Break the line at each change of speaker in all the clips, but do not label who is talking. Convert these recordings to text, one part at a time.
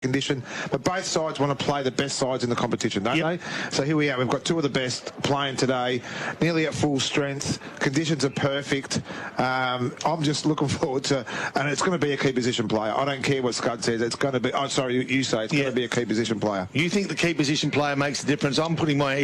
condition, but both sides want to play the best sides in the competition, don't they? So here we are. We've got two of the best playing today, nearly at full strength. Conditions are perfect. I'm just looking forward to, and it's going to be a key position player. I don't care what Scud says. It's going to be. Oh, sorry, you say it's going to be a key position player.
You think the key position player makes the difference? I'm putting my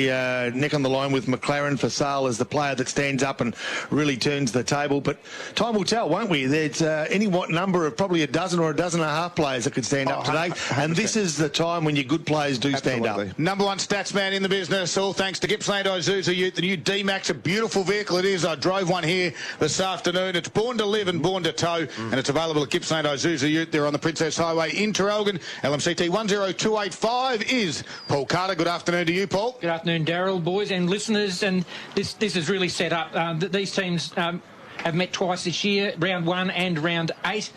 neck on the line with McLaren for Sale as the player that stands up and really turns the table. But time will tell, won't we? There's any number of probably a dozen or a dozen and a half players that could stand up today. 100%. And this is the time when your good players do stand up.
Number one stats man in the business, all thanks to Gippsland Isuzu Ute, the new D-Max, a beautiful vehicle it is. I drove one here this afternoon. It's born to live and born to tow, and it's available at Gippsland Isuzu Ute. They're on the Princess Highway in Traralgon. LMCT 10285 is Paul Carter. Good afternoon to you, Paul.
Good afternoon, Daryl, boys and listeners. And this is really set up. These teams have met twice this year, round 1 and round 8.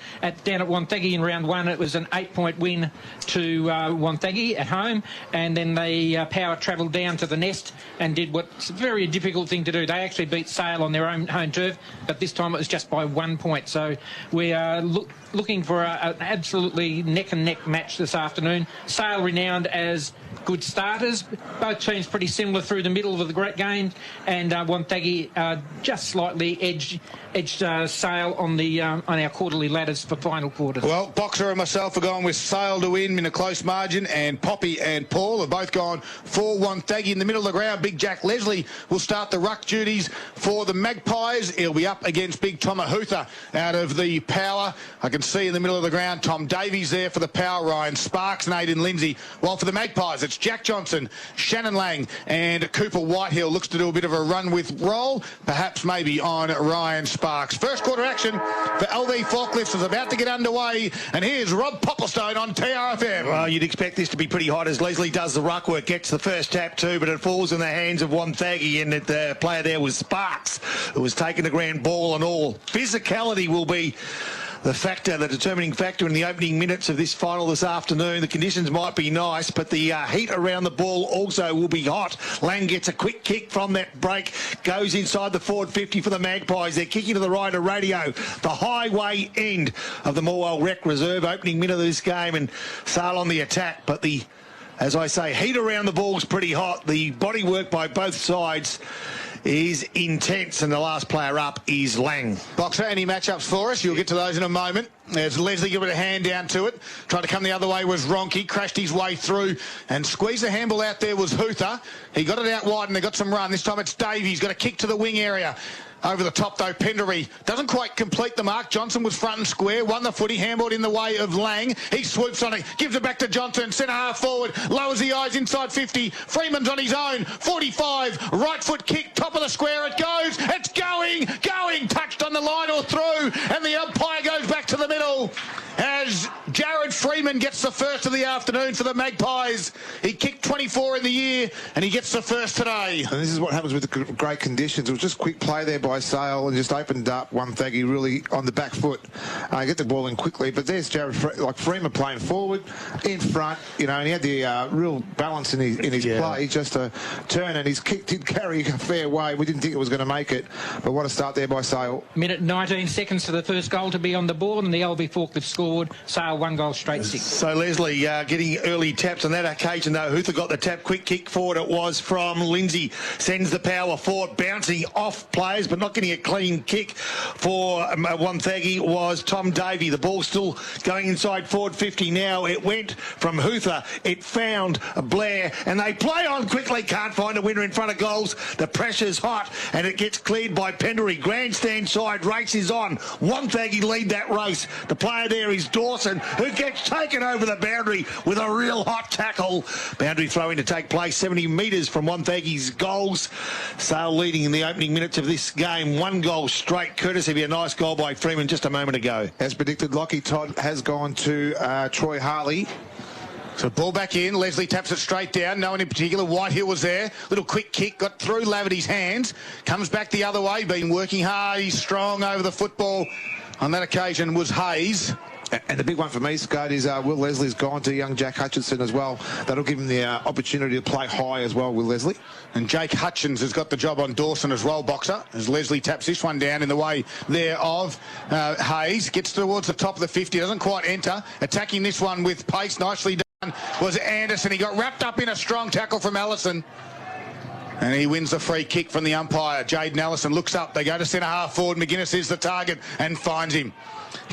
Down at Wonthaggi in round 1, it was an 8-point win to Wonthaggi at home, and then the Power travelled down to the Nest and did what's a very difficult thing to do. They actually beat Sale on their own home turf, but this time it was just by 1 point. So we are looking for an absolutely neck-and-neck match this afternoon. Sale renowned as good starters. Both teams pretty similar through the middle of the great game, and Wonthaggi just slightly edged Sale on our quarterly ladders for final quarters.
Well, Boxer and myself are going with Sale to win in a close margin, and Poppy and Paul have both gone for Wonthaggi in the middle of the ground. Big Jack Leslie will start the ruck duties for the Magpies. He'll be up against Big Tomahutha out of the Power. I can see in the middle of the ground Tom Davies there for the Power, Ryan Sparks and Aidan Lindsay. While for the Magpies, it's Jack Johnson, Shannon Lang and Cooper Whitehill. Looks to do a bit of a run with roll, perhaps maybe on Ryan Sparks. First quarter action for LV Forklifts is about to get underway, and here's Rob Popplestone on TRFM.
Well, you'd expect this to be pretty hot as Leslie does the ruck work, gets the first tap too, but it falls in the hands of Wonthaggi, and the player there was Sparks, who was taking the grand ball and all. Physicality will be the determining factor in the opening minutes of this final this afternoon. The conditions might be nice, but the heat around the ball also will be hot. Lang gets a quick kick from that break, goes inside the forward 50 for the Magpies. They're kicking to the right of Radio, the highway end of the Morwell Rec Reserve, opening minute of this game, and Sale on the attack. But as I say, heat around the ball is pretty hot. The body work by both sides is intense, and the last player up is Lang.
Boxer, any matchups for us? You'll get to those in a moment. There's Leslie giving a hand down to it. Tried to come the other way was Ronke, crashed his way through and squeezed the handball out there was Hutha. He got it out wide and they got some run. This time it's Davies, got a kick to the wing area. Over the top, though, Penderry doesn't quite complete the mark. Johnson was front and square, won the footy, handballed in the way of Lang. He swoops on it, gives it back to Johnson, centre half forward, lowers the eyes inside 50. Freeman's on his own, 45, right foot kick, top of the square, it goes, it's going, touched on the line or through, and the umpire goes back to the middle as Jared Freeman gets the first of the afternoon for the Magpies. He kicked 24 in the year, and he gets the first today.
And this is what happens with the great conditions. It was just quick play there by Sale and just opened up Wonthaggi really on the back foot. Get the ball in quickly, but there's Jared Freeman playing forward, in front, and he had the real balance in his play, just a turn, and his kick did carry a fair way. We didn't think it was going to make it, but what a start there by Sale.
Minute 19 seconds to the first goal to be on the board, and the LV Forklift scored. Sale 1 goal straight 6.
So Leslie getting early taps on that occasion, though. Hutha got the tap, quick kick forward. It was from Lindsay, sends the Power forward, bouncing off players, but not getting a clean kick for Wonthaggi was Tom Davey. The ball still going inside forward 50 now. It went from Hutha. It found Blair, and they play on quickly. Can't find a winner in front of goals. The pressure's hot, and it gets cleared by Penderry. Grandstand side, race is on. Wonthaggi lead that race. The player there is Dawson, who gets taken over the boundary with a real hot tackle. Boundary throw-in to take place 70 metres from Wonthaggi's goals. Sale leading in the opening minutes of this game. 1 goal straight, courtesy of a nice goal by Freeman just a moment ago.
As predicted, Lockie Todd has gone to Troy Harley.
So ball back in, Leslie taps it straight down, no one in particular. Whitehill was there, little quick kick, got through Laverty's hands, comes back the other way, been working hard, he's strong over the football. On that occasion was Hayes.
And the big one for me, Scott, is Will Leslie's gone to young Jack Hutchinson as well. That'll give him the opportunity to play high as well, Will Leslie.
And Jake Hutchins has got the job on Dawson as well, Boxer, as Leslie taps this one down in the way there of Hayes. Gets towards the top of the 50, doesn't quite enter. Attacking this one with pace, nicely done, was Anderson. He got wrapped up in a strong tackle from Allison. And he wins the free kick from the umpire. Jaden Allison looks up. They go to centre half forward. McGuinness is the target and finds him.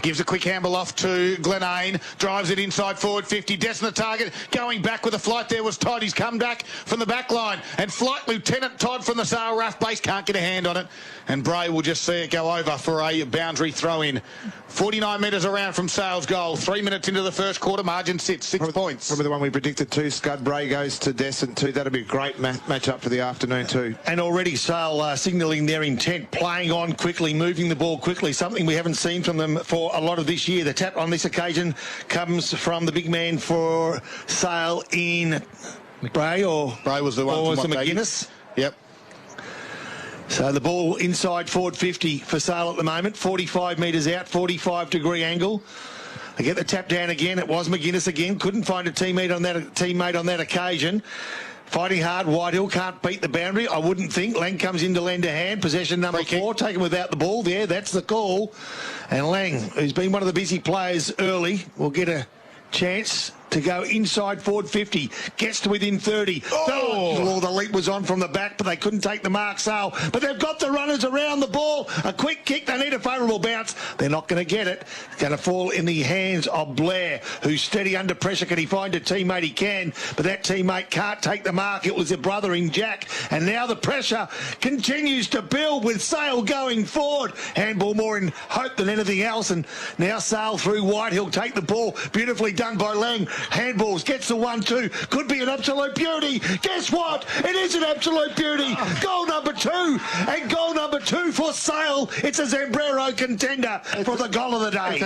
Gives a quick handle off to Glenane. Drives it inside forward 50. Desson the target. Going back with a flight there was Todd. He's come back from the back line. And Flight Lieutenant Todd from the Sale Rough base can't get a hand on it. And Bray will just see it go over for a boundary throw in. 49 metres around from Sale's goal. 3 minutes into the first quarter. Margin sits 6 points.
Remember the one we predicted too? Scud Bray goes to Desson too. That'll be a great match up for the afternoon too.
And already Sale signalling their intent, playing on quickly, moving the ball quickly, something we haven't seen from them for a lot of this year. The tap on this occasion comes from the big man for Sale in Bray, or
Bray was the one,
or was
from
the McGuinness?
Yep.
So the ball inside forward 50 for Sale at the moment, 45 metres out, 45-degree angle. They get the tap down again. It was McGuinness again. Couldn't find a teammate on that occasion. Fighting hard, Whitehill can't beat the boundary, I wouldn't think. Lang comes in to lend a hand. Possession number 4, taken without the ball there. That's the call. And Lang, who's been one of the busy players early, will get a chance to go inside forward 50. Gets to within 30. Oh, the leap was on from the back, but they couldn't take the mark, Sale. But they've got the runners around the ball. A quick kick. They need a favourable bounce. They're not going to get it. It's going to fall in the hands of Blair, who's steady under pressure. Can he find a teammate? He can, but that teammate can't take the mark. It was their brother in Jack. And now the pressure continues to build with Sale going forward. Handball more in hope than anything else. And now Sale through Whitehill take the ball. Beautifully done by Lang. Handballs, gets the 1-2. Could be an absolute beauty. Guess what? It is an absolute beauty. Goal number 2. And goal number 2 for Sale. It's a Zambrero contender for the goal of the day.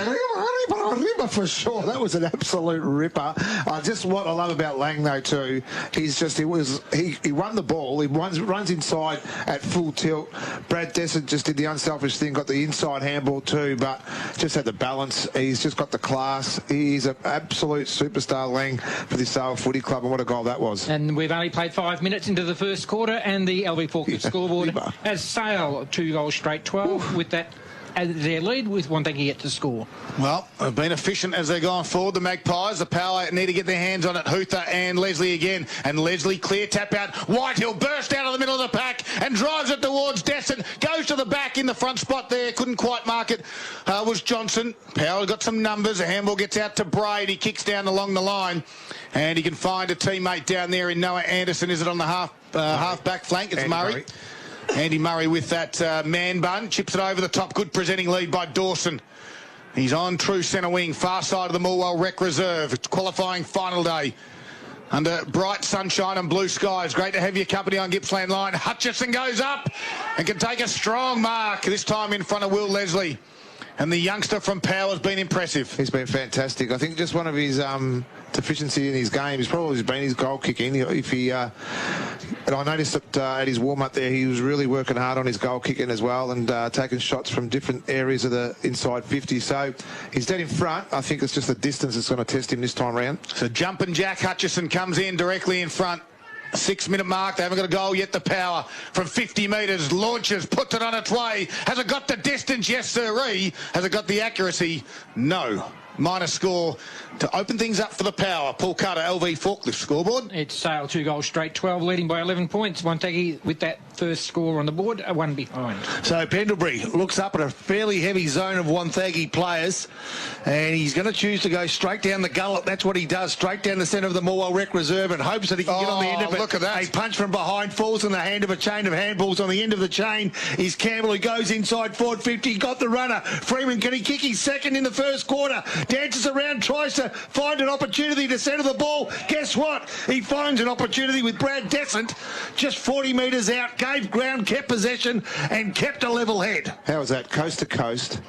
Ripper for sure. That was an absolute ripper. Just what I love about Lang though too, he's just he won the ball. He runs inside at full tilt. Brad Desson just did the unselfish thing, got the inside handball too, but just had the balance. He's just got the class. He's an absolute superstar, Lang, for this Sale Footy Club, and what a goal that was.
And we've only played 5 minutes into the first quarter, and the LV Forklift scoreboard has Sale 2 goals straight 12 with that as their lead, with Wonthaggi yet to score.
Well, they've been efficient as they're going forward, the Magpies. The Power need to get their hands on it. Huther and Leslie again. And Leslie, clear tap out. Whitehill burst out of the middle of the pack and drives it towards Desson. Goes to the back in the front spot there. Couldn't quite mark it. Was Johnson. Power got some numbers. A handball gets out to Braid. He kicks down along the line. And he can find a teammate down there in Noah Anderson. Is it on the half-back flank? It's Murray. Andy Murray with that man bun. Chips it over the top. Good presenting lead by Dawson. He's on true centre wing. Far side of the Morwell Rec Reserve. It's qualifying final day. Under bright sunshine and blue skies. Great to have your company on Gippsland Line. Hutchison goes up and can take a strong mark. This time in front of Will Leslie. And the youngster from Power's been impressive.
He's been fantastic. I think just one of his deficiency in his game has probably been his goal kicking. And I noticed that at his warm-up there, he was really working hard on his goal kicking as well, and taking shots from different areas of the inside 50. So he's dead in front. I think it's just the distance that's going to test him this time round.
So jumping Jack Hutchison comes in directly in front. 6-minute mark. They haven't got a goal yet. The Power from 50 metres launches, puts it on its way. Has it got the distance? Yes, sirree. Has it got the accuracy? No. Minor score to open things up for the Power. Paul Carter, LV Forklift scoreboard.
It's Sale 2 goals straight 12, leading by 11 points. Wonthaggi with that first score on the board, 1 behind.
So Pendlebury looks up at a fairly heavy zone of Wonthaggi players, and he's going to choose to go straight down the gullet. That's what he does, straight down the centre of the Morwell Rec Reserve, and hopes that he can get on the end of it.
Look at that.
A punch from behind falls in the hand of a chain of handballs. On the end of the chain is Campbell, who goes inside forward 50. Got the runner. Freeman, can he kick his second in the first quarter? Dances around, tries to find an opportunity to centre the ball. Guess what? He finds an opportunity with Brad Descent, just 40 metres out, gave ground, kept possession, and kept a level head.
How was that? Coast to coast,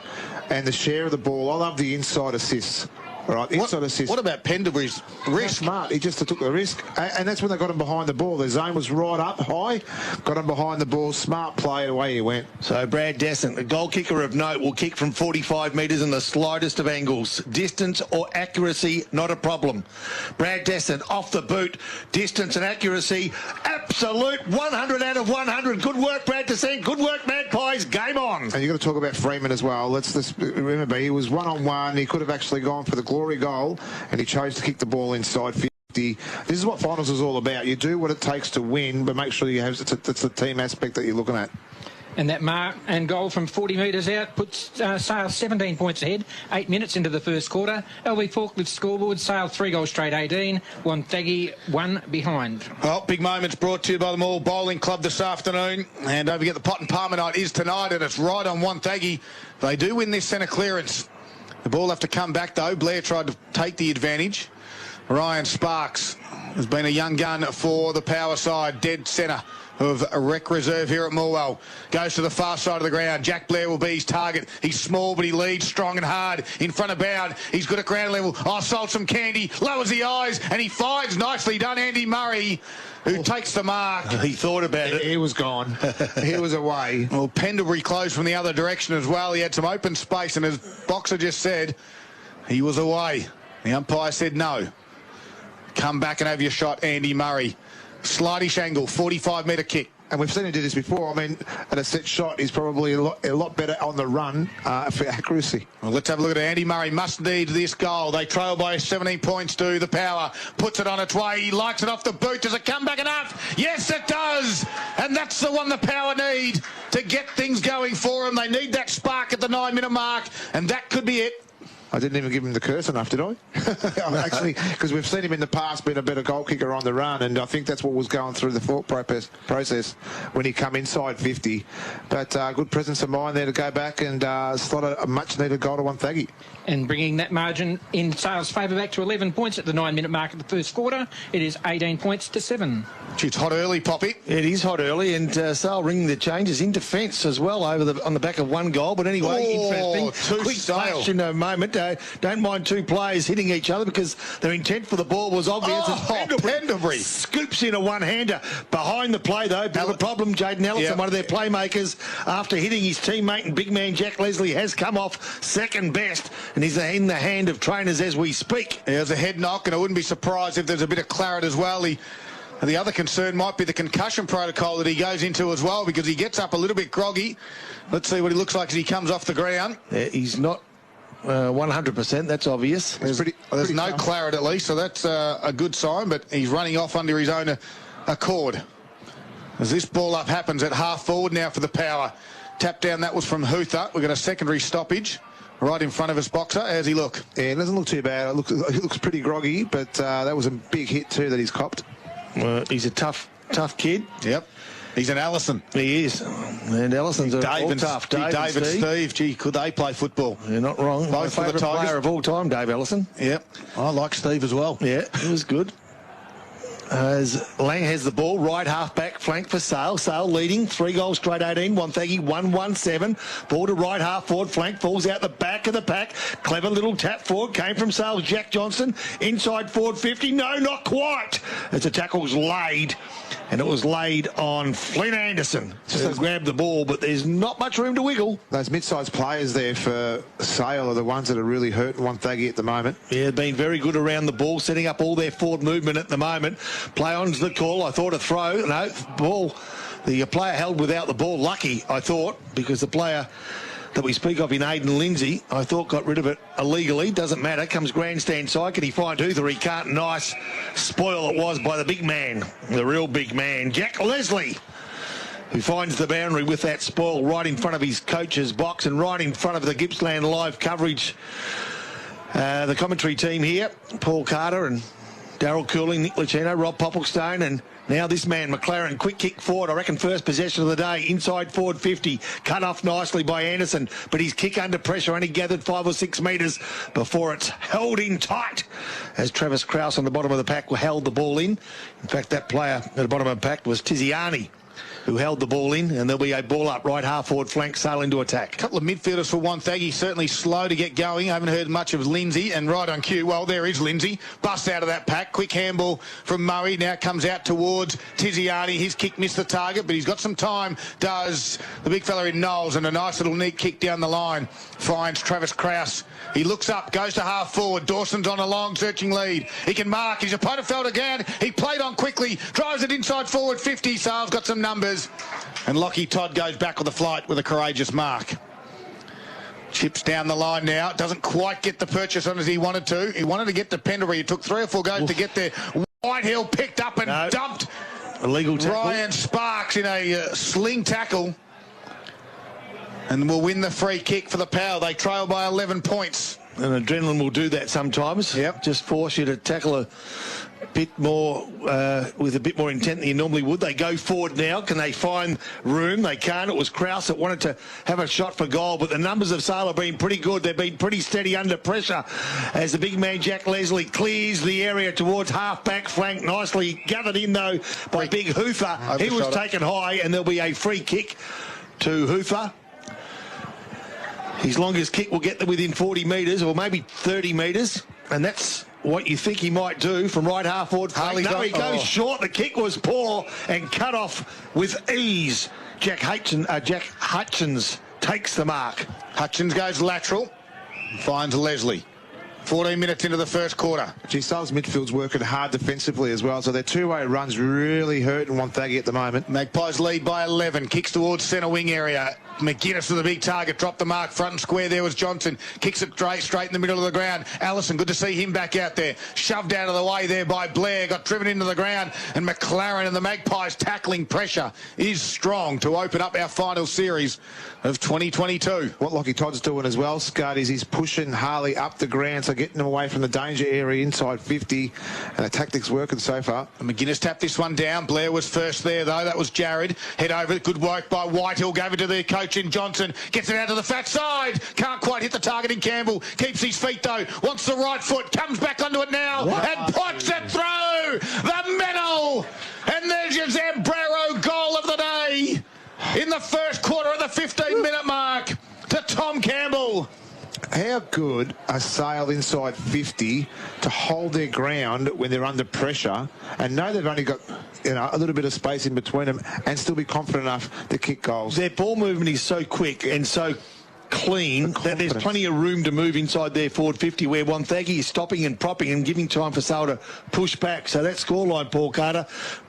and the share of the ball. I love the inside assists. All right, inside assist.
What about Pendlebury's risk?
Smart. He just took the risk. And that's when they got him behind the ball. The zone was right up high. Got him behind the ball. Smart play, away he went.
So Brad Descent, the goal kicker of note, will kick from 45 metres in the slightest of angles. Distance or accuracy, not a problem. Brad Descent off the boot. Distance and accuracy, absolute 100 out of 100. Good work, Brad Descent. Good work, Magpies. Game on.
And you've got to talk about Freeman as well. Let's remember, he was one-on-one. He could have actually gone for the glory goal, and he chose to kick the ball inside 50. This is what finals is all about. You do what it takes to win, but make sure you have it's the team aspect that you're looking at.
And that mark and goal from 40 metres out puts Sale 17 points ahead, 8 minutes into the first quarter. LV Forklift scoreboard, Sale 3 goals straight 18, Wonthaggi 1 behind.
Well, big moments brought to you by the Moore Bowling Club this afternoon. And don't forget the Pot and Palmer night is tonight, and it's right on Wonthaggi. They do win this centre clearance. The ball have to come back, though. Blair tried to take the advantage. Ryan Sparks has been a young gun for the power side, dead centre of a rec reserve here at Morwell. Goes to the far side of the ground. Jack Blair will be his target. He's small, but he leads strong and hard in front of bound. He's good at ground level. Oh, sold some candy. Lowers the eyes, and he finds nicely done Andy Murray, who takes the mark.
He thought about it.
He was gone. He was away.
Well, Pendlebury closed from the other direction as well. He had some open space, and as Boxer just said, he was away. The umpire said no. Come back and have your shot, Andy Murray. Slightish angle, 45-metre kick.
And we've seen him do this before. I mean, at a set shot, he's probably a lot better on the run for accuracy.
Well, let's have a look at it. Andy Murray must need this goal. They trail by 17 points to the power. Puts it on its way. He likes it off the boot. Does it come back enough? Yes, it does. And that's the one the power need to get things going for them. They need that spark at the 9-minute mark, and that could be it.
I didn't even give him the curse enough, did I? Actually, because we've seen him in the past being a better goal kicker on the run, and I think that's what was going through the thought process when he come inside 50. But good presence of mind there to go back and slot a much-needed goal to Wonthaggi.
And bringing that margin in Sale's favour back to 11 points at the 9-minute mark of the first quarter. It is 18 points to 7.
It's hot early, Poppy.
It is hot early, and Sale ringing the changes in defence as well on the back of one goal. But anyway, interesting. Quick flash in a moment. Don't mind two players hitting each other because their intent for the ball was obvious.
Pendlebury
scoops in a one-hander behind the play, though. Bit of a problem. Jaden Ellison, one of their playmakers, after hitting his teammate and big man Jack Leslie, has come off second best, and he's in the hand of trainers as we speak.
There's a head knock, and I wouldn't be surprised if there's a bit of claret as well. The other concern might be the concussion protocol that he goes into as well, because he gets up a little bit groggy. Let's see what he looks like as he comes off the ground.
He's not 100%, that's obvious.
There's no claret at least, so that's a good sign, but he's running off under his own accord. As this ball up happens at half forward now for the power. Tap down, that was from Huther. We've got a secondary stoppage right in front of us, Boxer. How's he look?
Yeah, it doesn't look too bad. He looks pretty groggy, but that was a big hit too that he's copped.
He's a tough kid.
Yep. He's an Allison.
He is. And Allison's all tough.
Dave and Steve. Gee, could they play football?
You're not wrong.
Both for the Tigers.
Player of all time, Dave Ellison.
Yep. I like Steve as well.
Yeah, he was good. As Lang has the ball, right half back flank for Sale. Sale leading, 3 goals straight 18. Wonthaggi 1-1-7. Ball to right half forward flank, falls out the back of the pack. Clever little tap forward, came from Sale. Jack Johnson inside forward 50. No, not quite. As the tackle's laid, and it was laid on Flynn Anderson. Just grabbed the ball, but there's not much room to wiggle.
Those mid-sized players there for Sale are the ones that are really hurting Wonthaggi at the moment.
Yeah, they've been very good around the ball, setting up all their forward movement at the moment. Play on's the call. I thought a throw. No, ball. The player held without the ball. Lucky, I thought, because the player that we speak of in Aidan Lindsay, I thought got rid of it illegally. Doesn't matter. Comes grandstand side. Can he find Huther? He can't. Nice spoil it was by the big man, the real big man, Jack Leslie, who finds the boundary with that spoil right in front of his coach's box and right in front of the Gippsland live coverage. The commentary team here, Paul Carter and Darryl Cooling, Nick Lucino, Rob Popplestone, and now this man, McLaren, quick kick forward. I reckon first possession of the day, inside forward 50, cut off nicely by Anderson, but his kick under pressure only gathered 5 or 6 metres before it's held in tight as Travis Krause on the bottom of the pack held the ball in. In fact, that player at the bottom of the pack was Tiziani, who held the ball in, and there'll be a ball up right half forward flank, sailing to attack.
A couple of midfielders for Wonthaggi, certainly slow to get going. I haven't heard much of Lindsay, and right on cue, well, there is Lindsay. Busts out of that pack. Quick handball from Murray. Now comes out towards Tiziani. His kick missed the target, but he's got some time, does the big fella in Knowles, and a nice little neat kick down the line. Finds Travis Krause. He looks up, goes to half forward. Dawson's on a long searching lead. He can mark. His opponent fell again. He played on quickly, drives it inside forward 50. Sale's got some numbers. And Lockie Todd goes back with the flight with a courageous mark. Chips down the line now. Doesn't quite get the purchase on as he wanted to. He wanted to get to Pendlebury. It took 3 or 4 goes to get there. Whitehill picked up and dumped
illegal tackle.
Ryan Sparks in a sling tackle. And will win the free kick for the Power. They trail by 11 points.
And adrenaline will do that sometimes.
Yep.
Just force you to tackle a bit more, with a bit more intent than you normally would. They go forward now. Can they find room? They can't. It was Krause that wanted to have a shot for goal, but the numbers of Sale have been pretty good. They've been pretty steady under pressure as the big man Jack Leslie clears the area towards half-back flank. Nicely gathered in, though, by Big Hoofer. He was taken high, and there'll be a free kick to Hoofer. His longest kick will get them within 40 metres, or maybe 30 metres, and that's what you think he might do from right half forward. No, he goes short. The kick was poor and cut off with ease. Jack Hutchins takes the mark.
Hutchins goes lateral, finds Leslie. 14 minutes into the first quarter.
Sale's midfield's working hard defensively as well, so their two-way runs really hurting Wonthaggi at the moment.
Magpies lead by 11. Kicks towards centre wing area. McGuinness with the big target. Dropped the mark. Front and square there was Johnson. Kicks it straight in the middle of the ground. Allison, good to see him back out there. Shoved out of the way there by Blair. Got driven into the ground. And McLaren and the Magpies tackling pressure is strong to open up our final series of 2022.
What Lockie Todd's doing as well, Scott, is he's pushing Harley up the ground, so getting him away from the danger area inside 50. And the tactics working so far.
And McGuinness tapped this one down. Blair was first there, though. That was Jared. Head over. Good work by Whitehill. Gave it to their coach in Johnson. Gets it out to the fat side. Can't quite hit the target in Campbell. Keeps his feet, though. Wants the right foot. Comes back onto it now. And puts it through the middle. And there's your Zambrero goal of the day in the first quarter of the 15-minute mark to Tom Campbell.
How good are Sale inside 50 to hold their ground when they're under pressure and know they've only got a little bit of space in between them and still be confident enough to kick goals?
Their ball movement is so quick and so clean that there's plenty of room to move inside their forward 50, where Wonthaggi is stopping and propping and giving time for Sale to push back. So that scoreline, Paul Carter,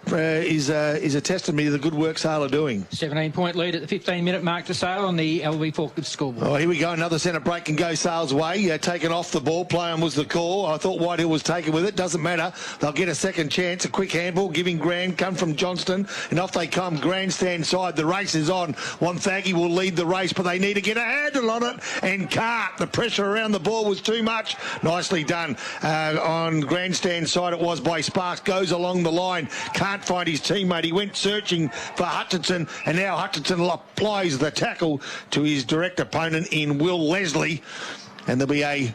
is a testimony to the good work Sale are doing.
17-point lead at the 15-minute mark to Sale on the LV4 scoreboard.
Oh, here we go. Another centre break and go Sale's way. Taken off the ball. Play-on was the call. I thought Whitehill was taken with it. Doesn't matter. They'll get a second chance. A quick handball giving Grand. Come from Johnston. And off they come. Grandstand side. The race is on. Wonthaggi will lead the race, but they need to get a handle on it and can't. The pressure around the ball was too much. Nicely done. On Grandstand side it was by Sparks. Goes along the line. Can't find his teammate. He went searching for Hutchinson, and now Hutchinson applies the tackle to his direct opponent in Will Leslie, and there'll be a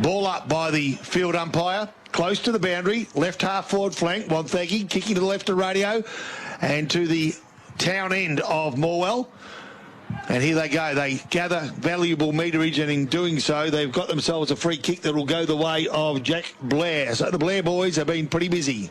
ball up by the field umpire close to the boundary, left half forward flank. Wonthaggi kicking to the left of Radio and to the town end of Morwell. And here they go. They gather valuable meterage, and in doing so, they've got themselves a free kick that will go the way of Jack Blair. So the Blair boys have been pretty busy.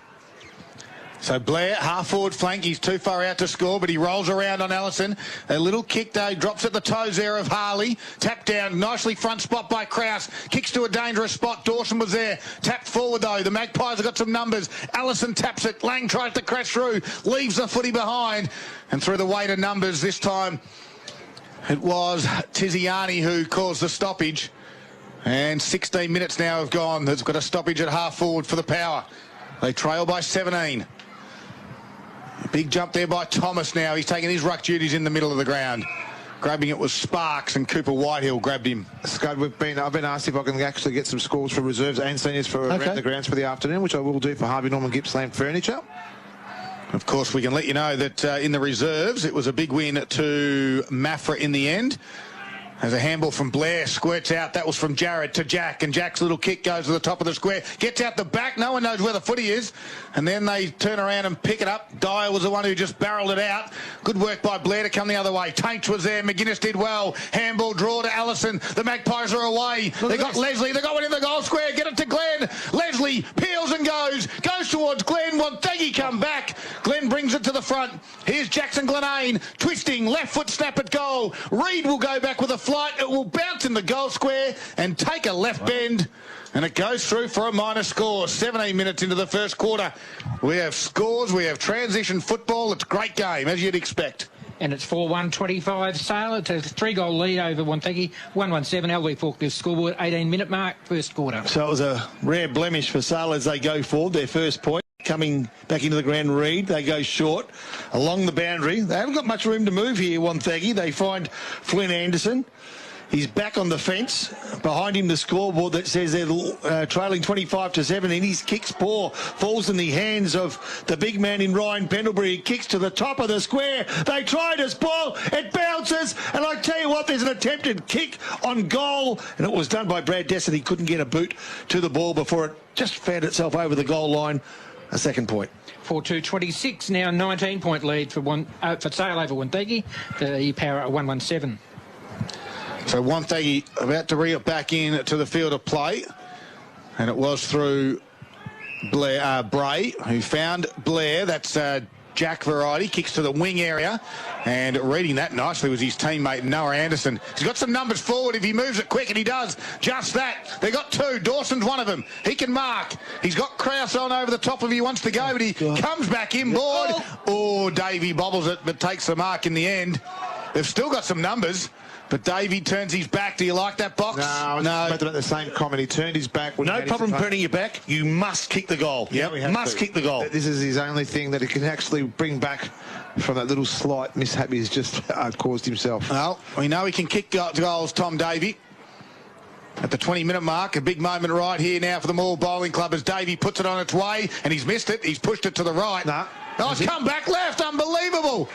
So Blair, half forward flank, he's too far out to score, but he rolls around on Allison. A little kick though, drops at the toes there of Harley. Tapped down, nicely front spot by Krause. Kicks to a dangerous spot. Dawson was there. Tapped forward though. The Magpies have got some numbers. Allison taps it. Lang tries to crash through. Leaves the footy behind. And through the weight of numbers this time, it was Tiziani who caused the stoppage. And 16 minutes now have gone. They've got a stoppage at half forward for the Power. They trail by 17. Big jump there by Thomas now. He's taking his ruck duties in the middle of the ground. Grabbing it was Sparks, and Cooper Whitehill grabbed him.
Scott, I've been asked if I can actually get some scores for reserves and seniors for around the grounds for the afternoon, which I will do for Harvey Norman Gippsland Furniture.
Of course, we can let you know that in the reserves, it was a big win to Mafra in the end. There's a handball from Blair, squirts out. That was from Jared to Jack, and Jack's little kick goes to the top of the square. Gets out the back. No one knows where the footy is. And then they turn around and pick it up. Dyer was the one who just barreled it out. Good work by Blair to come the other way. Taints was there. McGuinness did well. Handball draw to Allison. The Magpies are away. They got Leslie. They got one in the goal square. Get it to Glenn. Leslie peels and goes. Goes towards Glenn. Wonthaggi come back. Glenn brings it to the front. Here's Jackson Glenane. Twisting. Left foot snap at goal. Reid will go back with a flight. It will bounce in the goal square and take a left bend, and it goes through for a minor score. 17 minutes into the first quarter. We have scores, we have transition football. It's a great game, as you'd expect.
And it's 4-1-25 Sale. It's a 3-goal lead over Wonthaggi. 1-1-7 LV Forklift scoreboard, 18-minute mark, first quarter.
So it was a rare blemish for Sale as they go forward. Their first point coming back into the ground. Reid, they go short along the boundary. They haven't got much room to move here, Wonthaggi. They find Flynn Anderson. He's back on the fence. Behind him, the scoreboard that says they're trailing 25-7. And his kick's poor. Falls in the hands of the big man in Ryan Pendlebury. He kicks to the top of the square. They try to spoil. It bounces. And I tell you what, there's an attempted kick on goal. And it was done by Brad Dessert. He couldn't get a boot to the ball before it just found itself over the goal line. A second point.
4-2-26 now, 19-point lead for Sale over Wonthaggi. The power at 1-1-7.
So Wonthaggi about to reel it back in to the field of play, and it was through Blair, Bray, who found Blair. That's Jack variety, kicks to the wing area, and reading that nicely was his teammate Noah Anderson. He's got some numbers forward if he moves it quick, and he does just that. They got two. Dawson's one of them. He can mark. He's got Krause on over the top of him. He wants to go, but he comes back inboard. Oh, Davey bobbles it, but takes the mark in the end. They've still got some numbers. But Davey turns his back. Do you like that box?
No. Making the same comment. He turned his back.
No problem turning your back. You must kick the goal.
Yeah,
must kick the goal.
This is his only thing that he can actually bring back from that little slight mishap he's just caused himself.
Well, we know he can kick goals, Tom Davey. At the 20-minute mark, a big moment right here now for the Moore Bowling Club as Davey puts it on its way, and he's missed it. He's pushed it to the right.
No.
Oh, it's come back left. Unbelievable.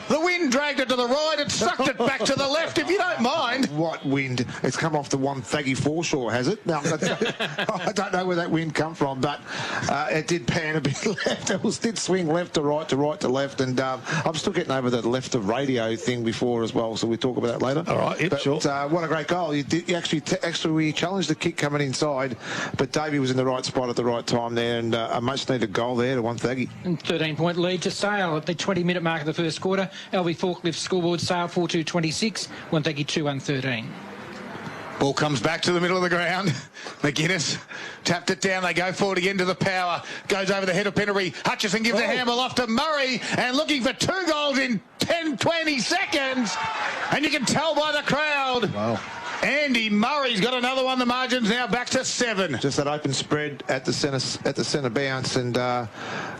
The wind dragged it to the right. It sucked it back to the left, if you don't mind.
What wind? It's come off the Wonthaggi foreshore, has it? No, I don't know where that wind come from, but it did pan a bit left. It did swing left to right to left, and I'm still getting over the left of radio thing before as well, so we'll talk about that later.
All right, yep, sure.
What a great goal. You actually challenged the kick coming inside, but Davey was in the right spot at the right time there, and a much-needed goal there to Wonthaggi.
13-point lead to Sale at the 20-minute mark of the first quarter. LV Forklift scoreboard, Sale 4-2-26, Wonthaggi 2-1-13.
Ball comes back to the middle of the ground. McGuinness tapped it down. They go forward again to the power. Goes over the head of Pendlebury. Hutchison gives a handball off to Murray, and looking for 2 goals in 10-20 seconds. And you can tell by the crowd.
Wow.
Andy Murray's got another one. The margin's now back to 7.
Just that open spread at the centre bounce, and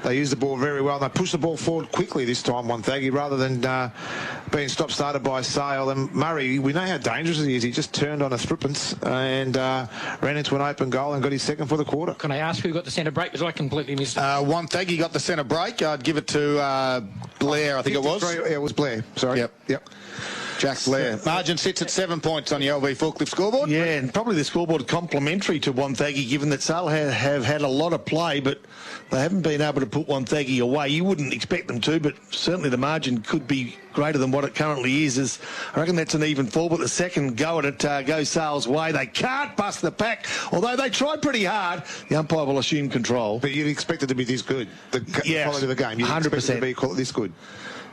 they used the ball very well. They pushed the ball forward quickly this time, Wonthaggi, rather than being stop-started by Sale. And Murray, we know how dangerous he is. He just turned on a threepence and ran into an open goal and got his second for the quarter.
Can I ask who got the centre break? Because I completely missed it.
Wonthaggi got the centre break. I'd give it to Blair, I think it was.
Yeah, it was Blair. Sorry.
Yep. Jack Blair. Margin sits at 7 points on the LV Forklift scoreboard.
Yeah, and probably the scoreboard complimentary to Wonthaggi, given that Sale have had a lot of play, but they haven't been able to put Wonthaggi away. You wouldn't expect them to, but certainly the margin could be greater than what it currently is. I reckon that's an even 4, but the second go at it goes Sale's way. They can't bust the pack, although they tried pretty hard. The umpire will assume control.
But you'd expect it to be this good, the quality of the game. You'd
100%.
expect it to be this good.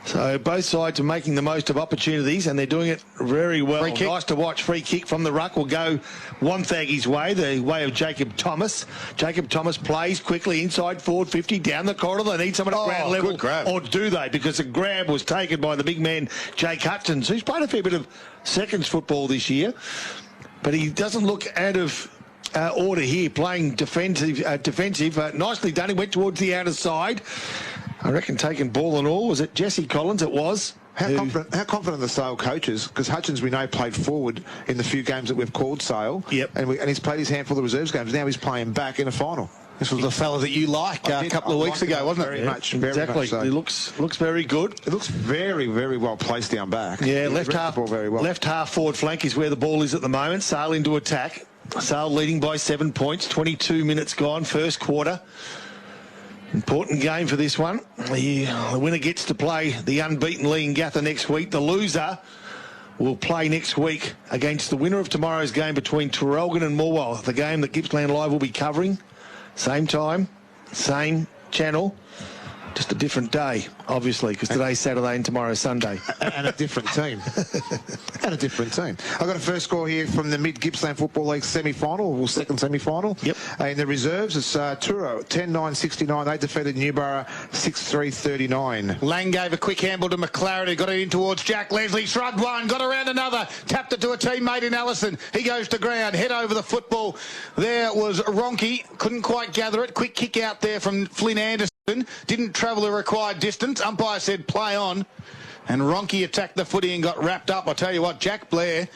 So both sides are making the most of opportunities, and they're doing it very well.
Free kick.
Nice to watch. Free kick from the ruck will go Wonthaggi's way, the way of Jacob Thomas. Jacob Thomas plays quickly inside forward 50 down the corridor. They need someone at ground level.
Good grab.
Or do they? Because the grab was taken by the big man Jake Hutchins, who's played a fair bit of seconds football this year, but he doesn't look out of order here, playing defensive. Nicely done. He went towards the outer side. I reckon taking ball and all. Was it Jesse Collins? It was.
How confident the Sale coaches? Because Hutchins, we know, played forward in the few games that we've called Sale.
Yep.
And he's played his handful of reserves games. Now he's playing back in a final.
This was the fella that you like a couple of weeks ago, wasn't it?
Very much. Very
Exactly.
much so.
It looks very good.
It looks very, very well placed down back.
Yeah,
He
left
read
half
the ball very well.
left half forward flank is where the ball is at the moment. Sale into attack. Sale leading by 7 points. 22 minutes gone, first quarter. Important game for this one. The winner gets to play the unbeaten Leongatha next week. The loser will play next week against the winner of tomorrow's game between Traralgon and Morwell. The game that Gippsland Live will be covering. Same time, same channel. Just a different day, obviously, because today's Saturday and tomorrow's Sunday.
And a different team. And a different team. I've got a first score here from the Mid-Gippsland Football League semi-final, or second semi-final.
Yep.
In the reserves, it's Turo, 10-9-69. They defeated Newborough, 6-3-39.
Lang gave a quick handle to McLaren. He got it in towards Jack Leslie. Shrugged one, got around another. Tapped it to a teammate in Allison. He goes to ground. Head over the football. There was Ronke. Couldn't quite gather it. Quick kick out there from Flynn Anderson. Didn't travel the required distance. Umpire said play on. And Ronke attacked the footy and got wrapped up. I tell you what, Jack Blair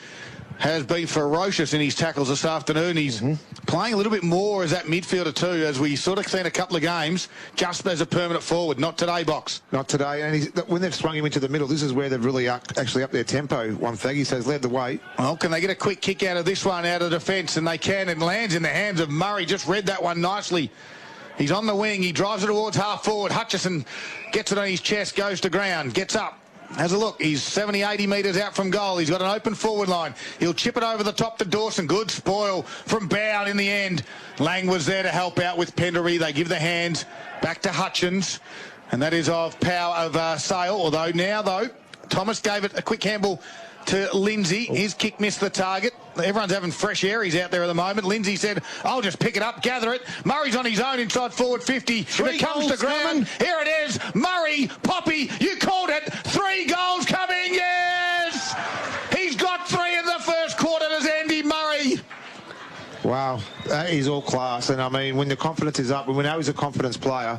has been ferocious in his tackles this afternoon. He's playing a little bit more as that midfielder too, as we sort of seen a couple of games, just as a permanent forward. Not today, Box.
Not today. And when they've swung him into the middle, this is where they've really actually upped their tempo. Wonthaggi says led the way.
Well, can they get a quick kick out of this one, out of defence? And they can. It lands in the hands of Murray. Just read that one nicely. He's on the wing. He drives it towards half forward. Hutchison gets it on his chest, goes to ground, gets up. Has a look. He's 70, 80 metres out from goal. He's got an open forward line. He'll chip it over the top to Dawson. Good spoil from Bown in the end. Lang was there to help out with Penderby. They give the hands back to Hutchins. And that is of power of Sale. Although now, though, Thomas gave it a quick handball to Lindsay. His kick missed the target. Everyone's having fresh areas out there at the moment. Lindsay said, I'll just pick it up, gather it. Murray's on his own inside forward 50. If it comes to ground, here it is. Murray, Poppy, you called it. 3 goals coming, yes! He's got 3 in the first quarter, does Andy Murray.
Wow, that is all class. And I mean, when the confidence is up, and we know he's a confidence player,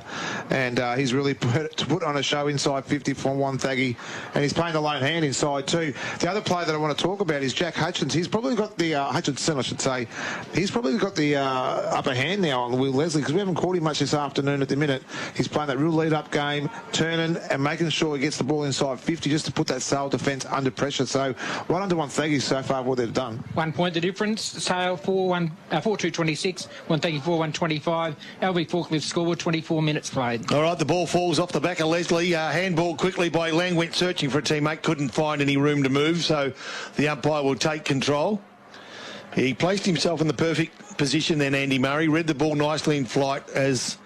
and he's really put on a show inside 50 from Wonthaggi, and he's playing the lone hand inside too. The other player that I want to talk about is Jack Hutchins. He's probably got the Hutchinson, I should say. He's probably got the upper hand now on Will Leslie, because we haven't caught him much this afternoon at the minute. He's playing that real lead-up game, turning and making sure he gets the ball inside 50 just to put that Sale defence under pressure. So well under Wonthaggi so far what they've done.
1 point the difference. Sale 4-2-26, Wonthaggi 4-1-25. LV Forklift scoreboard, 24 minutes played.
All right, the ball falls off the back of Leslie. Handball quickly by Lang. Went searching for a teammate. Couldn't find any room to move, so the umpire will take control. He placed himself in the perfect position then, Andy Murray. Read the ball nicely in flight, as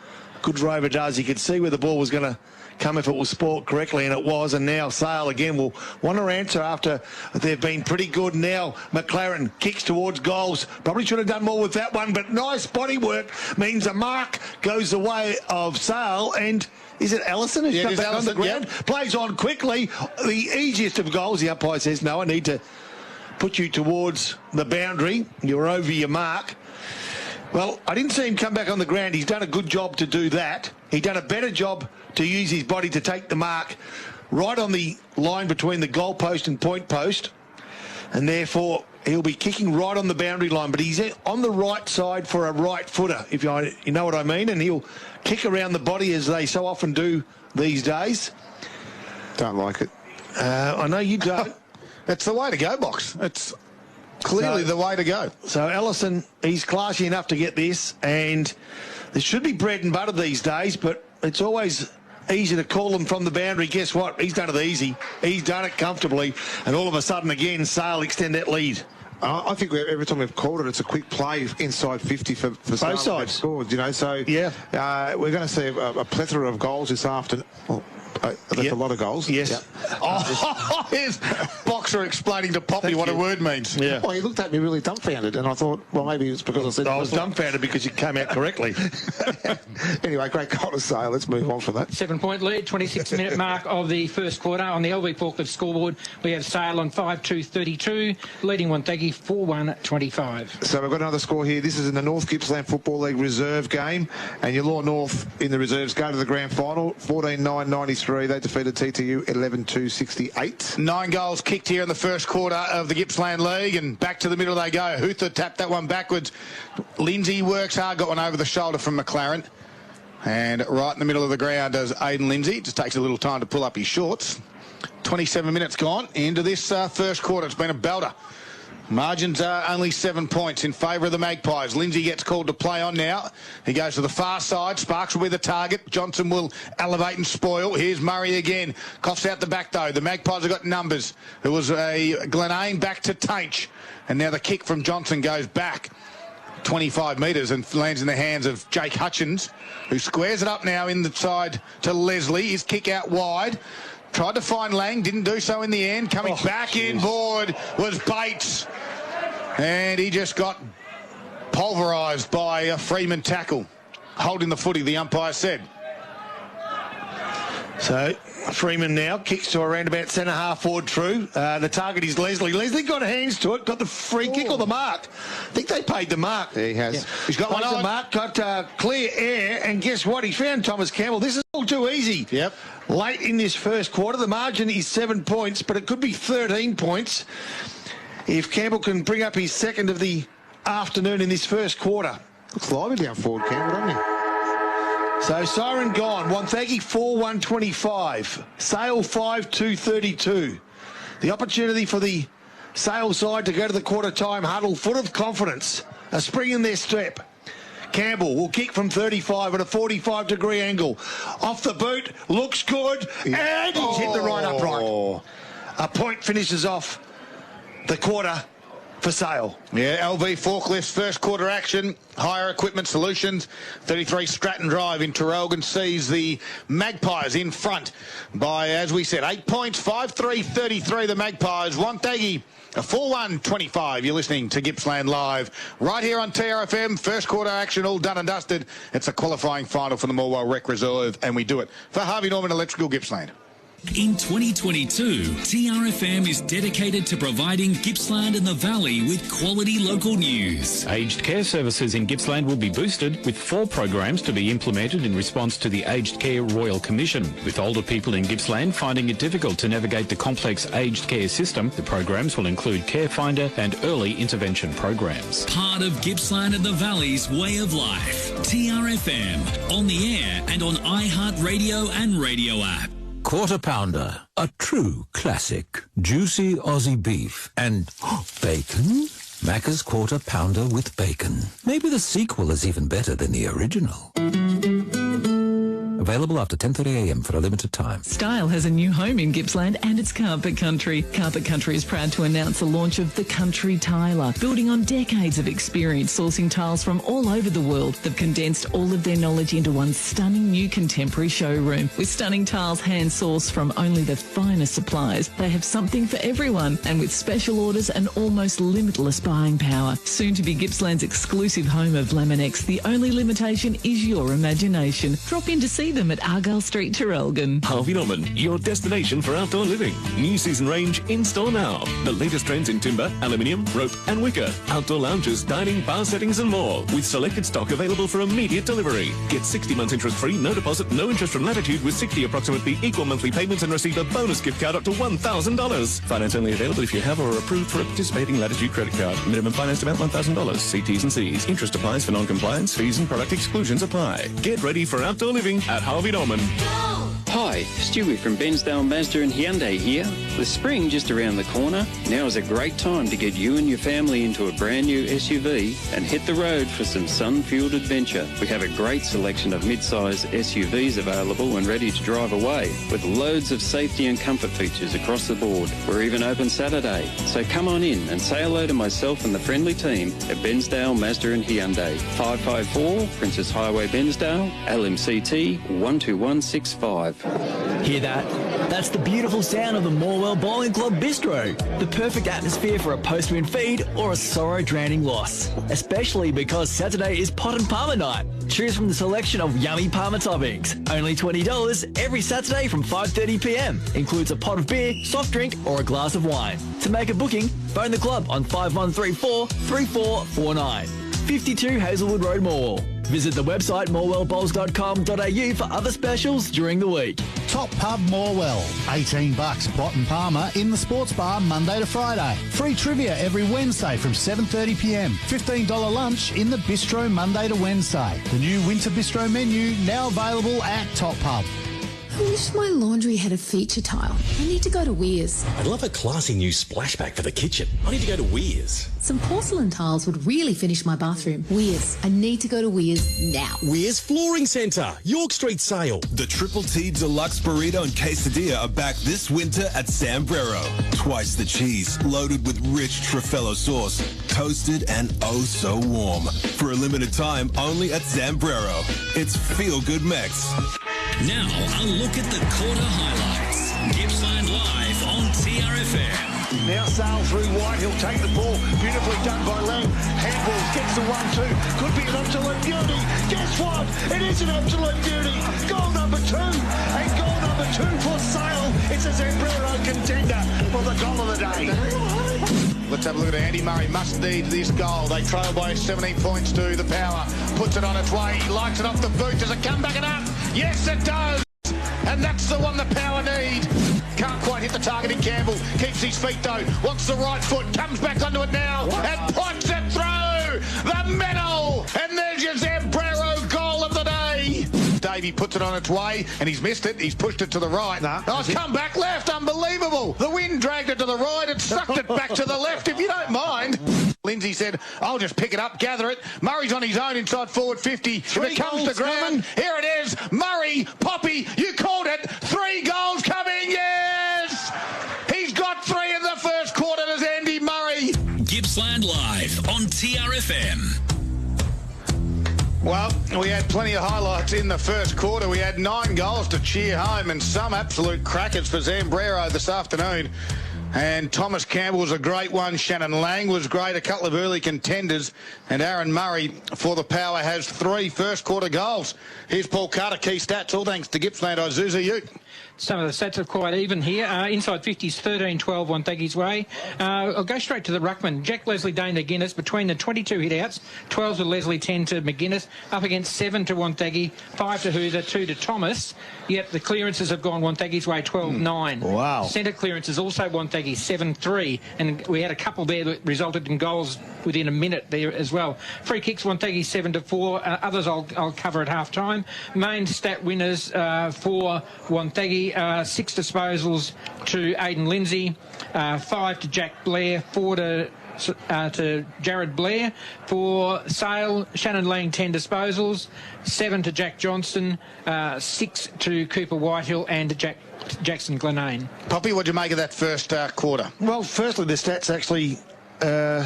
good drover does. He could see where the ball was going to come if it was sport correctly, and it was. And now Sale again will want to answer after they've been pretty good. Now McLaren kicks towards goals. Probably should have done more with that one, but nice body work means a mark goes the way of Sale. And is it Allison who's come back
Allison,
on the ground?
yep.
Plays on quickly. The easiest of goals. The umpire says, no, I need to put you towards the boundary. You're over your mark. Well, I didn't see him come back on the ground. He's done a good job to do that. He's done a better job to use his body to take the mark right on the line between the goal post and point post. And therefore, he'll be kicking right on the boundary line. But he's on the right side for a right footer, if you know what I mean. And he'll kick around the body as they so often do these days.
Don't like it.
I know you don't.
It's the way to go, Box. It's clearly the way to go.
So Allison, he's classy enough to get this, and there should be bread and butter these days, but it's always easy to call them from the boundary. Guess what? He's done it easy. He's done it comfortably, and all of a sudden again, Sale extend that lead.
I think every time we've called it, it's a quick play inside 50 for Sale.
Both sides.
Scored, you know, so
yeah.
We're going to see a plethora of goals this afternoon. Well, that's a lot of goals.
Yes.
Yep.
Oh, here's Boxer explaining to Poppy what a word means.
Yeah.
Well, he looked at me really dumbfounded, and I thought, well, maybe it's because I said...
I was dumbfounded because you came out correctly.
Anyway, great goal to Sale. Let's move on from that.
7-point lead, 26-minute mark of the first quarter. On the LV Forklift scoreboard, we have Sale on 5-2-32, leading Wonthaggi 4-1-25.
So we've got another score here. This is in the North Gippsland Football League reserve game, and your Law North in the reserves go to the grand final, 14-9-93. 63. They defeated TTU 11-2-68.
9 goals kicked here in the first quarter of the Gippsland League, and back to the middle they go. Huther tapped that one backwards. Lindsay works hard, got one over the shoulder from McLaren. And right in the middle of the ground does Aidan Lindsay. Just takes a little time to pull up his shorts. 27 minutes gone into this first quarter. It's been a belter. Margins are only 7 points in favour of the Magpies. Lindsay gets called to play on now. He goes to the far side. Sparks will be the target. Johnson will elevate and spoil. Here's Murray again. Coughs out the back, though. The Magpies have got numbers. There was a Glenane back to Tainch. And now the kick from Johnson goes back 25 metres and lands in the hands of Jake Hutchins, who squares it up now in the side to Leslie. His kick out wide. Tried to find Lang, didn't do so in the end. Coming back inboard was Bates. And he just got pulverised by a Freeman tackle. Holding the footy, the umpire said.
So Freeman now kicks to around about centre-half forward true. The target is Leslie. Leslie got hands to it, got the free kick or the mark. I think they paid the mark.
Yeah, he has.
Yeah.
He's got one
on.
on.
The mark, got clear air, and guess what? He found Thomas Campbell. This is all too easy.
Yep.
Late in this first quarter, the margin is 7 points, but it could be 13 points if Campbell can bring up his second of the afternoon in this first quarter.
Looks lively down forward, Campbell, doesn't he?
So siren gone. Wonthaggi 4-1-25. Sale 5-2-32. The opportunity for the Sale side to go to the quarter time huddle full of confidence. A spring in their step. Campbell will kick from 35 at a 45-degree angle. Off the boot, looks good, and he's hit the right upright. A point finishes off the quarter for Sale.
Yeah, LV Forklifts, first quarter action. Hire Equipment Solutions, 33 Stratton Drive in Traralgon sees the Magpies in front by, as we said, 8 points, 5-3-33 the Magpies. Wonthaggi, a 4-1-25. You're listening to Gippsland Live right here on TRFM. First quarter action all done and dusted. It's a qualifying final for the Morwell Rec Reserve, and we do it for Harvey Norman Electrical Gippsland.
In 2022, TRFM is dedicated to providing Gippsland and the Valley with quality local news.
Aged care services in Gippsland will be boosted with 4 programs to be implemented in response to the Aged Care Royal Commission. With older people in Gippsland finding it difficult to navigate the complex aged care system, the programs will include Care Finder and early intervention programs.
Part of Gippsland and the Valley's way of life. TRFM, on the air and on iHeartRadio and radio app.
Quarter Pounder, a true classic. Juicy Aussie beef and bacon? Macca's Quarter Pounder with bacon. Maybe the sequel is even better than the original. Available after 10:30am for a limited time.
Style has a new home in Gippsland and it's Carpet Country. Carpet Country is proud to announce the launch of the Country Tiler. Building on decades of experience sourcing tiles from all over the world, they've condensed all of their knowledge into one stunning new contemporary showroom. With stunning tiles hand-sourced from only the finest suppliers, they have something for everyone. And with special orders and almost limitless buying power. Soon to be Gippsland's exclusive home of Laminex, the only limitation is your imagination. Drop in to see them at Argyle Street, Traralgon.
Harvey Norman, your destination for outdoor living. New season range in store now. The latest trends in timber, aluminium, rope and wicker. Outdoor lounges, dining, bar settings and more. With selected stock available for immediate delivery. Get 60 months interest free, no deposit, no interest from Latitude with 60 approximately equal monthly payments and receive a bonus gift card up to $1,000. Finance only available if you have or are approved for a participating Latitude credit card. Minimum finance amount $1,000. See T's and C's. Interest applies for non-compliance. Fees and product exclusions apply. Get ready for outdoor living at Harvey Norman.
Hi, Stewie from Bensdale Mazda and Hyundai here. With spring just around the corner, now is a great time to get you and your family into a brand new SUV and hit the road for some sun-fueled adventure. We have a great selection of mid-size SUVs available and ready to drive away, with loads of safety and comfort features across the board. We're even open Saturday, so come on in and say hello to myself and the friendly team at Bensdale Mazda and Hyundai. 554 Princess Highway, Bensdale, LMCT 12165.
Hear that? That's the beautiful sound of the Morwell Bowling Club Bistro. The perfect atmosphere for a post-win feed or a sorrow-drowning loss. Especially because Saturday is pot and parma night. Choose from the selection of yummy parma toppings. Only $20 every Saturday from 5:30pm. Includes a pot of beer, soft drink or a glass of wine. To make a booking, phone the club on 5134 3449. 52 Hazelwood Road, Morwell. Visit the website morwellbowls.com.au for other specials during the week.
Top Pub Morwell, $18. Bottom Palmer in the sports bar Monday to Friday. Free trivia every Wednesday from 7:30pm. $15 lunch in the bistro Monday to Wednesday. The new winter bistro menu now available at Top Pub.
I wish my laundry had a feature tile. I need to go to Weir's.
I'd love a classy new splashback for the kitchen. I need to go to Weir's.
Some porcelain tiles would really finish my bathroom. Weir's. I need to go to Weir's now.
Weir's Flooring Centre, York Street sale.
The Triple T Deluxe Burrito and Quesadilla are back this winter at Sambrero. Twice the cheese, loaded with rich Truffello sauce, toasted and oh so warm. For a limited time, only at Sambrero. It's feel-good Mex.
Now, a look at the quarter highlights. Gippsland Live on TRFM.
Now Sale through White. He'll take the ball. Beautifully done by Lang. Handballs, gets the 1-2. Could be an absolute beauty. Guess what? It is an absolute beauty. Goal number 2. And goal number 2 for Sale. It's a Zambrero contender for the goal of the day.
Let's have a look at Andy Murray. Must need this goal. They trail by 17 points to the Power. Puts it on its way. He lights it off the boot. Does it come back and up? Yes, it does. And that's the one the Power need. Can't quite hit the target in Campbell. Keeps his feet though. Wants the right foot. Comes back onto it now. And punts it through. The medal. And there's your Zambrero goal of the day. Davey puts it on its way, and he's missed it. He's pushed it to the right. Oh, it's come back left. Unbelievable. The wind dragged it to the right and sucked it back to the left, if you don't mind. Lindsay said, I'll just pick it up, gather it. Murray's on his own inside forward 50. If it comes to ground, here it is. Murray, Poppy, you called it. 3 goals coming, yes! He's got 3 in the first quarter, does Andy Murray.
Gippsland Live on TRFM.
Well, we had plenty of highlights in the first quarter. We had 9 goals to cheer home and some absolute crackers for Zambrero this afternoon. And Thomas Campbell was a great one. Shannon Lang was great. A couple of early contenders. And Aaron Murray for the Power has 3 first quarter goals. Here's Paul Carter, key stats. All thanks to Gippsland Isuzu Ute.
Some of the stats are quite even here. Inside 50s, 13-12 Wonthaggi's way. I'll go straight to the ruckman. Jack Leslie Dane to Guinness. Between the 22 hit-outs, 12 to Leslie, 10 to McGuinness. Up against 7 to Wonthaggi, 5 to Hoother, 2 to Thomas. Yet the clearances have gone Wonthaggi's way, 12-9.
Wow.
Centre clearances also Wonthaggi, 7-3. And we had a couple there that resulted in goals within a minute there as well. Free kicks, Wonthaggi 7-4. Others I'll cover at half-time. Main stat winners for Wonthaggi. 6 disposals to Aidan Lindsay, 5 to Jack Blair, 4 to Jared Blair. For Sale, Shannon Lang 10 disposals, 7 to Jack Johnston, 6 to Cooper Whitehill and Jackson Glenane.
Poppy, what'd you make of that first quarter?
Well, firstly, the stats actually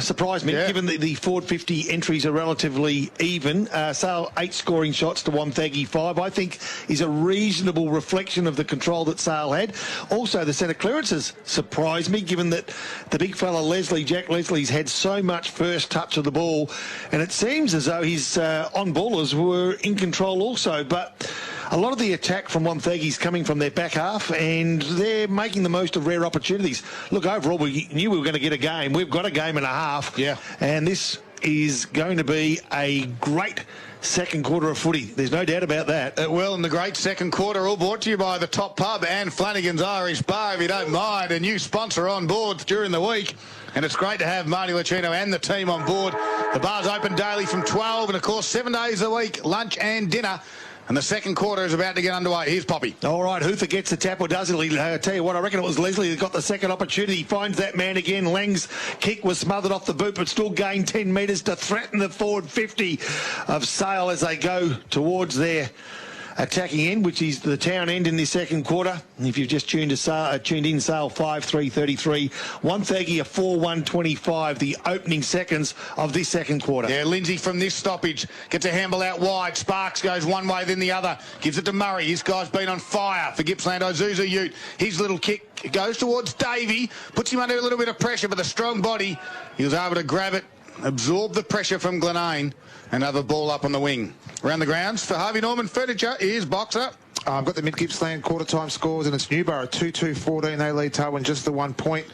surprised me, given that the forward 50 entries are relatively even. Sale 8 scoring shots to Wonthaggi 5, I think is a reasonable reflection of the control that Sale had. Also, the centre clearances surprised me, given that the big fella Jack Leslie's had so much first touch of the ball, and it seems as though his on-ballers were in control also, but a lot of the attack from Wonthaggi's coming from their back half, and they're making the most of rare opportunities. Look, overall, we knew we were going to get a game. We've got a game and a half. Yeah. And this is going to be a great second quarter of footy. There's no doubt about that.
It will, and the great second quarter all brought to you by the Top Pub and Flanagan's Irish Bar, if you don't mind. A new sponsor on board during the week. And it's great to have Marty Lucchino and the team on board. The bar's open daily from 12 and, of course, 7 days a week, lunch and dinner. And the second quarter is about to get underway. Here's Poppy.
All right, Hoother gets the tap, or doesn't he? Tell you what, I reckon it was Leslie that got the second opportunity. He finds that man again. Lang's kick was smothered off the boot, but still gained 10 metres to threaten the forward 50 of Sale as they go towards their attacking end, which is the town end in this second quarter. And if you've just tuned in, Sale 5-3-33. Wonthaggi a 4-1-25, the opening seconds of this second quarter.
Yeah, Lindsay from this stoppage gets a handball out wide. Sparks goes one way, then the other. Gives it to Murray. This guy's been on fire for Gippsland Isuzu Ute. His little kick goes towards Davey. Puts him under a little bit of pressure, but a strong body. He was able to grab it, absorb the pressure from Glenane, and have a ball up on the wing. Around the grounds for Harvey Norman Furniture is Boxer.
I've got the mid-Gippsland quarter-time scores, and it's Newborough 2-2-14. They lead Tarwin just the 1 point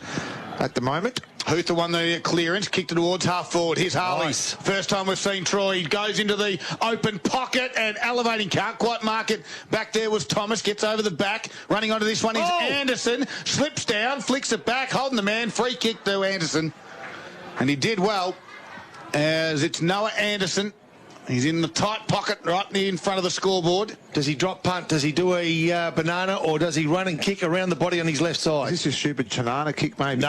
at the moment.
Huther won the clearance, kicked it towards half forward. Here's Harley.
Nice.
First time we've seen Troy. He goes into the open pocket and elevating. Can't quite mark it. Back there was Thomas. Gets over the back. Running onto this one is Anderson. Slips down, flicks it back, holding the man. Free kick to Anderson. And he did well, as it's Noah Anderson. He's in the tight pocket right in front of the scoreboard.
Does he drop punt? Does he do a banana, or does he run and kick around the body on his left side?
Is this your stupid Chanana kick, maybe?
No,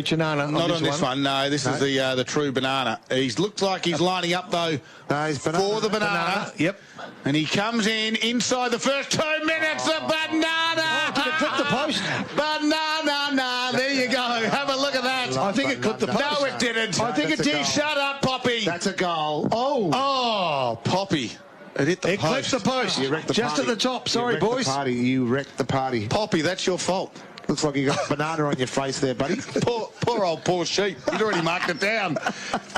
Chanana.
Not on this one. No, this is the true banana. He looks like he's lining up, though, for the banana.
Yep.
And he comes in inside the first 2 minutes. The banana!
Did it clip the post?
Banana! There you go. Have a look at that.
I think it clipped the post.
No, it didn't.
No,
I think it
that's a
did.
goal.
Shut up, Poppy.
That's a goal.
Oh, Poppy. It hit the post.
It clipped the post.
You wrecked the
Just
party.
at the top. Sorry,
You wrecked
boys.
The party. You wrecked the party.
Poppy, that's your fault.
Looks like you got a banana on your face there, buddy.
Poor sheep. He'd already marked it down.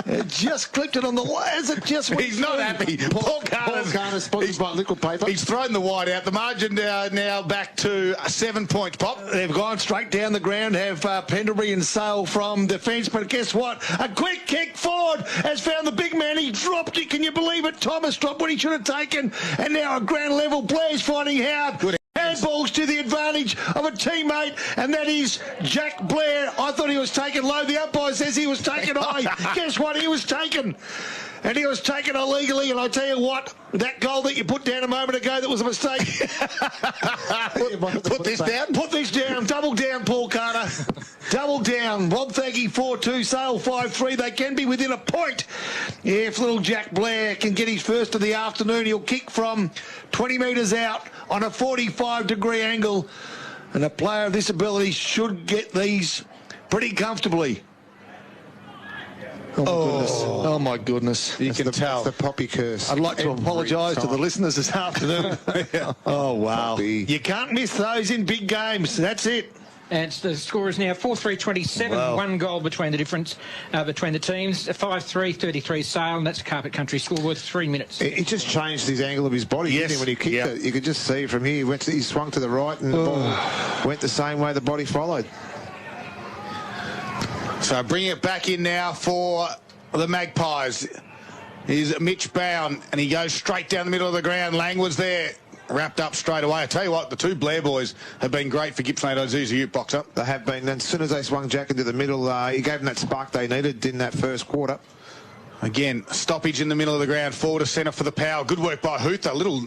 It just clipped it on the as it just went.
He's not happy. Paul
Carter's sponsored by liquid paper.
He's thrown the wide out. The margin now back to 7 points, Pop.
They've gone straight down the ground, have Pendlebury and Sale from defence, but guess what? A quick kick forward has found the big man. He dropped it. Can you believe it? Thomas dropped what he should have taken. And now at ground level, Blair's finding Howard.
Good.
Handballs to the advantage of a teammate, and that is Jack Blair. I thought he was taken low. The umpire says he was taken high. Guess what? He was taken. And he was taken illegally, and I tell you what, that goal that you put down a moment ago, that was a mistake.
Put this down?
Put this down. Double down, Paul Carter. Double down. Wonthaggi 4-2, Sale 5-3. They can be within a point. If little Jack Blair can get his first of the afternoon, he'll kick from 20 metres out on a 45-degree angle. And a player of this ability should get these pretty comfortably. Oh my goodness.
You can tell.
It's the Poppy curse.
I'd like to apologise to the listeners this afternoon. Oh, wow.
Poppy.
You can't miss those in big games. That's it.
And the score is now 4-3-27.
Wow.
One goal between the difference between the teams. 5-3-33 Sale, and that's Carpet Country scoreboard. 3 minutes.
It just changed his angle of his body, didn't he, when he kicked it? You could just see from here. He swung to the right, and the ball went the same way the body followed.
So bring it back in now for the Magpies. Here's Mitch Bound, and he goes straight down the middle of the ground. Lang was there, wrapped up straight away. I tell you what, the two Blair boys have been great for Gippsland Isuzu Ute boxer.
They have been. And as soon as they swung Jack into the middle, he gave them that spark they needed in that first quarter.
Again, stoppage in the middle of the ground, forward to centre for the power. Good work by Huther. Little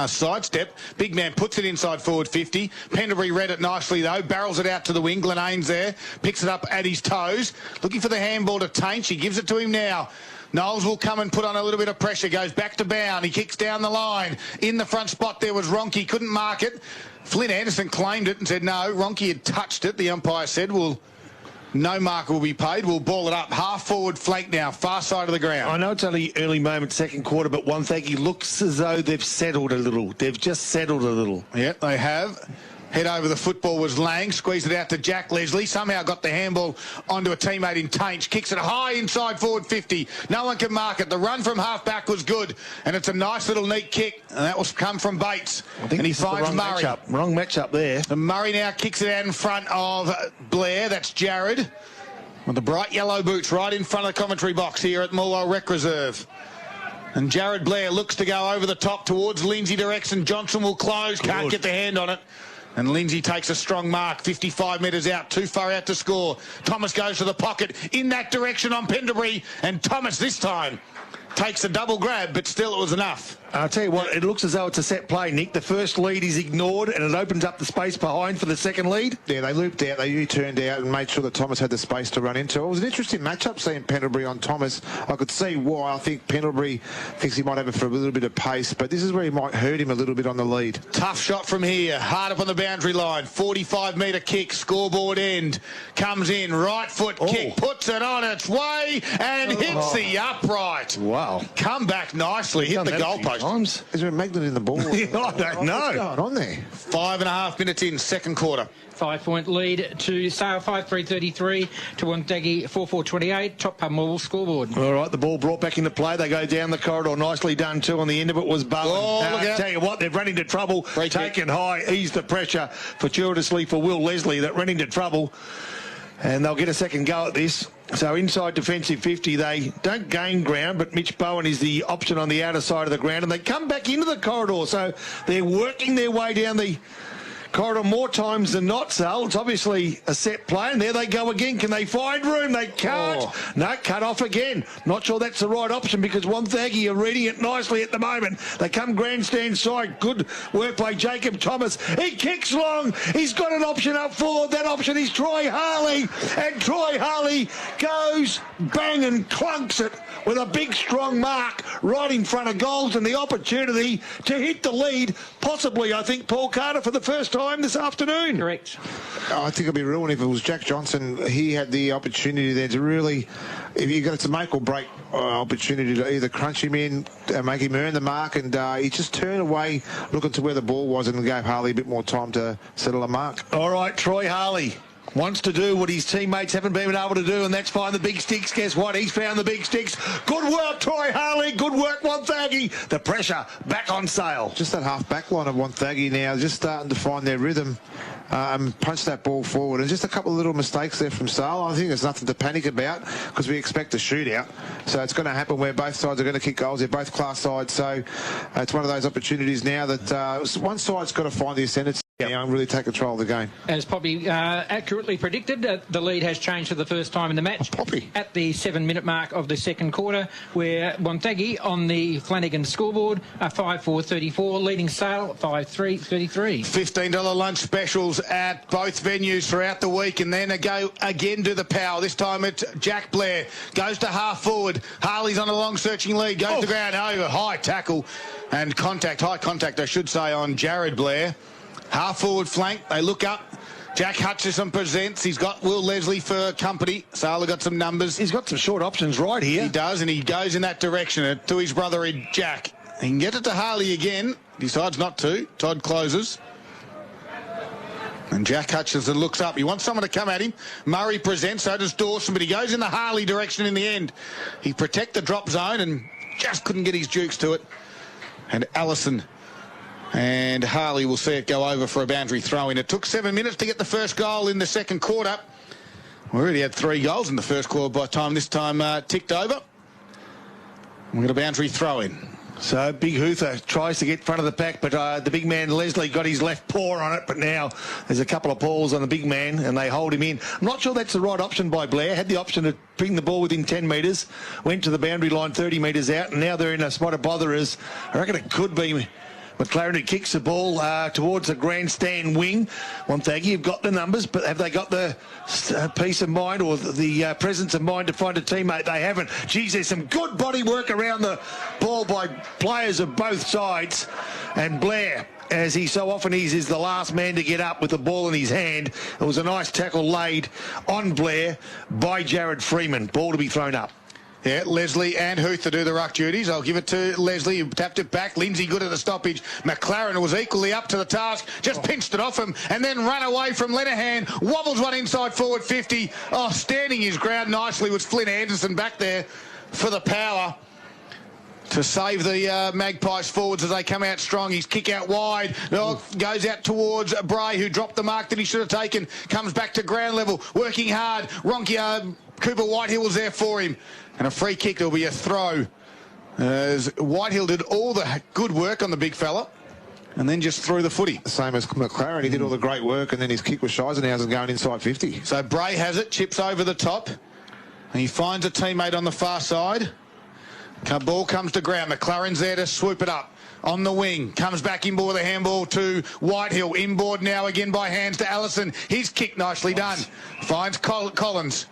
sidestep. Big man puts it inside forward 50. Pendlebury read it nicely, though. Barrels it out to the wing. Glenane's there. Picks it up at his toes. Looking for the handball to Taint. She gives it to him now. Knowles will come and put on a little bit of pressure. Goes back to Bound. He kicks down the line. In the front spot there was Ronke. Couldn't mark it. Flynn Anderson claimed it and said no. Ronke had touched it. The umpire said, well, no marker will be paid. We'll ball it up. Half forward flank now, far side of the ground.
I know it's only early moment, second quarter, but Wonthaggi looks as though they've settled a little. They've just settled a little.
Yep, they have. Head over the football was Lang. Squeezed it out to Jack Leslie. Somehow got the handball onto a teammate in Tainch. Kicks it high inside forward 50. No one can mark it. The run from half back was good. And it's a nice little neat kick. And that was come from Bates.
I think
and he finds Murray.
Wrong matchup there.
And Murray now kicks it out in front of Blair. That's Jared. With the bright yellow boots right in front of the commentary box here at Morwell Rec Reserve. And Jared Blair looks to go over the top towards Lindsay direction. Johnson will close. Can't get the hand on it. And Lindsay takes a strong mark, 55 metres out, too far out to score. Thomas goes to the pocket in that direction on Pendlebury, and Thomas this time takes a double grab, but still it was enough.
I'll tell you what, it looks as though it's a set play, Nick. The first lead is ignored, and it opens up the space behind for the second lead.
Yeah, they looped out, they U-turned out and made sure that Thomas had the space to run into. It was an interesting matchup seeing Pendlebury on Thomas. I could see why. I think Pendlebury thinks he might have it for a little bit of pace, but this is where he might hurt him a little bit on the lead.
Tough shot from here, hard up on the boundary line, 45-metre kick, scoreboard end, comes in, right foot kick, puts it on its way and hits the upright.
Wow.
Come back nicely, hit the goalpost.
Is there a magnet in the ball?
I don't know.
What's going on there?
5.5 minutes in, second quarter.
5-point lead to Sale, 5-3-33 to Wonthaggi, 4-4-28. Top Pub Morwell scoreboard.
All right, the ball brought back into play. They go down the corridor. Nicely done, too. On the end of it was Bowen.
Look out.
Tell you what, they've run into trouble. Taken high, eased the pressure fortuitously for Will Leslie that ran into trouble. And they'll get a second go at this. So inside defensive 50, they don't gain ground, but Mitch Bowen is the option on the outer side of the ground, and they come back into the corridor. So they're working their way down the corridor more times than not, Sal. It's obviously a set play, and there they go again. Can they find room? They can't. Oh. No, cut off again. Not sure that's the right option because Wonthaggi are reading it nicely at the moment. They come grandstand side. Good work by Jacob Thomas. He kicks long. He's got an option up forward. That option is Troy Harley, and Troy Harley goes bang and clunks it with a big strong mark right in front of goals, and the opportunity to hit the lead, possibly, I think, Paul Carter for the first time this afternoon.
Correct.
I think it'd be ruined if it was Jack Johnson. He had the opportunity there to really, if you got it's a make or break opportunity to either crunch him in, make him earn the mark, and he just turned away looking to where the ball was and gave Harley a bit more time to settle a mark.
All right, Troy Harley wants to do what his teammates haven't been able to do, and that's find the big sticks. Guess what? He's found the big sticks. Good work, Troy Harley. Good work, Wonthaggi. The pressure back on sale.
Just that half back line of Wonthaggi now, just starting to find their rhythm and punch that ball forward. And just a couple of little mistakes there from Sale. I think there's nothing to panic about because we expect a shootout. So it's going to happen where both sides are going to kick goals. They're both class sides. So it's one of those opportunities now that one side's got to find the ascendancy. And really take control of the game.
As Poppy accurately predicted, the lead has changed for the first time in the match. At the 7-minute mark of the second quarter, where Wonthaggi on the Flanagan scoreboard are 5-4-34, leading Sale 5-3-33.
$15 lunch specials at both venues throughout the week, and then go again to the power. This time it's Jack Blair. Goes to half forward. Harley's on a long searching lead. Goes to ground over. High tackle and contact. High contact, I should say, on Jared Blair. Half forward flank, they look up. Jack Hutchison presents. He's got Will Leslie for company. Sala got some numbers.
He's got some short options right here.
He does, and he goes in that direction to his brother Jack. He can get it to Harley again. Decides not to. Todd closes. And Jack Hutchison looks up. He wants someone to come at him. Murray presents, so does Dawson, but he goes in the Harley direction in the end. He protect the drop zone and just couldn't get his jukes to it. And Allison and Harley will see it go over for a boundary throw-in. It took 7 minutes to get the first goal in the second quarter. We already had 3 goals in the first quarter by the time this time ticked over. We've got a boundary throw-in.
So Big Huther tries to get in front of the pack, but the big man Leslie got his left paw on it, but now there's a couple of balls on the big man and they hold him in. I'm not sure that's the right option by Blair. Had the option to bring the ball within 10 metres, went to the boundary line 30 metres out, and now they're in a spot of botherers. I reckon it could be McLaren who kicks the ball towards the grandstand wing. Wonthaggi have got the numbers, but have they got the peace of mind or the presence of mind to find a teammate? They haven't. Geez, there's some good body work around the ball by players of both sides. And Blair, as he so often is the last man to get up with the ball in his hand. It was a nice tackle laid on Blair by Jared Freeman. Ball to be thrown up.
Yeah, Leslie and Huther do the ruck duties. I'll give it to Leslie, who tapped it back. Lindsay good at the stoppage. McLaren was equally up to the task. Just pinched it off him and then run away from Lenihan. Wobbles one inside forward 50. Oh, standing his ground nicely was Flynn Anderson back there for the power to save the Magpies forwards as they come out strong. His kick out wide. Goes out towards Bray, who dropped the mark that he should have taken. Comes back to ground level. Working hard. Cooper Whitehill was there for him. And a free kick, there'll be a throw. As Whitehill did all the good work on the big fella and then just threw the footy.
Same as McLaren. He did all the great work and then his kick was Scheisenhausen going inside 50.
So Bray has it, chips over the top. And he finds a teammate on the far side. Ball comes to ground. McLaren's there to swoop it up. On the wing, comes back inboard with a handball to Whitehill. Inboard now again by hands to Allison. His kick nicely done. Finds Collins.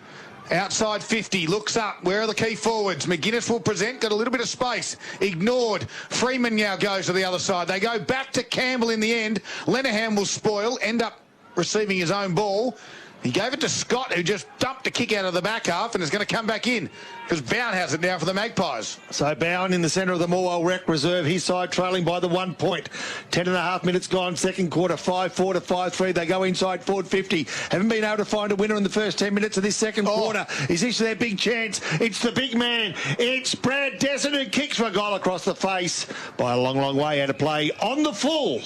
Outside 50, looks up. Where are the key forwards? McGuinness will present, got a little bit of space. Ignored. Freeman now goes to the other side. They go back to Campbell in the end. Lenihan will spoil, end up receiving his own ball. He gave it to Scott, who just dumped a kick out of the back half and is going to come back in because Bowen has it now for the Magpies.
So Bowen in the centre of the Morwell Rec Reserve, his side trailing by the 1 point. 10.5 minutes gone, second quarter, 5-4 to 5-3. They go inside forward 50. Haven't been able to find a winner in the first 10 minutes of this second quarter. Is this their big chance? It's the big man. It's Brad Desson who kicks for a goal across the face by a long, long way out of play on the full.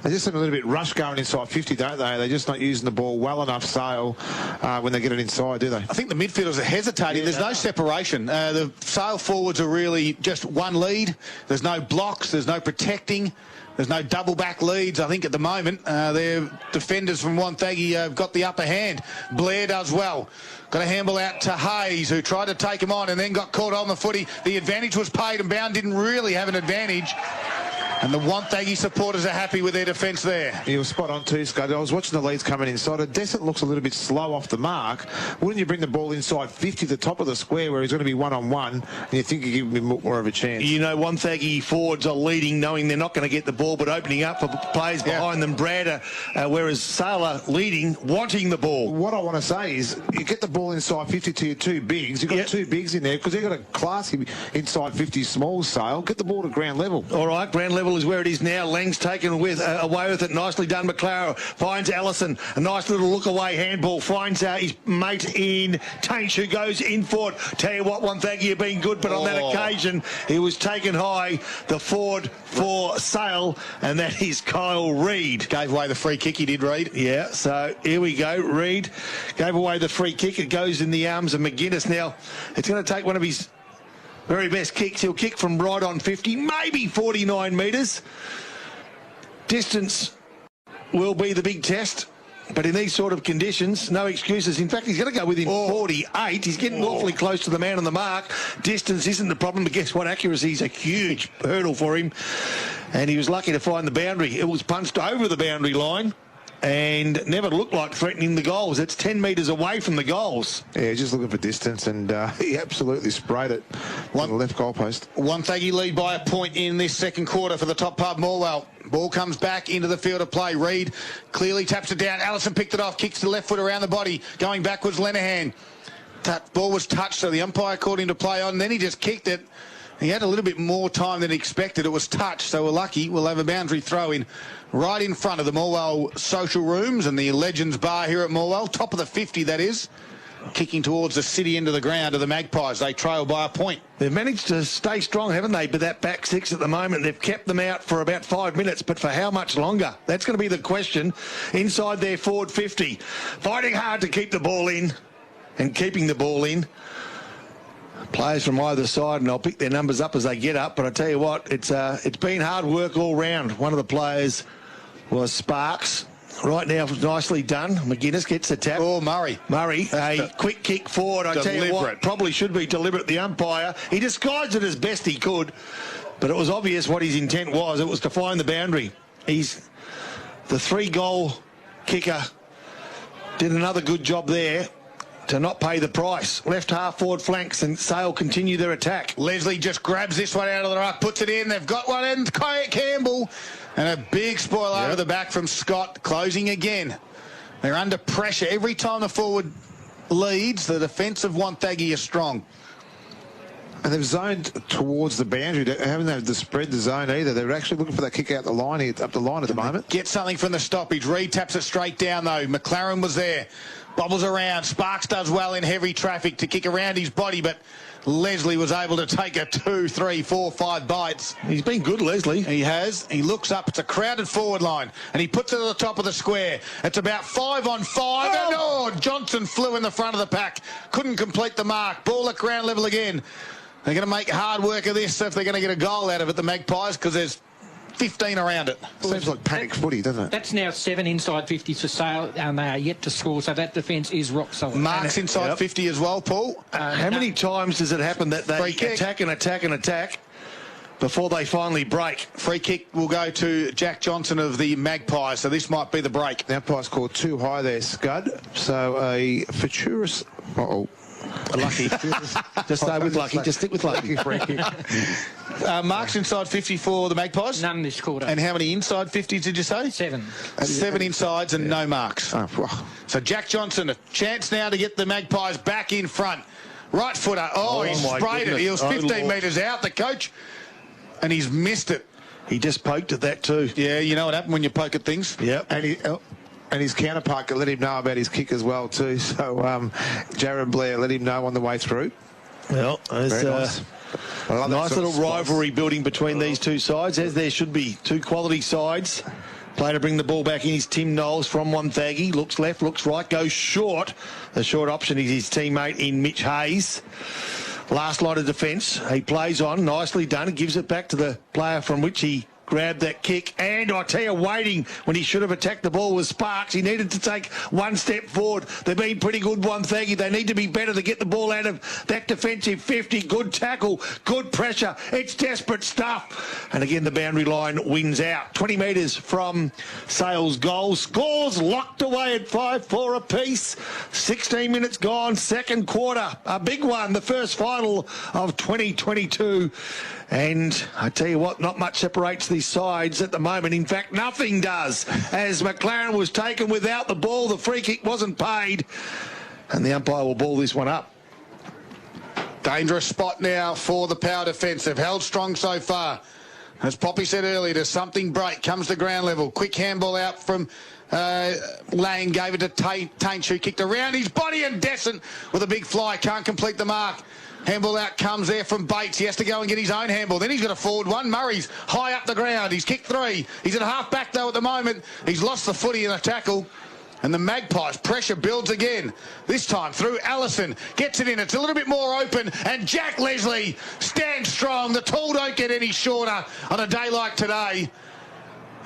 They just seem a little bit rushed going inside 50, don't they? They're just not using the ball well enough, Sale, when they get it inside, do they?
I think the midfielders are hesitating.
Yeah,
There's no separation. The Sale forwards are really just one lead. There's no blocks. There's no protecting. There's no double back leads, I think, at the moment. Their defenders from Wonthaggi have got the upper hand. Blair does well. Got a handball out to Hayes, who tried to take him on and then got caught on the footy. The advantage was paid, and Bound didn't really have an advantage. And the Wonthaggi supporters are happy with their defence there.
You were spot on too, Scott. I was watching the leads coming inside. Descent looks a little bit slow off the mark. Wouldn't you bring the ball inside 50, the top of the square, where he's going to be one-on-one, and you think you give him more of a chance?
You know, Wonthaggi forwards are leading, knowing they're not going to get the ball, but opening up for players behind them. Brad, whereas Sale are leading, wanting the ball.
What I want to say is, you get the ball inside 50 to your two bigs. You've got two bigs in there, because they've got a classy inside 50 small Sale. Get the ball to ground level.
All right, ground level is where it is now. Lang's taken away with it. Nicely done. McLaren finds Allison. A nice little look away handball. Finds his mate in Tainch, who goes in for it. Tell you what, Wonthaggi have been good, but on that occasion, he was taken high. The forward for Sale, and that is Kyle Reid.
Gave away the free kick, he did, Reid.
Yeah, so here we go. Reid gave away the free kick. It goes in the arms of McGuinness. Now, it's going to take one of his very best kicks. He'll kick from right on 50, maybe 49 metres. Distance will be the big test, but in these sort of conditions, no excuses. In fact, he's going to go within 48. He's getting awfully close to the man on the mark. Distance isn't the problem, but guess what? Accuracy is a huge hurdle for him, and he was lucky to find the boundary. It was punched over the boundary line and never looked like threatening the goals. It's 10 metres away from the goals.
Yeah, just looking for distance, and he absolutely sprayed it on the left goalpost.
Wonthaggi lead by a point in this second quarter for the top pub, Morwell. Ball comes back into the field of play. Reid clearly taps it down. Allison picked it off, kicks the left foot around the body. Going backwards, Lenihan. That ball was touched, so the umpire called him to play on. Then he just kicked it. He had a little bit more time than expected. It was touched, so we're lucky. We'll have a boundary throw in right in front of the Morwell social rooms and the Legends bar here at Morwell. Top of the 50, that is. Kicking towards the city end of the ground of the Magpies. They trail by a point.
They've managed to stay strong, haven't they? But that back six at the moment, they've kept them out for about 5 minutes. But for how much longer? That's going to be the question. Inside their forward 50. Fighting hard to keep the ball in and keeping the ball in. Players from either side, and I'll pick their numbers up as they get up. But I tell you what, it's been hard work all round. One of the players was Sparks. Right now, nicely done. McGuinness gets a tap.
Oh, Murray.
A quick kick forward. I tell you what, probably should be deliberate. The umpire, he disguised it as best he could, but it was obvious what his intent was. It was to find the boundary. He's the 3-goal kicker. Did another good job there to not pay the price. Left half forward flanks, and Sale continue their attack.
Leslie just grabs this one out of the ruck, puts it in. They've got one in. Campbell. And a big spoil over the back from Scott, closing again. They're under pressure. Every time the forward leads, the defence of Wonthaggi are strong.
And they've zoned towards the boundary. They haven't had to spread the zone either. They're actually looking for that kick out the line here, up the line at the moment.
Get something from the stoppage. Reid taps it straight down, though. McLaren was there. Bobbles around. Sparks does well in heavy traffic to kick around his body, but Leslie was able to take a 2, 3, 4, 5 bites.
He's been good, Leslie.
He has. He looks up. It's a crowded forward line, and he puts it at the top of the square. It's about 5 on 5. And Johnson flew in the front of the pack. Couldn't complete the mark. Ball at ground level again. They're going to make hard work of this if they're going to get a goal out of it, the Magpies, because there's 15 around it.
Seems like panic footy, doesn't it?
That's now 7 inside 50s for Sale, and they are yet to score, so that defence is rock solid.
Marks inside 50 as well, Paul.
How many times does it happen that they attack and attack and attack before they finally break?
Free kick will go to Jack Johnson of the Magpies, so this might be the break.
The umpire's called too high there, Scud. So a fortuitous...
Lucky. Just stay with Lucky. Just stick with Lucky.
Marks inside 50 for the Magpies?
None this quarter.
And how many inside 50s did you say?
7.
7 insides and no marks. So Jack Johnson, a chance now to get the Magpies back in front. Right footer. He sprayed it. He was 15 metres out, the coach, and he's missed it.
He just poked at that too.
Yeah, you know what happened when you poke at things?
Yep.
And his counterpart let him know about his kick as well too. So Jared Blair let him know on the way through.
Well, there's
nice
little rivalry building between these two sides, as there should be. Two quality sides. Play to bring the ball back in is Tim Knowles from Wonthaggi. Looks left, looks right, goes short. The short option is his teammate in Mitch Hayes. Last line of defence. He plays on, nicely done. He gives it back to the player from which he grabbed that kick. And I tell you, waiting when he should have attacked the ball was Sparks. He needed to take one step forward. They've been pretty good, Wonthaggi. They need to be better to get the ball out of that defensive 50. Good tackle, good pressure. It's desperate stuff. And again, the boundary line wins out. 20 metres from Sale's goal. Scores locked away at 5-4 apiece. 16 minutes gone, second quarter. A big one, the first final of 2022. And I tell you what, not much separates these sides at the moment. In fact, nothing does. As McLaren was taken without the ball, the free kick wasn't paid. And the umpire will ball this one up.
Dangerous spot now for the Power defence. They've held strong so far. As Poppy said earlier, does something break, comes to ground level. Quick handball out from Lang, gave it to Tainch, who kicked around his body, and Descent with a big fly, can't complete the mark. Handball out comes there from Bates. He has to go and get his own handball. Then he's got a forward one. Murray's high up the ground. He's kicked three. He's at half back, though, at the moment. He's lost the footy in a tackle. And the Magpies' pressure builds again. This time through Allison. Gets it in. It's a little bit more open. And Jack Leslie stands strong. The tall don't get any shorter on a day like today.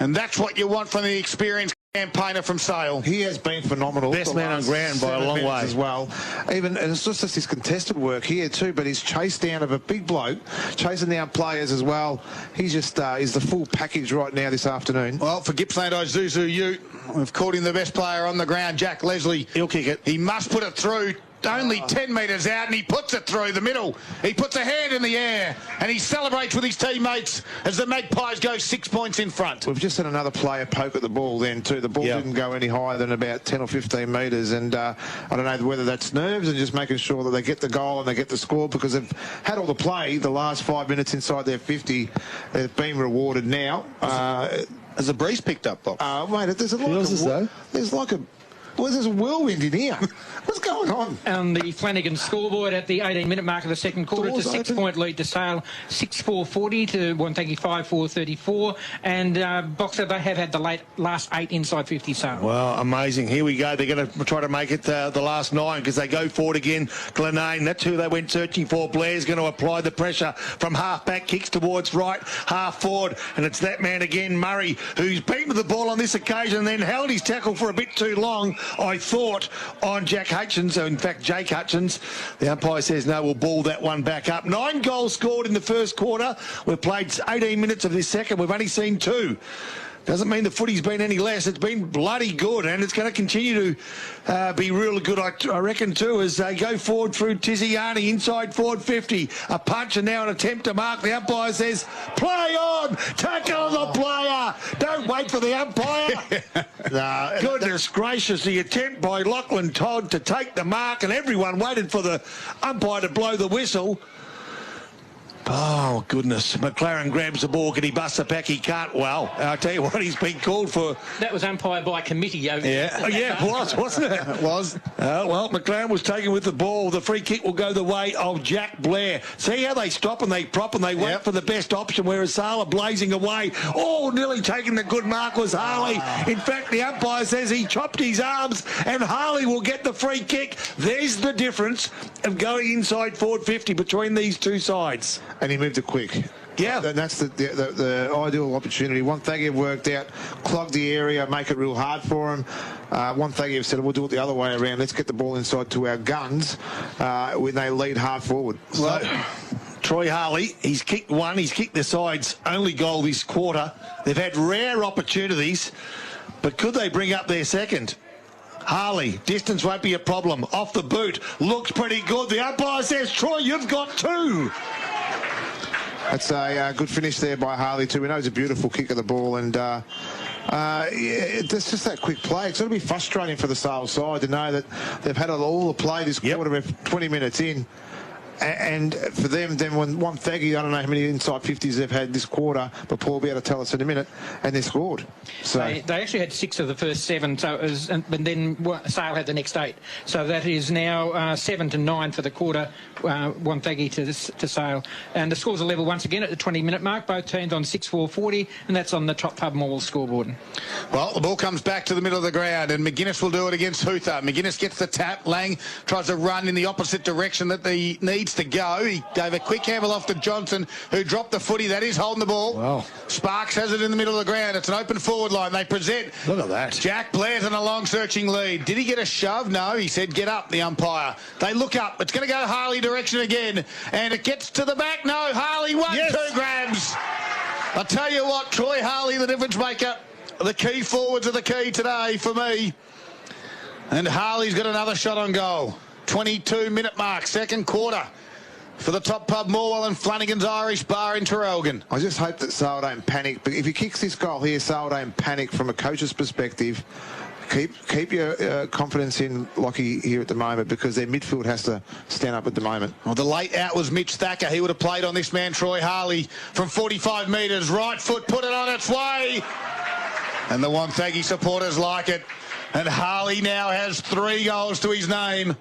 And that's what you want from the experienced campaigner from Sale.
He has been phenomenal.
Best man on ground by a long way
as well. Even, and it's just his contested work here too, but his chase down of a big bloke, chasing down players as well. He's just he's the full package right now this afternoon.
Well, for Gippsland Isuzu Ute, we've called him the best player on the ground, Jack Leslie.
He'll kick it.
He must put it through. Only 10 metres out, and he puts it through the middle. He puts a hand in the air, and he celebrates with his teammates as the Magpies go 6 points in front.
We've just had another player poke at the ball then too. The ball didn't go any higher than about 10 or 15 metres, and I don't know whether that's nerves and just making sure that they get the goal and they get the score, because they've had all the play the last 5 minutes inside their 50. They've been rewarded now.
Has the breeze picked up, Bob?
Mate, there's there's a whirlwind in here. What's going on?
And the Flanagan scoreboard at the 18-minute mark of the second quarter. It's a 6-point lead to Sale, 6-4-40 to Wonthaggi 5-4-34. And Boxer, they have had the last 8 inside 50 Sale.
Well, amazing. Here we go. They're going to try to make it the last 9, because they go forward again. Glenane, that's who they went searching for. Blair's going to apply the pressure from half-back, kicks towards right, half forward. And it's that man again, Murray, who's beaten the ball on this occasion and then held his tackle for a bit too long, I thought, on Jack Hutchins, in fact, Jake Hutchins. The umpire says no, we'll ball that one back up. 9 goals scored in the first quarter. We've played 18 minutes of this second. We've only seen 2. Doesn't mean the footy's been any less. It's been bloody good, and it's going to continue to be real good, I reckon, too, as they go forward through Tiziani, inside forward 50. A punch and now an attempt to mark. The umpire says, play on! Tackle the player! Don't wait for the umpire! Goodness gracious, the attempt by Lachlan Todd to take the mark, and everyone waited for the umpire to blow the whistle. Oh, goodness. McLaren grabs the ball. Can he bust the pack? He can't. Well, I'll tell you what, he's been called for.
That was umpired by committee over there.
Yeah, it was, wasn't it?
It was.
Well, McLaren was taken with the ball. The free kick will go the way of Jack Blair. See how they stop and they prop and they wait for the best option, whereas Sala blazing away. Oh, nearly taking the good mark was Harley. In fact, the umpire says he chopped his arms and Harley will get the free kick. There's the difference of going inside forward 50 between these two sides.
And he moved it quick.
Yeah.
And that's the ideal opportunity. Wonthaggi have worked out, clogged the area, make it real hard for him. Wonthaggi have said, we'll do it the other way around. Let's get the ball inside to our guns when they lead hard forward.
Well, Troy Harley, he's kicked one. He's kicked the side's only goal this quarter. They've had rare opportunities, but could they bring up their second? Harley, distance won't be a problem. Off the boot, looks pretty good. The umpire says, Troy, you've got 2.
That's a good finish there by Harley too. We know it's a beautiful kick of the ball, and it's just that quick play. It's going to be frustrating for the Sale side to know that they've had all the play this quarter. We're 20 minutes in, And for them, then when Wonthaggi, I don't know how many inside 50s they've had this quarter, but Paul will be able to tell us in a minute, and they scored. So
they actually had 6 of the first 7, so it was, and then Sale had the next 8. So that is now 7-9 for the quarter, Wonthaggi to Sale. And the scores are level once again at the 20-minute mark, both teams on 6-4-40, and that's on the Top Pub Mall scoreboard.
Well, the ball comes back to the middle of the ground, and McGuinness will do it against Huther. McGuinness gets the tap. Lang tries to run in the opposite direction that he needs to go. He gave a quick handle off to Johnson, who dropped the footy. That is holding the ball.
Wow.
Sparks has it in the middle of the ground. It's an open forward line. They present.
Look at that.
Jack Blair's in a long searching lead. Did he get a shove? No, he said get up, the umpire. They look up. It's going to go Harley direction again, and it gets to the back. No, Harley 1-2 grabs. I'll tell you what, Troy Harley, the difference maker. The key forwards are the key today for me. And Harley's got another shot on goal. 22-minute mark, second quarter for the Top Pub Morwell and Flanagan's Irish Bar in Traralgon.
I just hope that Sale don't panic. But if he kicks this goal here, Sale don't panic from a coach's perspective. Keep your confidence in Lockie here at the moment, because their midfield has to stand up at the moment.
Well, the late out was Mitch Thacker. He would have played on this man, Troy Harley, from 45 metres. Right foot, put it on its way. And the Wonthaggi supporters like it. And Harley now has 3 goals to his name.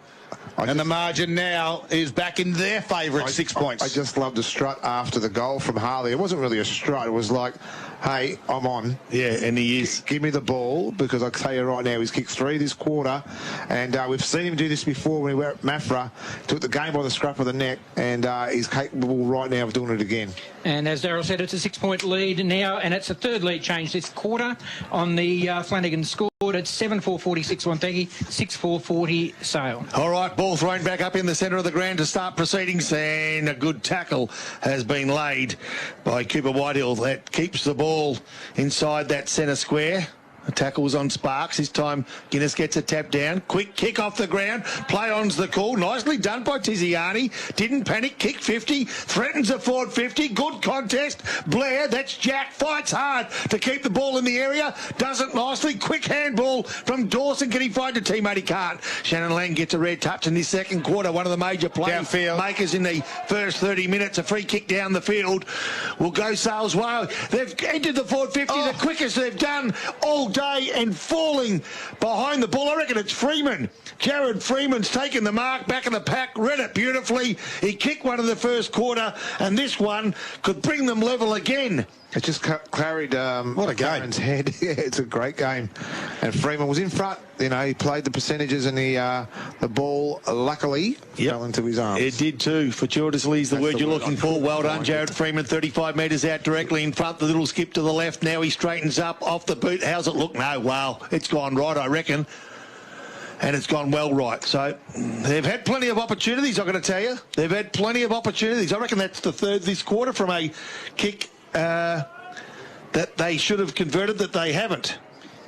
And the margin now is back in their favour at 6 points.
I just loved the strut after the goal from Harley. It wasn't really a strut. It was like, hey, I'm on.
Yeah, and he is.
Give me the ball, because I'll tell you right now, he's kicked 3 this quarter. And we've seen him do this before when we were at Mafra. Took the game by the scruff of the neck, and he's capable right now of doing it again.
And as Darryl said, it's a 6-point lead now, and it's a third lead change this quarter on the Flanagan score. It's 7-4-46 Wonthaggi, 6-4-40 Sale.
All right, ball thrown back up in the centre of the ground to start proceedings, and a good tackle has been laid by Cooper Whitehill. That keeps the ball inside that centre square. The tackle was on Sparks. This time Guinness gets a tap down. Quick kick off the ground. Play on's the call. Nicely done by Tiziani. Didn't panic. Kick 50. Threatens a forward 50. Good contest. Blair, that's Jack. Fights hard to keep the ball in the area. Does it nicely. Quick handball from Dawson. Can he find a teammate? He can't. Shannon Lang gets a red touch in this second quarter. One of the major play makers in the first 30 minutes. A free kick down the field will go Sale's way. They've entered the forward 50. The quickest they've done all day, and falling behind the ball. I reckon it's Freeman. Jared Freeman's taken the mark, back in the pack, read it beautifully. He kicked one in the first quarter, and this one could bring them level again.
It just carried
what a game.
Head. Yeah, it's a great game. And Freeman was in front. You know, he played the percentages, and the ball, luckily, fell into his arms.
It did too. Fortuitously is the word you're looking for. Well done, Jared Freeman. 35 metres out directly in front. The little skip to the left. Now he straightens up off the boot. How's it look? No, wow. It's gone right, I reckon. And it's gone well right. So they've had plenty of opportunities, I've got to tell you. They've had plenty of opportunities. I reckon that's the third this quarter from a kick that they should have converted that they haven't.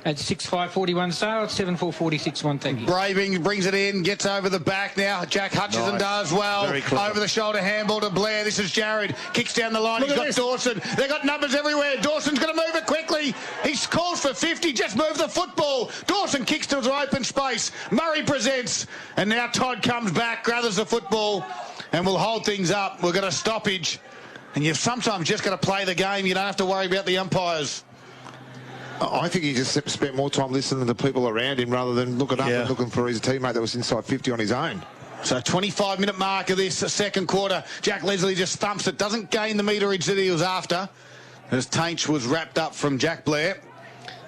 At 6-5-41 Sale, 7-4-46 Wonthaggi.
Braving brings it in, gets over the back now. Jack Hutchison does well. Over the shoulder handball to Blair. This is Jared. Kicks down the line. He's got Dawson. They've got numbers everywhere. Dawson's going to move it quickly. He calls for 50. Just move the football. Dawson kicks to his open space. Murray presents. And now Todd comes back, gathers the football, and will hold things up. We've got a stoppage. And you've sometimes just got to play the game. You don't have to worry about the umpires.
I think he just spent more time listening to the people around him rather than looking up and looking for his teammate that was inside 50 on his own.
So 25-minute mark of this second quarter. Jack Leslie just thumps it. Doesn't gain the meterage that he was after, as Tainch was wrapped up from Jack Blair.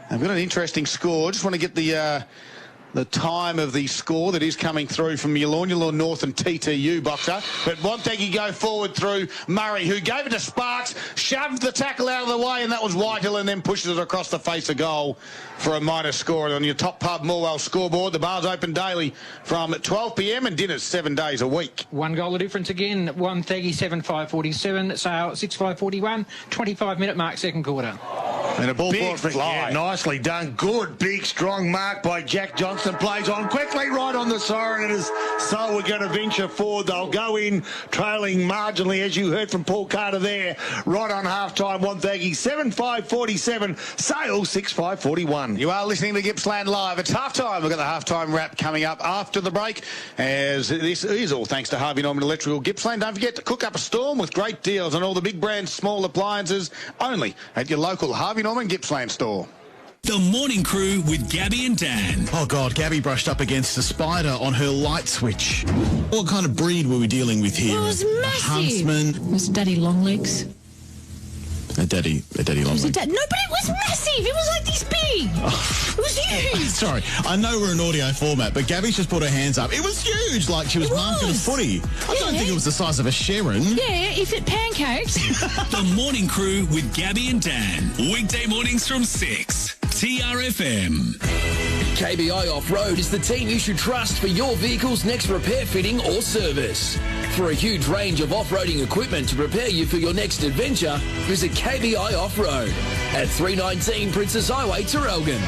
I've got an interesting score. Just want to get the time of the score that is coming through from Yallourn North and TTU, Boxer. But Wonthaggi go forward through Murray, who gave it to Sparks, shoved the tackle out of the way, and that was Whitehill, and then pushes it across the face of goal for a minor score. And on your Top Pub Morwell scoreboard, the bar's open daily from 12 p.m. and dinner's 7 days a week.
1 goal of difference again. Wonthaggi 7-5-47, Sale 6-5-41, 25-minute mark second quarter.
And a ball
big
for a fly.
Yeah, nicely done. Good, big, strong mark by Jack Johnston. Plays on quickly right on the siren. It is so we're going to venture forward. They'll go in trailing marginally, as you heard from Paul Carter there, right on half-time. Wonthaggi 7-5-47, Sale 6-5-41.
You are listening to Gippsland Live. It's half-time. We've got the half-time wrap coming up after the break, as this is all thanks to Harvey Norman Electrical Gippsland. Don't forget to cook up a storm with great deals on all the big brand small appliances, only at your local Harvey Norman Gippsland store.
The Morning Crew with Gabby and Dan.
Oh, God, Gabby brushed up against a spider on her light switch. What kind of breed were we dealing with here?
It was massive.
A huntsman?
It was Daddy Longlegs.
A daddy Longlegs.
No, but it was massive. It was like this big. It was huge.
Sorry, I know we're in audio format, but Gabby's just put her hands up. It was huge, like she was marking a footy. I don't think it was the size of a Sharon.
Yeah, if it pancakes.
The Morning Crew with Gabby and Dan. Weekday mornings from 6. TRFM.
KBI Off-Road is the team you should trust for your vehicle's next repair, fitting or service. For a huge range of off-roading equipment to prepare you for your next adventure, visit KBI Off-Road at 319 Princess Highway, Terrelgan.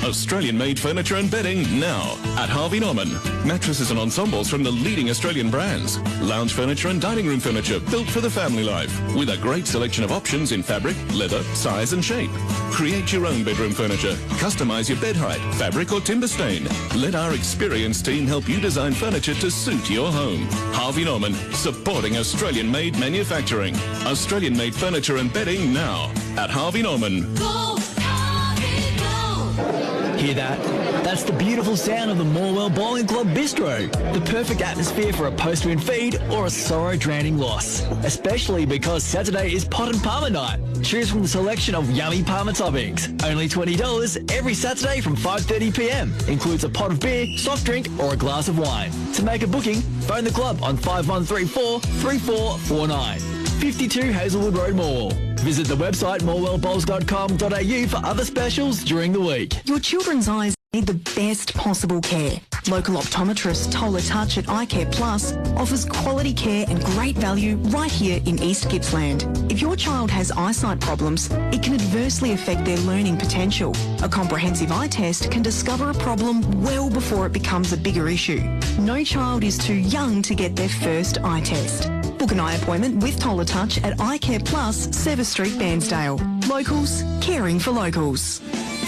Australian-made furniture and bedding now at Harvey Norman. Mattresses and ensembles from the leading Australian brands. Lounge furniture and dining room furniture built for the family life with a great selection of options in fabric, leather, size and shape. Create your own bedroom furniture. Customise your bed height, fabric or timber stain. Let our experienced team help you design furniture to suit your home. Harvey Norman, supporting Australian-made manufacturing. Australian-made furniture and bedding now at Harvey Norman.
Hear that? That's the beautiful sound of the Morwell Bowling Club Bistro. The perfect atmosphere for a post-win feed or a sorrow-drowning loss. Especially because Saturday is Pot and Palmer night. Choose from the selection of yummy Palmer toppings. Only $20 every Saturday from 5:30 p.m. Includes a pot of beer, soft drink or a glass of wine. To make a booking, phone the club on 5134 3449. 52 Hazelwood Road, Morwell. Visit the website morwellbowls.com.au for other specials during the week.
Your children's eyes need the best possible care. Local optometrist Tola Touch at Eye Care Plus offers quality care and great value right here in East Gippsland. If your child has eyesight problems, it can adversely affect their learning potential. A comprehensive eye test can discover a problem well before it becomes a bigger issue. No child is too young to get their first eye test. Book an eye appointment with Tola Touch at Eye Care Plus, Sever Street, Bairnsdale. Locals, caring for locals.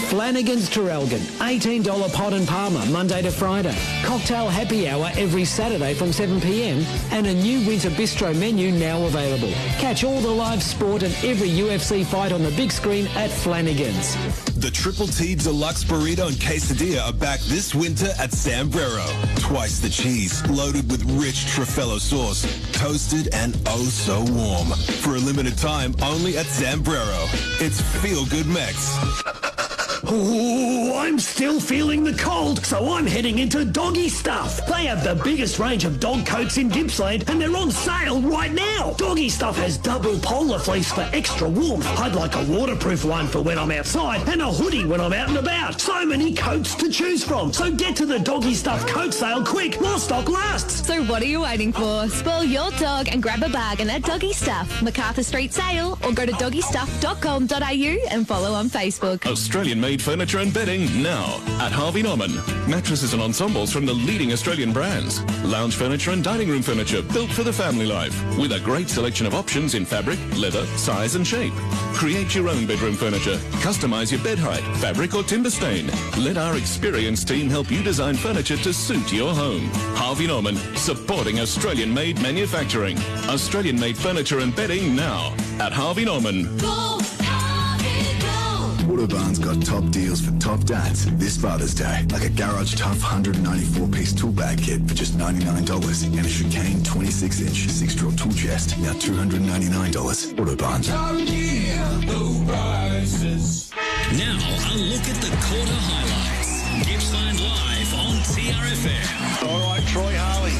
Flanagan's Terrelgan, $18 Pot and Palmer, Monday to Friday. Cocktail happy hour every Saturday from 7 p.m. and a new winter bistro menu now available. Catch all the live sport and every UFC fight on the big screen at Flanagan's.
The Triple T Deluxe Burrito and Quesadilla are back this winter at Sambrero. Twice the cheese, loaded with rich Truffello sauce, toasted and oh so warm. For a limited time, only at Sambrero. It's feel-good Mex.
Ooh, I'm still feeling the cold, so I'm heading into Doggy Stuff. They have the biggest range of dog coats in Gippsland, and they're on sale right now. Doggy Stuff has double polar fleece for extra warmth. I'd like a waterproof one for when I'm outside, and a hoodie when I'm out and about. So many coats to choose from. So get to the Doggy Stuff coat sale quick, while stock lasts.
So what are you waiting for? Spoil your dog and grab a bargain at Doggy Stuff, MacArthur Street sale, or go to doggystuff.com.au and follow on Facebook.
Australian-made furniture and bedding now at Harvey Norman. Mattresses and ensembles from the leading Australian brands. Lounge furniture and dining room furniture built for the family life with a great selection of options in fabric, leather, size and shape. Create your own bedroom furniture. Customise your bed height, fabric or timber stain. Let our experienced team help you design furniture to suit your home. Harvey Norman, supporting Australian-made manufacturing. Australian-made furniture and bedding now at Harvey Norman.
Autobarn's got top deals for top dads this Father's Day. Like a Garage Tough 194-piece tool bag kit for just $99 and a Chicane 26-inch 6-drawer tool chest, now $299. Autobarn's.
Now, a look at the quarter highlights. Gippsland Live on TRFM.
All right, Troy Harley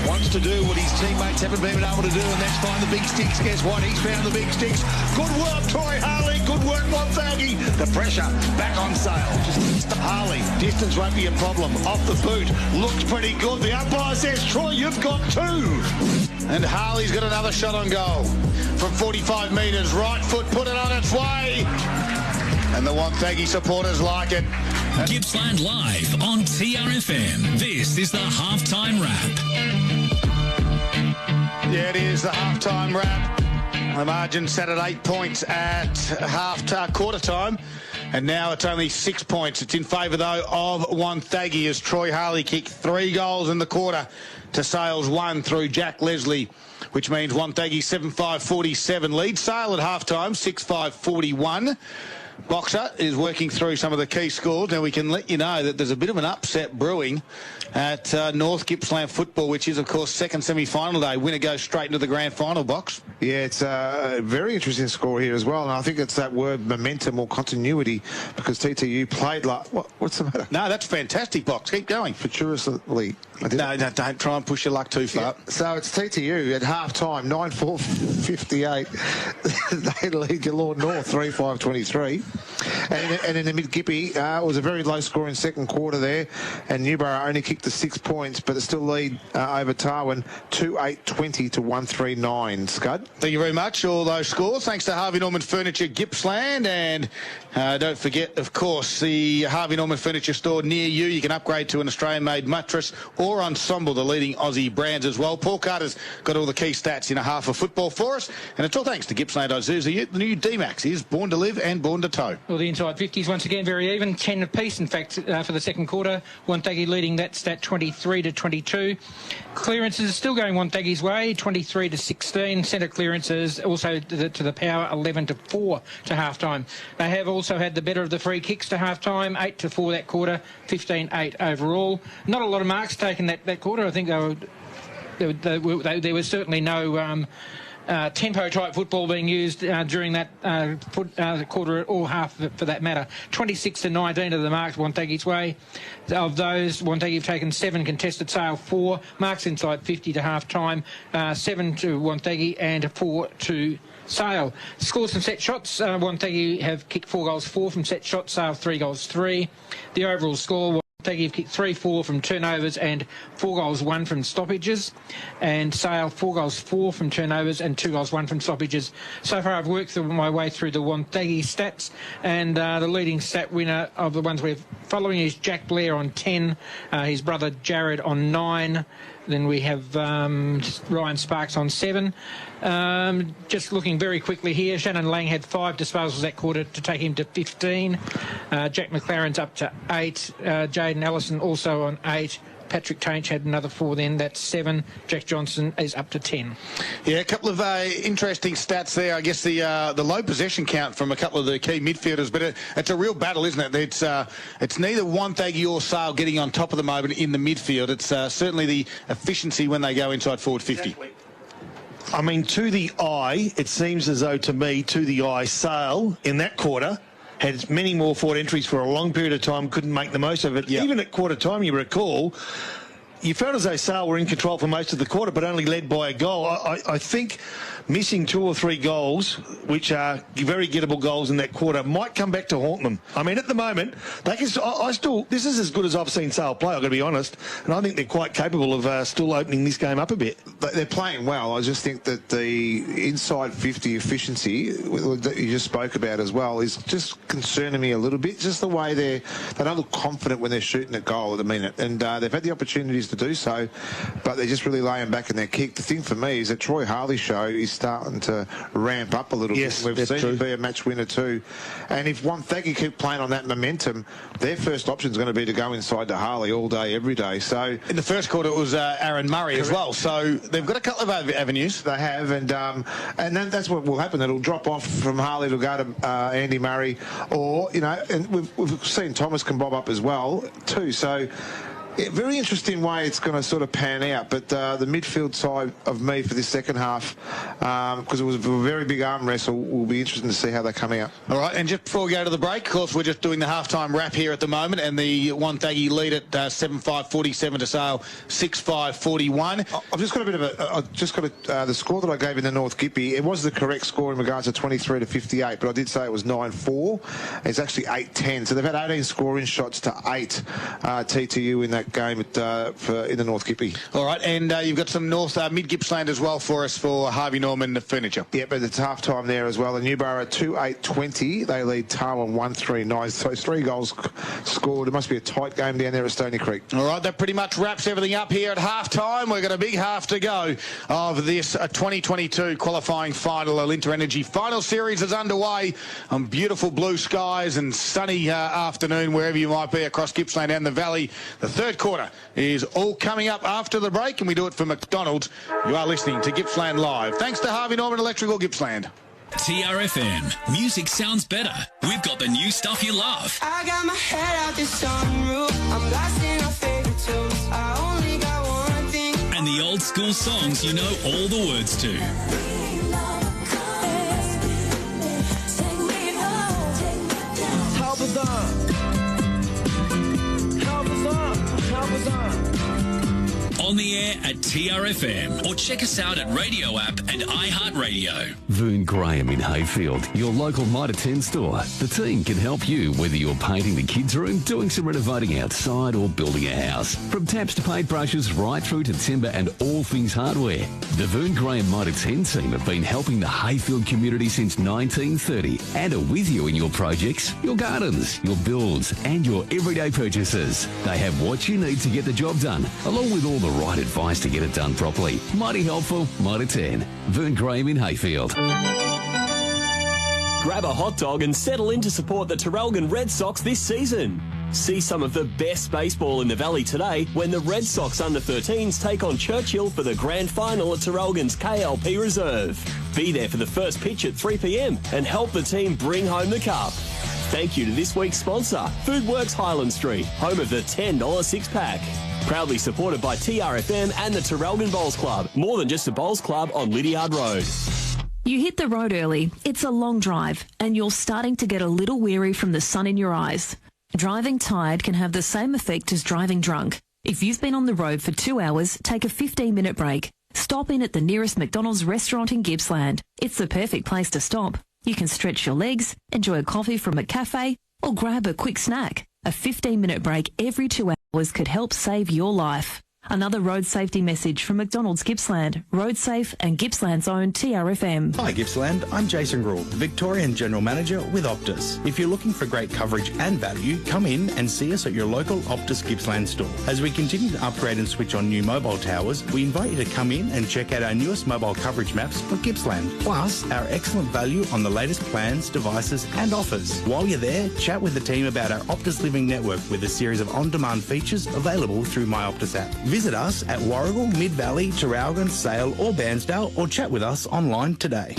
wants to do what his teammates haven't been able to do, and that's find the big sticks. Guess what? He's found the big sticks. Good work, Troy Harley. Good work, Wonthaggi. The pressure back on sale. Just Harley. Distance won't be a problem. Off the boot. Looks pretty good. The umpire says, Troy, you've got two.
And Harley's got another shot on goal from 45 metres. Right foot, put it on its way. And the Wonthaggi supporters like it.
Gippsland Live on TRFM. This is the halftime wrap.
Yeah, it is the halftime wrap. The margin sat at 8 points at quarter time. And now it's only 6 points. It's in favour, though, of Wonthaggi as Troy Harley kicked 3 goals in the quarter to Sale's 1 through Jack Leslie, which means Wonthaggi 7-5-47 lead. Sale at halftime 6-5-41. Boxer is working through some of the key scores. Now we can let you know that there's a bit of an upset brewing at North Gippsland football, which is, of course, second semi-final day. Winner goes straight into the grand final box.
Yeah, it's a very interesting score here as well, and I think it's that word momentum or continuity, because TTU played like... What's the matter?
No, that's fantastic, Box. Keep going.
Fortuitously.
No, don't try and push your luck too far.
Yeah, so it's TTU at half-time, 9-4-58. They lead Galore North 3-5-23. And in the mid-Gippy, it was a very low-scoring second quarter there, and Newborough only kicked the 6 points, but they still lead over Tarwin 2-8-20 to 1-3-9. Scud?
Thank you very much. All those scores, thanks to Harvey Norman Furniture Gippsland. And don't forget, of course, the Harvey Norman Furniture store near you. You can upgrade to an Australian-made mattress or Ensemble, the leading Aussie brands as well. Paul Carter's got all the key stats in a half of football for us. And it's all thanks to Gippsland Isuzu. The new D-Max is born to live and born to tow.
Well, the inside 50s once again very even, 10 apiece in fact for the second quarter. Wonthaggi leading that stat 23-22. Clearances still going Wonthaggi's way, 23-16. Centre clearances also to the power, 11-4 to half-time. They have also had the better of the free kicks to half-time, 8-4 that quarter, 15-8 overall. Not a lot of marks taken that quarter. I think there was certainly no tempo-type football being used during that quarter or half for that matter. 26-19 of the marks Wonthaggi's way. Of those, Wonthaggi have taken 7, contested Sale 4, marks inside 50 to half-time, 7 to Wonthaggi and 4 to Sale. Scores from set shots, Wonthaggi have kicked 4 goals 4 from set shots, Sale 3 goals 3. The overall score, Wonthaggi have kicked 3-4 from turnovers and 4 goals 1 from stoppages, and Sale 4 goals 4 from turnovers and 2 goals 1 from stoppages. So far I've worked my way through the Wonthaggi stats, and the leading stat winner of the ones we're following is Jack Blair on 10, his brother Jared on 9. Then we have Ryan Sparks on 7. Just looking very quickly here, Shannon Lang had 5 disposals that quarter to take him to 15. Jack McLaren's up to 8. Jaden Allison also on 8. Patrick Tainch had another 4 then, that's 7. Jack Johnson is up to 10.
Yeah, a couple of interesting stats there. I guess the low possession count from a couple of the key midfielders, but it's a real battle, isn't it? It's neither Wonthaggi or Sale getting on top of the moment in the midfield. It's certainly the efficiency when they go inside forward 50.
Exactly. I mean, to the eye, it seems as though, to me, to the eye, Sale in that quarter had many more forward entries for a long period of time, couldn't make the most of it. Yep. Even at quarter time, you recall, you felt as though Sale were in control for most of the quarter, but only led by a goal. I think missing 2 or 3 goals, which are very gettable goals in that quarter, might come back to haunt them. I mean, at the moment, they can. This is as good as I've seen Sale play, I've got to be honest, and I think they're quite capable of still opening this game up a bit.
They're playing well. I just think that the inside 50 efficiency that you just spoke about as well is just concerning me a little bit. Just the way they don't look confident when they're shooting at goal at the minute, and they've had the opportunities to do so, but they're just really laying back in their kick. The thing for me is that Troy Harley's show is starting to ramp up a little bit. We've seen him be a match winner too. And if Wonthaggi keep playing on that momentum, their first option is going to be to go inside to Harley all day, every day. So
in the first quarter, it was Aaron Murray as well. So they've got a couple of avenues.
They have, and then that's what will happen. It'll drop off from Harley to go to Andy Murray, or and we've seen Thomas can bob up as well too. So. Very interesting way it's going to sort of pan out, but the midfield side of me for this second half, because it was a very big arm wrestle, will be interesting to see how they come out.
All right, and just before we go to the break, of course, we're just doing the halftime wrap here at the moment, and the Wonthaggi lead at 7-5-47 to Sale 6-5-41.
I've just got a bit of the score that I gave in the North Gippy. It was the correct score in regards to 23-58, but I did say it was 9-4. It's actually 8-10, so they've had 18 scoring shots to 8 TTU in that that game in the North Gippy.
All right, and you've got some Mid Gippsland as well for us for Harvey Norman Furniture.
Yeah, but it's half time there as well. The Newborough 2-8-20. They lead Tarwin 1-3-9. So 3 goals scored. It must be a tight game down there at Stony Creek.
All right, that pretty much wraps everything up here at half time. We've got a big half to go of this 2022 qualifying final. Alinta Energy final series is underway on beautiful blue skies and sunny afternoon wherever you might be across Gippsland and the Valley. The third quarter is all coming up after the break, and we do it from McDonald's. You are listening to Gippsland Live. Thanks to Harvey Norman Electrical Gippsland.
TRFM. Music sounds better. We've got the new stuff you love.
I got my head out the sunroof. I'm lost in our favorite tunes. I only got one thing.
And the old school songs you know all the words to.
Help us on. Help us on. Help us on.
On the air at TRFM or check us out at Radio App and iHeartRadio.
Voon Graham in Hayfield, your local Mitre 10 store. The team can help you whether you're painting the kids' room, doing some renovating outside or building a house. From taps to paintbrushes right through to timber and all things hardware. The Voon Graham Mitre 10 team have been helping the Hayfield community since 1930 and are with you in your projects, your gardens, your builds and your everyday purchases. They have what you need to get the job done, along with all the right advice to get it done properly. Mighty helpful, Mitre 10. Voon Graham in Hayfield.
Grab a hot dog and settle in to support the Traralgon Red Sox this season. See some of the best baseball in the Valley today when the Red Sox under-13s take on Churchill for the grand final at Traralgon's KLP Reserve. Be there for the first pitch at 3 p.m. and help the team bring home the cup. Thank you to this week's sponsor, Foodworks Highland Street, home of the $10 six-pack. Proudly supported by TRFM and the Traralgon Bowls Club. More than just a bowls club on Lydiard Road.
You hit the road early, it's a long drive, and you're starting to get a little weary from the sun in your eyes. Driving tired can have the same effect as driving drunk. If you've been on the road for 2 hours, take a 15-minute break. Stop in at the nearest McDonald's restaurant in Gippsland. It's the perfect place to stop. You can stretch your legs, enjoy a coffee from a cafe, or grab a quick snack. A 15-minute break every 2 hours could help save your life. Another road safety message from McDonald's Gippsland, Road Safe and Gippsland's own TRFM.
Hi Gippsland, I'm Jason Gruhl, Victorian General Manager with Optus. If you're looking for great coverage and value, come in and see us at your local Optus Gippsland store. As we continue to upgrade and switch on new mobile towers, we invite you to come in and check out our newest mobile coverage maps for Gippsland, plus our excellent value on the latest plans, devices and offers. While you're there, chat with the team about our Optus Living Network with a series of on-demand features available through My Optus app. Visit us at Warragul, Mid-Valley, Traralgon, Sale or Bairnsdale or chat with us online today.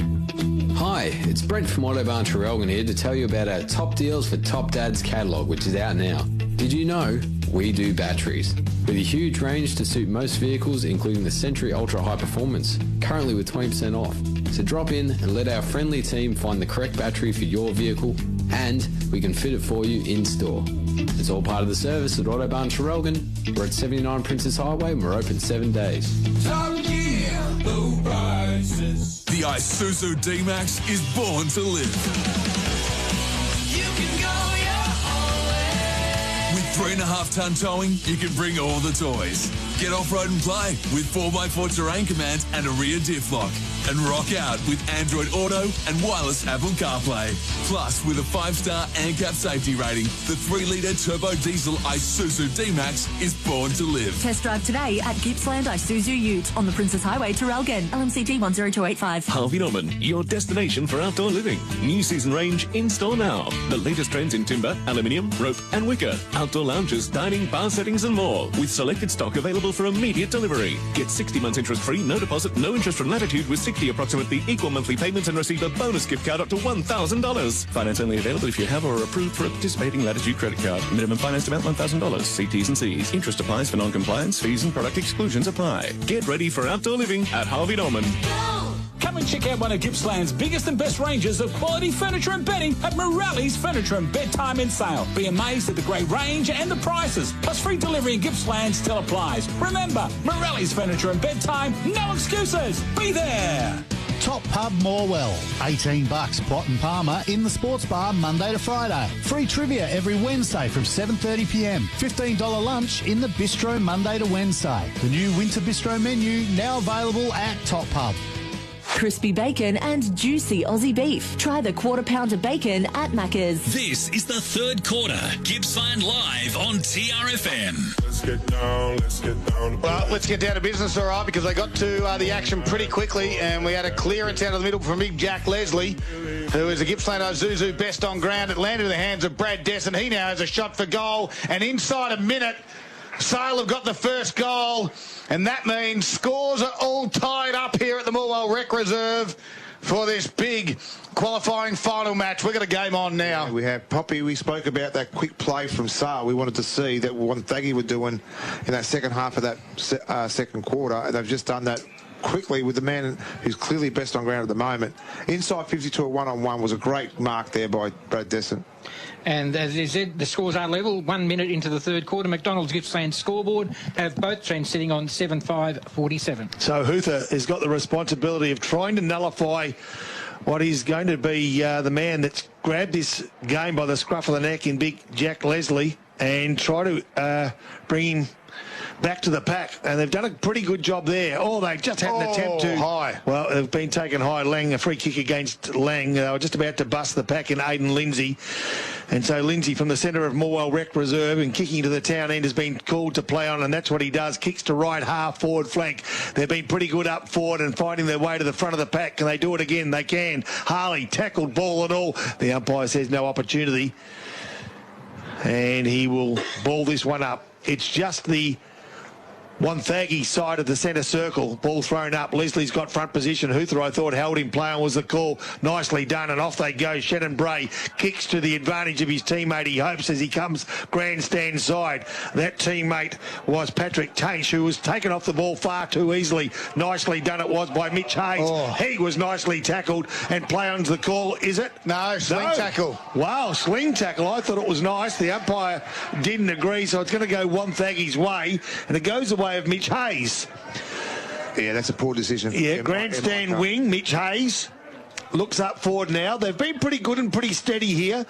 Hi, it's Brent from Autobarn Traralgon here to tell you about our top deals for Top Dad's catalogue, which is out now. Did you know we do batteries? With a huge range to suit most vehicles, including the Century Ultra High Performance, currently with 20% off. So drop in and let our friendly team find the correct battery for your vehicle, and we can fit it for you in store. It's all part of the service at Autobarn Traralgon. We're at 79 Princess Highway and we're open 7 days.
Top Gear, low prices. The Isuzu D-Max is born to live. You can go your own way. With 3.5-ton towing, you can bring all the toys. Get off-road and play with 4x4 terrain commands and a rear diff lock. And rock out with Android Auto and wireless Apple CarPlay. Plus, with a 5-star ANCAP safety rating, the 3-litre turbo diesel Isuzu D-Max is born to live.
Test drive today at Gippsland Isuzu Ute on the Princess Highway, Traralgon. LMCG 10285.
Harvey Norman, your destination for outdoor living. New season range in store now. The latest trends in timber, aluminium, rope and wicker. Outdoor lounges, dining, bar settings and more. With selected stock available for immediate delivery. Get 60 months interest free, no deposit, no interest from Latitude with 60 approximately equal monthly payments and receive a bonus gift card up to $1,000. Finance only available if you have or are approved for a participating Latitude credit card. Minimum finance amount $1,000. See T's and C's. Interest applies for non-compliance. Fees and product exclusions apply. Get ready for outdoor living at Harvey Norman.
Come and check out one of Gippsland's biggest and best ranges of quality furniture and bedding at Morelli's Furniture and Bedtime in Sale. Be amazed at the great range and the prices. Plus free delivery in Gippsland still applies. Remember, Morelli's Furniture and Bedtime, no excuses. Be there.
Top Pub Morwell, $18 Pot and Palmer in the sports bar Monday to Friday. Free trivia every Wednesday from 7:30pm. $15 lunch in the bistro Monday to Wednesday. The new winter bistro menu now available at Top Pub.
Crispy bacon and juicy Aussie beef. Try the quarter pounder bacon at Macca's.
This is the third quarter. Gippsland Live on TRFM.
Let's get down. Well, let's get down to business, all right, because they got to the action pretty quickly, and we had a clearance out of the middle from big Jack Leslie, who is a Gippsland Isuzu best on ground. It landed in the hands of Brad Desson. He now has a shot for goal, and inside a minute, Sale have got the first goal, and that means scores are all tied up here at the Morwell Rec Reserve for this big qualifying final match. We've got a game on now.
Yeah, we have Poppy. We spoke about that quick play from Sale. We wanted to see that Wonthaggi were doing in that second half of that second quarter, and they've just done that quickly with the man who's clearly best on ground at the moment. Inside 52 at one-on-one was a great mark there by Brad Desson.
And as you said, the scores are level. 1 minute into the third quarter. McDonald's Gippsland scoreboard have both teams sitting on 7-5-47.
So Huther has got the responsibility of trying to nullify what is going to be the man that's grabbed this game by the scruff of the neck in big Jack Leslie and try to bring him back to the pack, and they've done a pretty good job there. Oh, they just had an attempt to...
high.
Well, they've been taken high. Lang, a free kick against Lang. They were just about to bust the pack in Aidan Lindsay. And so Lindsay from the centre of Morwell Rec Reserve and kicking to the town end has been called to play on, and that's what he does. Kicks to right half forward flank. They've been pretty good up forward and finding their way to the front of the pack. Can they do it again? They can. Harley tackled ball and all. The umpire says no opportunity. And he will ball this one up. It's just the Wonthaggi side of the centre circle. Ball thrown up. Leslie's got front position. Huther, I thought, held him play on was the call. Nicely done, and off they go. Shannon Bray kicks to the advantage of his teammate. He hopes as he comes grandstand side. That teammate was Patrick Tainch, who was taken off the ball far too easily. Nicely done it was by Mitch Hayes. He was nicely tackled, and play on's the call, is it?
No, swing tackle.
Wow, swing tackle. I thought it was nice. The umpire didn't agree, so it's going to go Wonthaggi's way, and it goes away of Mitch Hayes.
Yeah, that's a poor decision.
Yeah, grandstand wing, Mitch Hayes looks up forward now. They've been pretty good and pretty steady here.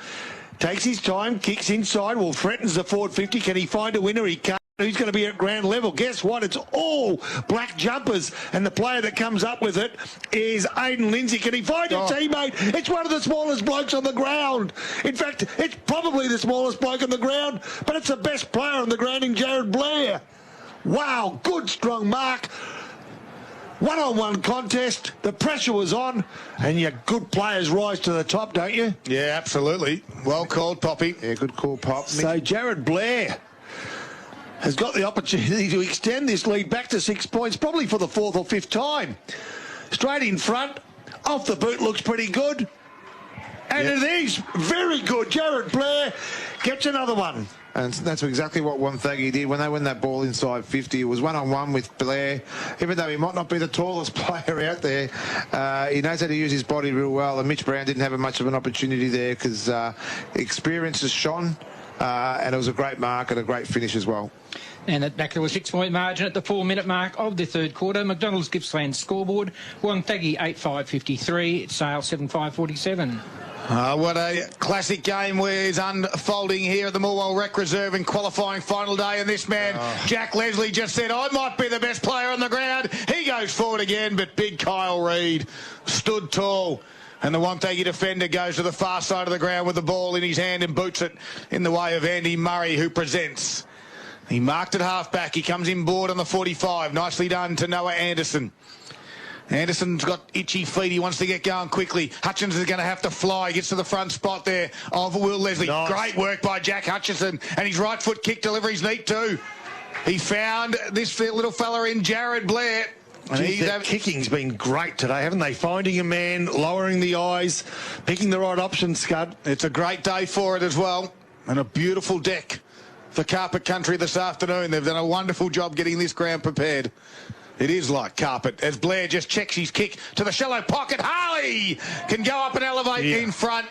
Takes his time, kicks inside, well, threatens the forward 50. Can he find a winner? He can't. Who's going to be at ground level? Guess what? It's all black jumpers, and the player that comes up with it is Aidan Lindsay. Can he find a teammate? It's one of the smallest blokes on the ground. In fact, it's probably the smallest bloke on the ground, but it's the best player on the ground in Jared Blair. Wow, good strong mark. One-on-one contest. The pressure was on, and your good players rise to the top, don't you?
Yeah, absolutely. Well called, Poppy.
Yeah, good call, Pop.
So Jared Blair has got the opportunity to extend this lead back to 6 points, probably for the fourth or fifth time. Straight in front, off the boot, looks pretty good. And it is very good. Jared Blair gets another one.
And that's exactly what Wonthaggi did when they win that ball inside 50. It was one-on-one with Blair. Even though he might not be the tallest player out there, he knows how to use his body real well. And Mitch Brown didn't have much of an opportunity there because experience has shone. And it was a great mark and a great finish as well.
And back to a 6-point margin at the 4-minute mark of the third quarter. McDonald's Gippsland scoreboard. Wonthaggi 8-5-53. Sale 7-5-47.
What a classic game is unfolding here at the Morwell Rec Reserve in qualifying final day. And this man, Jack Leslie, just said, I might be the best player on the ground. He goes forward again, but big Kyle Reid stood tall. And the Wonthaggi defender goes to the far side of the ground with the ball in his hand and boots it in the way of Andy Murray, who presents. He marked at half-back. He comes in board on the 45. Nicely done to Noah Anderson. Anderson's got itchy feet. He wants to get going quickly. Hutchins is going to have to fly. He gets to the front spot there of Will Leslie. Nice. Great work by Jack Hutchison. And his right foot kick delivery's neat too. He found this little fella in Jared Blair.
And kicking's been great today, haven't they? Finding a man, lowering the eyes, picking the right option, Scud.
It's a great day for it as well. And a beautiful deck for Carpet Country this afternoon. They've done a wonderful job getting this ground prepared. It is like carpet as Blair just checks his kick to the shallow pocket. Harley can go up and elevate in front.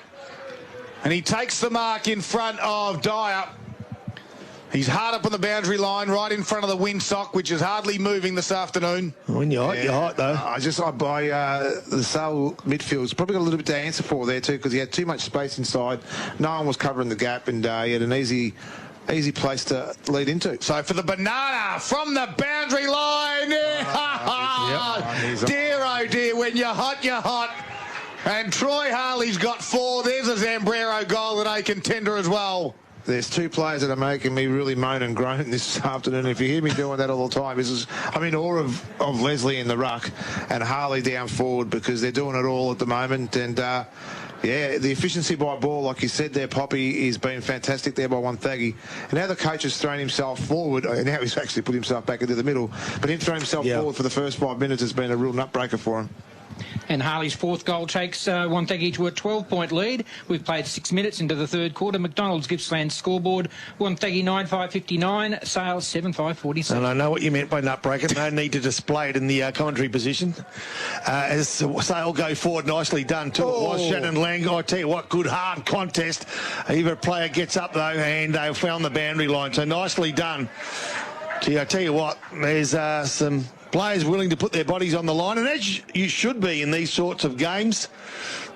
And he takes the mark in front of Dyer. He's hard up on the boundary line, right in front of the windsock, which is hardly moving this afternoon.
When you're hot, you're hot, though.
The Sale midfield's probably got a little bit to answer for there, too, because he had too much space inside. No one was covering the gap, and he had an easy place to lead into.
So for the banana from the boundary line. Dear, oh dear, when you're hot, you're hot. And Troy Harley's got 4. There's a Zambrero goal and a contender as well.
There's 2 players that are making me really moan and groan this afternoon. If you hear me doing that all the time, I'm in awe of Leslie in the ruck and Harley down forward, because they're doing it all at the moment. And the efficiency by ball, like you said there, Poppy, is been fantastic there by Wonthaggi. And now the coach has thrown himself forward, and now he's actually put himself back into the middle. But him throwing himself forward for the first 5 minutes has been a real nutbreaker for him.
And Harley's 4th goal takes Wonthaggi to a 12-point lead. We've played 6 minutes into the 3rd quarter. McDonald's Gippsland scoreboard: Wonthaggi 9-5-59, Sale 7-5-47.
And I know what you meant by nutbreaker. No need to display it in the commentary position. As Sale go forward, nicely done too. It was Shannon Lang. I tell you what, good hard contest. Either player gets up though, and they found the boundary line. So nicely done. Gee, I tell you what, there's some players willing to put their bodies on the line, and as you should be in these sorts of games.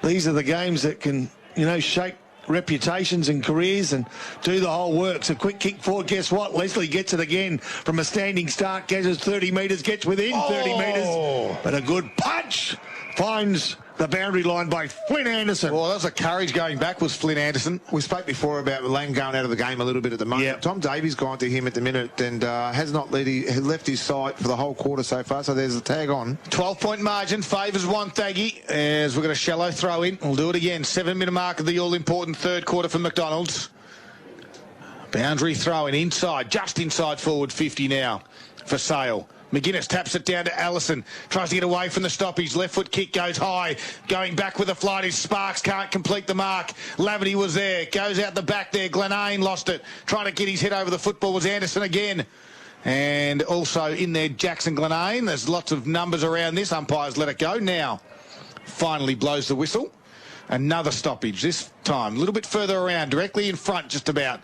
These are the games that can, shape reputations and careers and do the whole work. So quick kick forward. Guess what? Leslie gets it again from a standing start. Gets 30 metres, gets within 30 metres. But a good punch finds the boundary line by Flynn Anderson.
Well, that was a courage going back, was Flynn Anderson.
We spoke before about Lang going out of the game a little bit at the moment. Yep. Tom Davies gone to him at the minute and has not left his side for the whole quarter so far, so there's a tag on.
12-point margin favours Wonthaggi as we've got a shallow throw in. We'll do it again. 7-minute mark of the all-important 3rd quarter for McDonald's. Boundary throw in inside, just inside forward 50 now for Sale. McGuinness taps it down to Allison. Tries to get away from the stoppage. Left foot kick goes high. Going back with a flight is Sparks. Can't complete the mark. Laverty was there. Goes out the back there. Glenane lost it. Trying to get his head over the football was Anderson again. And also in there, Jackson Glenane. There's lots of numbers around this. Umpires let it go. Now, finally blows the whistle. Another stoppage. This time, a little bit further around. Directly in front, just about.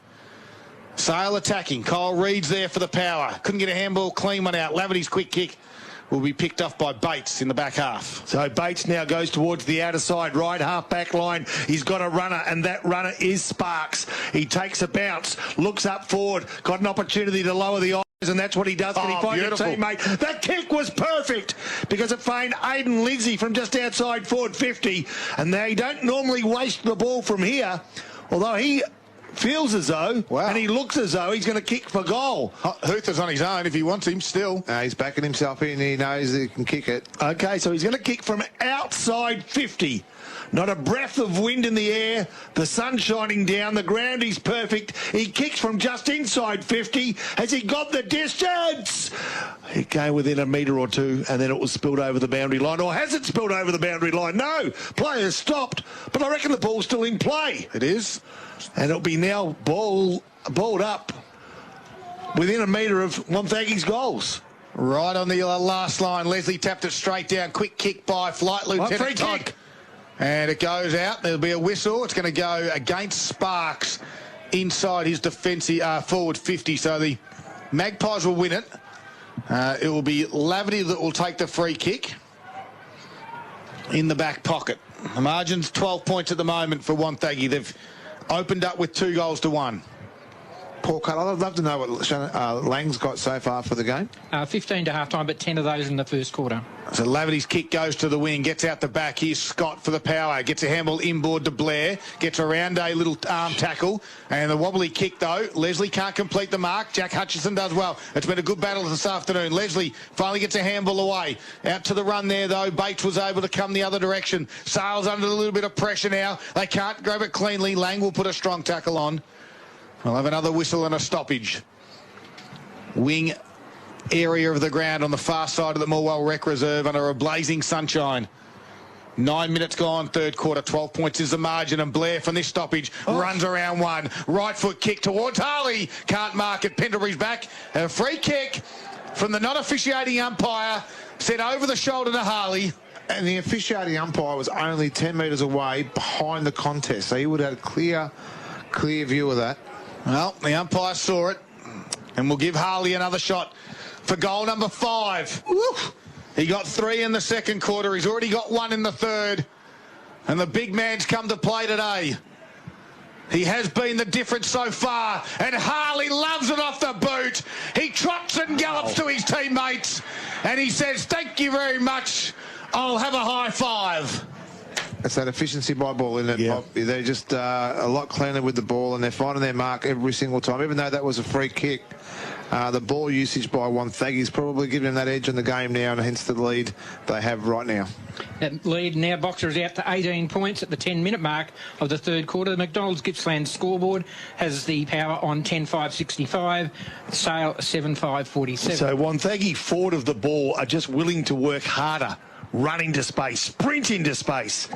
Sale attacking. Kyle Reed's there for the power. Couldn't get a handball, clean one out. Laverty's quick kick will be picked off by Bates in the back half.
So Bates now goes towards the outer side, right half back line. He's got a runner, and that runner is Sparks. He takes a bounce, looks up forward, got an opportunity to lower the eyes, and that's what he does. Can he find a teammate? That kick was perfect because it found Aidan Lindsay from just outside forward 50, and they don't normally waste the ball from here, although he feels as though, and he looks as though he's going to kick for goal.
Huther's on his own if he wants him still.
He's backing himself in. He knows he can kick it.
Okay, so he's going to kick from outside 50. Not a breath of wind in the air. The sun shining down. The ground is perfect. He kicks from just inside 50. Has he got the distance? It came within a metre or two, and then it was spilled over the boundary line. Or has it spilled over the boundary line? No. Players stopped, but I reckon the ball's still in play.
It is.
And it'll be now balled up within a metre of Wonthaggi's goals.
Right on the last line. Leslie tapped it straight down. Quick kick by Flight Lieutenant
free
Todd.
kick.
And it goes out. There'll be a whistle. It's going to go against Sparks inside his defensive forward 50. So the Magpies will win it. It will be Laverty that will take the free kick in the back pocket. The margin's 12 points at the moment for Wonthaggi. They've opened up with 2-1.
Paul Cutt, I'd love to know what Lang's got so far for the game.
15 to half-time, but 10 of those in the first quarter.
So Laverty's kick goes to the wing, gets out the back. Here's Scott for the power. Gets a handball inboard to Blair. Gets around a little arm tackle. And the wobbly kick, though. Leslie can't complete the mark. Jack Hutchison does well. It's been a good battle this afternoon. Leslie finally gets a handball away. Out to the run there, though. Bates was able to come the other direction. Sales under a little bit of pressure now. They can't grab it cleanly. Lang will put a strong tackle on. We'll have another whistle and a stoppage. Wing area of the ground on the far side of the Morwell Rec Reserve under a blazing sunshine. 9 minutes gone, third quarter, 12 points is the margin, and Blair from this stoppage runs around one. Right foot kick towards Harley. Can't mark it. Pendlebury's back. A free kick from the non-officiating umpire sent over the shoulder to Harley.
And the officiating umpire was only 10 metres away behind the contest, so he would have had a clear view of that.
Well, the umpire saw it. And we'll give Harley another shot for goal number 5. Woo! He got 3 in the second quarter. He's already got 1 in the third. And the big man's come to play today. He has been the difference so far. And Harley loves it off the boot. He trots and gallops to his teammates. And he says, thank you very much. I'll have a high five.
That's that efficiency by ball, isn't it, Pop? They're just a lot cleaner with the ball, and they're finding their mark every single time. Even though that was a free kick, the ball usage by Wonthaggi is probably giving them that edge in the game now, and hence the lead they have right now.
That lead now, Boxer is out to 18 points at the 10-minute mark of the third quarter. The McDonald's Gippsland scoreboard has the power on 10-5-65, Sale 7-5-47.
So Wonthaggi forward of the ball are just willing to work harder, run into space, sprint into space.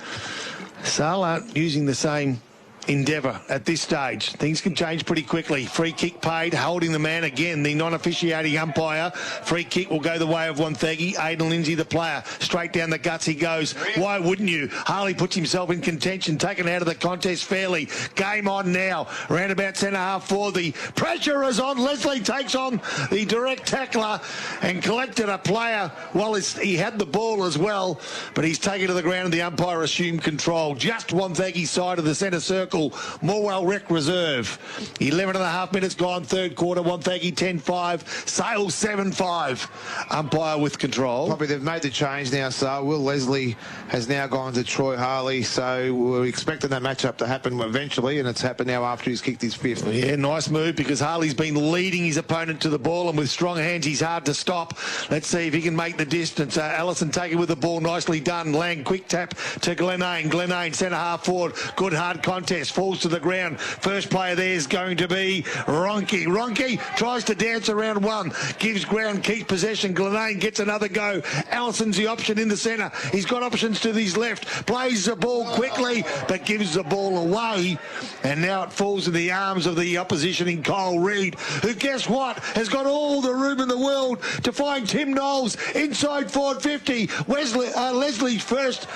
Sale aren't using the same endeavour at this stage. Things can change pretty quickly. Free kick paid, holding the man again, the non-officiating umpire. Free kick will go the way of Wonthaggi. Aidan Lindsay, the player, straight down the guts he goes. Why wouldn't you? Harley puts himself in contention, taken out of the contest fairly. Game on now. Round about centre half for the pressure is on. Leslie takes on the direct tackler and collected a player while he had the ball as well, but he's taken to the ground and the umpire assumed control. Just Wonthaggi's side of the centre circle. Morwell Rec reserve. 11 and a half minutes gone, third quarter. Wonthaggi 10-5, Sale 7-5. Umpire with control.
Probably they've made the change now, so Will Leslie has now gone to Troy Harley, so we're expecting that matchup to happen eventually, and it's happened now after he's kicked his 5th.
Yeah, nice move, because Harley's been leading his opponent to the ball, and with strong hands he's hard to stop. Let's see if he can make the distance. Allison taking with the ball, nicely done. Lang, quick tap to Glenane. Glenane, centre half forward. Good hard contest. Falls to the ground. First player there is going to be Ronke. Ronke tries to dance around one. Gives ground, keeps possession. Glenane gets another go. Allison's the option in the centre. He's got options to his left. Plays the ball quickly, but gives the ball away. And now it falls in the arms of the opposition in Kyle Reid, who, guess what, has got all the room in the world to find Tim Knowles inside forward 50. Leslie's first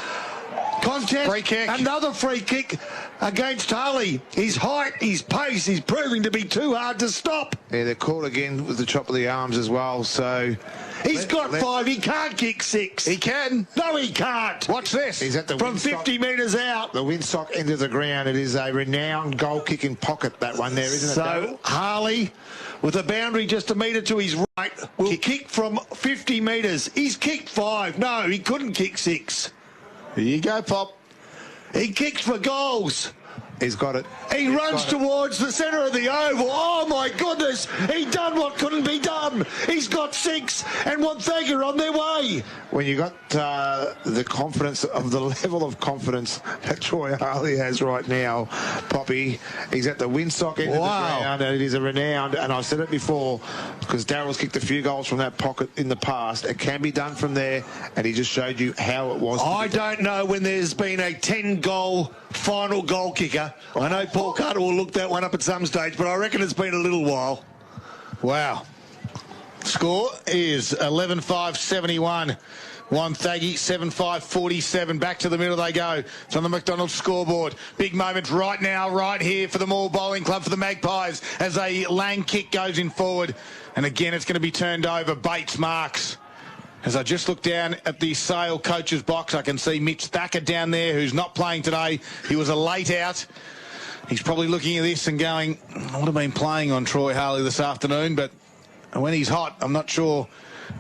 contest.
Free kick.
Another free kick against Harley. His height, his pace is proving to be too hard to stop.
Yeah, they're caught again with the chop of the arms as well, so...
He's got 5, he can't kick 6.
He can.
No, he can't.
Watch this.
He's at the
From
windsock,
50 metres out.
The windsock into the ground. It is a renowned goal-kicking pocket, that one there, isn't it?
So Harley, with a boundary just a metre to his right, will kick from 50 metres. He's kicked 5. No, he couldn't kick 6.
Here you go, Pop.
He kicks for goals.
He's got it.
He runs towards the centre of the oval. Oh, my goodness. He done what couldn't be done. He's got 6, and Wonthaggi are on their way.
When you got the confidence of the level of confidence that Troy Harley has right now, Poppy, he's at the windsock end of the ground, and it is a renowned, and I've said it before, because Darryl's kicked a few goals from that pocket in the past. It can be done from there, and he just showed you how it was.
I don't know when there's been a 10-goal final goal kicker. I know Paul Carter will look that one up at some stage, but I reckon it's been a little while.
Wow. Score is 11-5-71. Wonthaggi 7-5-47. Back to the middle they go. It's on the McDonald's scoreboard. Big moment right now, right here for the Moore Bowling Club, for the Magpies, as a Lang kick goes in forward. And again, it's going to be turned over. Bates marks. As I just look down at the Sale coach's box, I can see Mitch Thacker down there, who's not playing today. He was a late out. He's probably looking at this and going, I would have been playing on Troy Harley this afternoon, but when he's hot, I'm not sure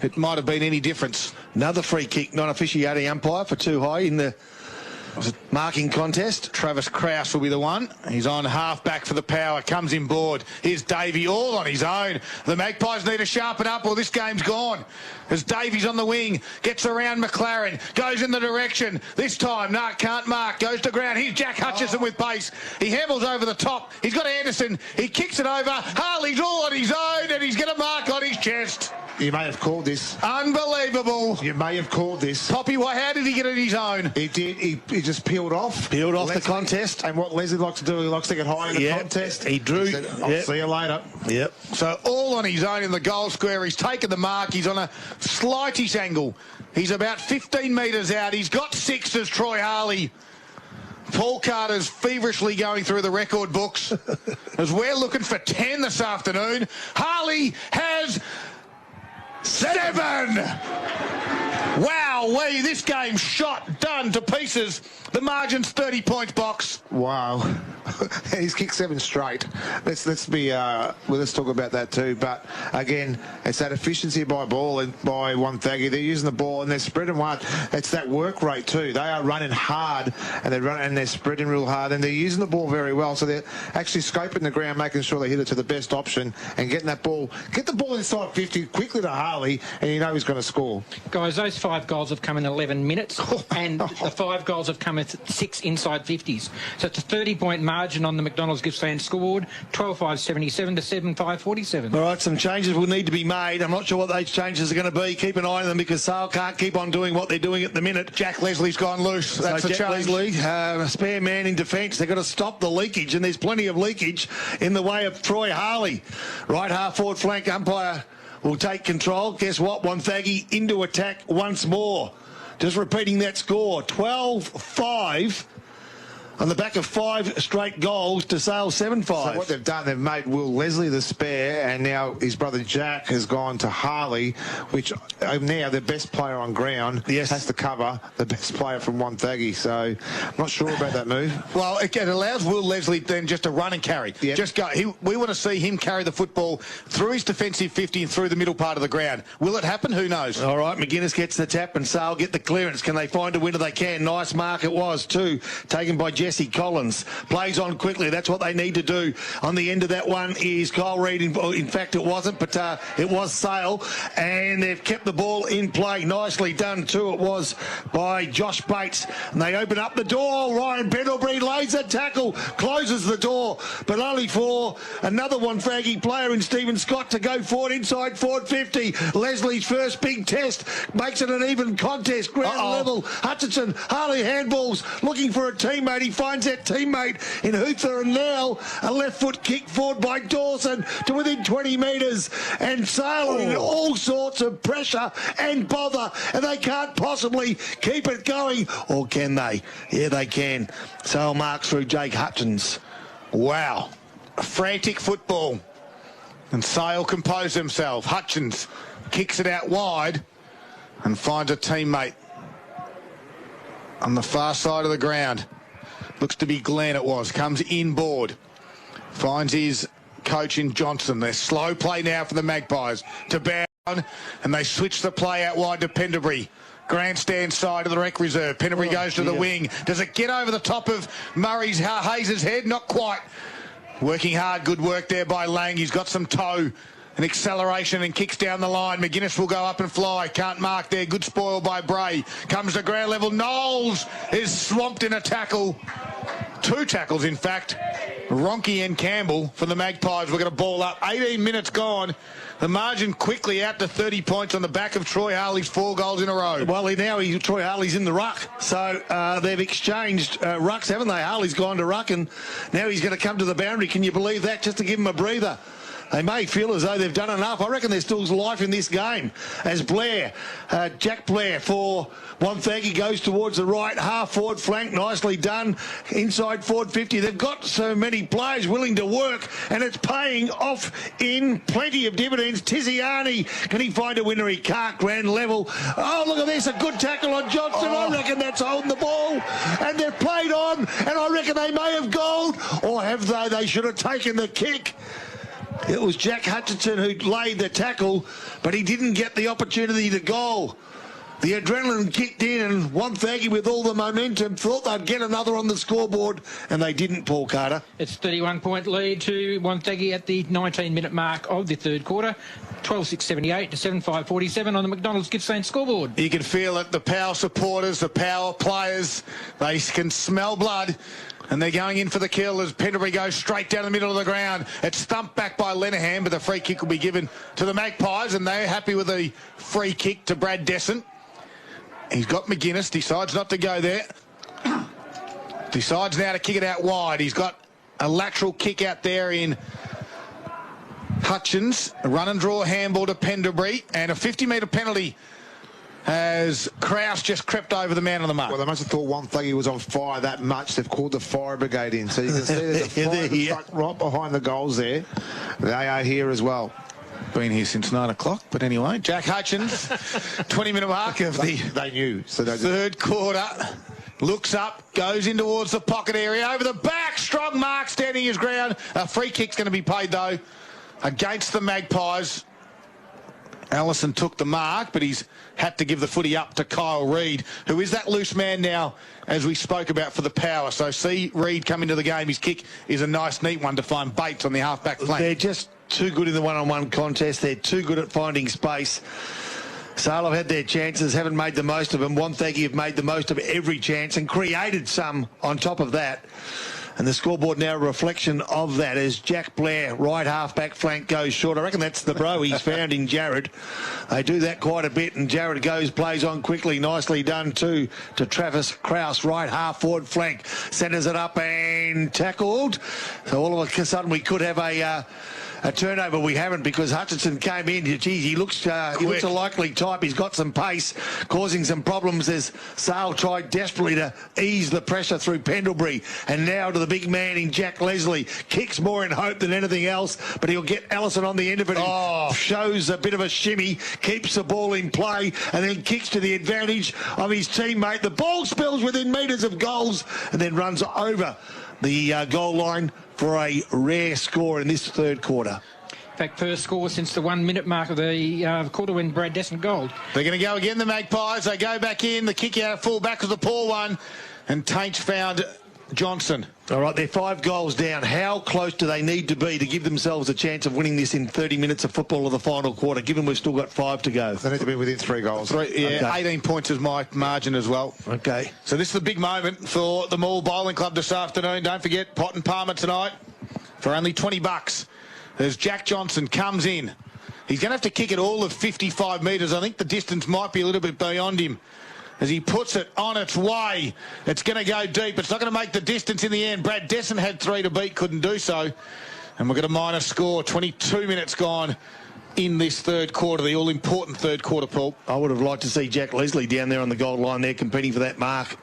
it might have been any difference.
Another free kick, non-officiating umpire for too high in the marking contest.
Travis Krause will be the one. He's on half back for the Power. Comes in board. Here's Davey all on his own. The Magpies need to sharpen up or this game's gone. As Davey's on the wing. Gets around McLaren. Goes in the direction. This time, can't mark. Goes to ground. Here's Jack Hutchison with pace. He handles over the top. He's got Anderson. He kicks it over. Harley's all on his own and he's got a mark on his chest.
You may have called this.
Unbelievable.
You may have called this.
Poppy, how did he get it his own?
He did. He just peeled off.
Peeled off
Leslie,
the contest.
And what Leslie likes to do, he likes to get high in the contest.
He drew.
He said, I'll see you later.
Yep.
So all on his own in the goal square. He's taken the mark. He's on a slightish angle. He's about 15 metres out. He's got 6 as Troy Harley. Paul Carter's feverishly going through the record books as we're looking for 10 this afternoon. Harley has 7. Wow, this game shot, done to pieces. The margin's 30 points, Box.
Wow. He's kicked 7 straight. Let's talk about that too. But again, it's that efficiency by ball and by Wonthaggi. They're using the ball and they're spreading hard. It's that work rate too. They are running hard and they're spreading real hard and they're using the ball very well. So they're actually scoping the ground, making sure they hit it to the best option and getting that ball. Get the ball inside 50 quickly to Harley, and you know he's going to score.
Guys, those 5 goals have come in 11 minutes, and the 5 goals have come at 6 inside 50s. So it's a 30-point margin on the McDonald's Gippsland scoreboard, 12-5-77 to 7-5-47.
All right, some changes will need to be made. I'm not sure what those changes are going to be. Keep an eye on them because Sale can't keep on doing what they're doing at the minute.
Jack Leslie's gone loose. That's
so
the
Jack
challenge.
Leslie, a spare man in defence. They've got to stop the leakage, and there's plenty of leakage in the way of Troy Harley. Right half forward flank umpire will take control. Guess what? Wonthaggi into attack once more. Just repeating that score, 12-5 on the back of 5 straight goals to Sale 7-5.
So what they've done, they've made Will Leslie the spare, and now his brother Jack has gone to Harley, which now the best player on ground has to cover the best player from Wonthaggi. So I'm not sure about that move.
Well, it allows Will Leslie then just to run and carry.
Yep.
Just go. We want to see him carry the football through his defensive 50 and through the middle part of the ground. Will it happen? Who knows?
All right, McGuinness gets the tap and Sale get the clearance. Can they find a winner? They can. Nice mark it was too, taken by Jesse Collins. Plays on quickly. That's what they need to do. On the end of that one is Kyle Reid. In fact, it wasn't, but it was Sale, and they've kept the ball in play. Nicely done too. It was by Josh Bates, and they open up the door. Ryan Pendlebury lays a tackle, closes the door, but only for another Wonthaggi player in Stephen Scott to go forward inside forward 50. Leslie's first big test makes it an even contest. Ground level. Hutchinson, Harley handballs, looking for a teammate. He finds that teammate in Huther, and now a left foot kick forward by Dawson to within 20 metres, and Sale in all sorts of pressure and bother, and they can't possibly keep it going. Or can they? Yeah, they can. Sale marks through Jake Hutchins.
Wow. Frantic football. And Sale composed himself. Hutchins kicks it out wide and finds a teammate on the far side of the ground. Looks to be Glenn, it was. Comes inboard. Finds his coach in Johnson. They're slow play now for the Magpies to Bound, and they switch the play out wide to Pendlebury. Grandstand side of the rec reserve. Pendlebury goes to the wing. Does it get over the top of Hayes' head? Not quite. Working hard. Good work there by Lang. He's got some toe and acceleration and kicks down the line. McGuinness will go up and fly. Can't mark there. Good spoil by Bray. Comes to ground level. Knowles is swamped in a tackle. 2 tackles, in fact. Ronke and Campbell for the Magpies. We're going to ball up. 18 minutes gone. The margin quickly out to 30 points on the back of Troy Harley's 4 goals in a row.
Well, Troy Harley's in the ruck. So they've exchanged rucks, haven't they? Harley's gone to ruck, and now he's going to come to the boundary. Can you believe that? Just to give him a breather. They may feel as though they've done enough. I reckon there's still life in this game. As Jack Blair for Wonthaggi goes towards the right half forward flank. Nicely done. Inside forward 50. They've got so many players willing to work, and it's paying off in plenty of dividends. Tiziani, can he find a winner? He can't. Grand level. Oh, look at this. A good tackle on Johnson. I reckon that's holding the ball. And they've played on, and I reckon they may have goaled. Or have they? They should have taken the kick. It was Jack Hutchinson who laid the tackle, but he didn't get the opportunity to goal. The adrenaline kicked in, and Wonthaggi, with all the momentum, thought they'd get another on the scoreboard, and they didn't, Paul Carter.
It's 31-point lead to Wonthaggi at the 19-minute mark of the third quarter. 12-6-78 to 7-5-47 on the McDonald's Gippsland scoreboard.
You can feel it. The power supporters, the power players, they can smell blood. And they're going in for the kill as Pendlebury goes straight down the middle of the ground. It's thumped back by Lenehan, but the free kick will be given to the Magpies, and they're happy with the free kick to Brad Descent. He's got McGuinness, decides not to go there. Decides now to kick it out wide. He's got a lateral kick out there in Hutchins. A run and draw handball to Pendlebury, and a 50-metre penalty as Krause just crept over the man on the mark.
Well, they must have thought Wonthaggi was on fire that much. They've called the fire brigade in. So you can see there's a fire truck right behind the goals there. They are here as well.
Been here since 9 o'clock, but anyway, Jack Hutchins, 20-minute mark of the
they knew. So
third quarter. Looks up, goes in towards the pocket area, over the back, strong mark, standing his ground. A free kick's going to be paid, though, against the Magpies. Allison took the mark, but he's had to give the footy up to Kyle Reid, who is that loose man now, as we spoke about, for the Power. So see Reid come into the game. His kick is a nice, neat one to find Bates on the half-back flank.
They're just too good in the one-on-one contest. They're too good at finding space. Sale have had their chances, haven't made the most of them. Wonthaggi have made the most of every chance and created some on top of that. And the scoreboard now a reflection of that as Jack Blair, right half-back flank, goes short. I reckon that's the bro he's found in Jared. They do that quite a bit, and Jared plays on quickly. Nicely done too to Travis Krause, right half-forward flank. Centres it up and tackled. So all of a sudden we could have a turnover. We haven't, because Hutchinson came in. Geez, he looks a likely type. He's got some pace, causing some problems as Sale tried desperately to ease the pressure through Pendlebury. And now to the big man in Jack Leslie. Kicks more in hope than anything else, but he'll get Allison on the end of it. Oh. Shows a bit of a shimmy, keeps the ball in play, and then kicks to the advantage of his teammate. The ball spills within metres of goals and then runs over the goal line for a rare score in this third quarter.
In fact, first score since the 1 minute mark of the quarter when Brad Desson goaled.
They're going to go again, the Magpies. They go back in. The kick out of full back was the poor one. And Tainch found Johnson.
All right, they're 5 goals down. How close do they need to be to give themselves a chance of winning this in 30 minutes of football of the final quarter, given we've still got 5 to go?
They need to be within 3 goals.
Okay. 18 points is my margin as well.
Okay.
So this is the big moment for the Mall Bowling Club this afternoon. Don't forget, Pot and Palmer tonight for only $20. As Jack Johnson comes in. He's going to have to kick it all of 55 metres. I think the distance might be a little bit beyond him. As he puts it on its way, it's going to go deep. It's not going to make the distance in the end. Brad Desson had 3 to beat, couldn't do so. And we've got a minor score, 22 minutes gone in this third quarter, the all-important third quarter, Paul.
I would have liked to see Jack Leslie down there on the goal line there competing for that mark.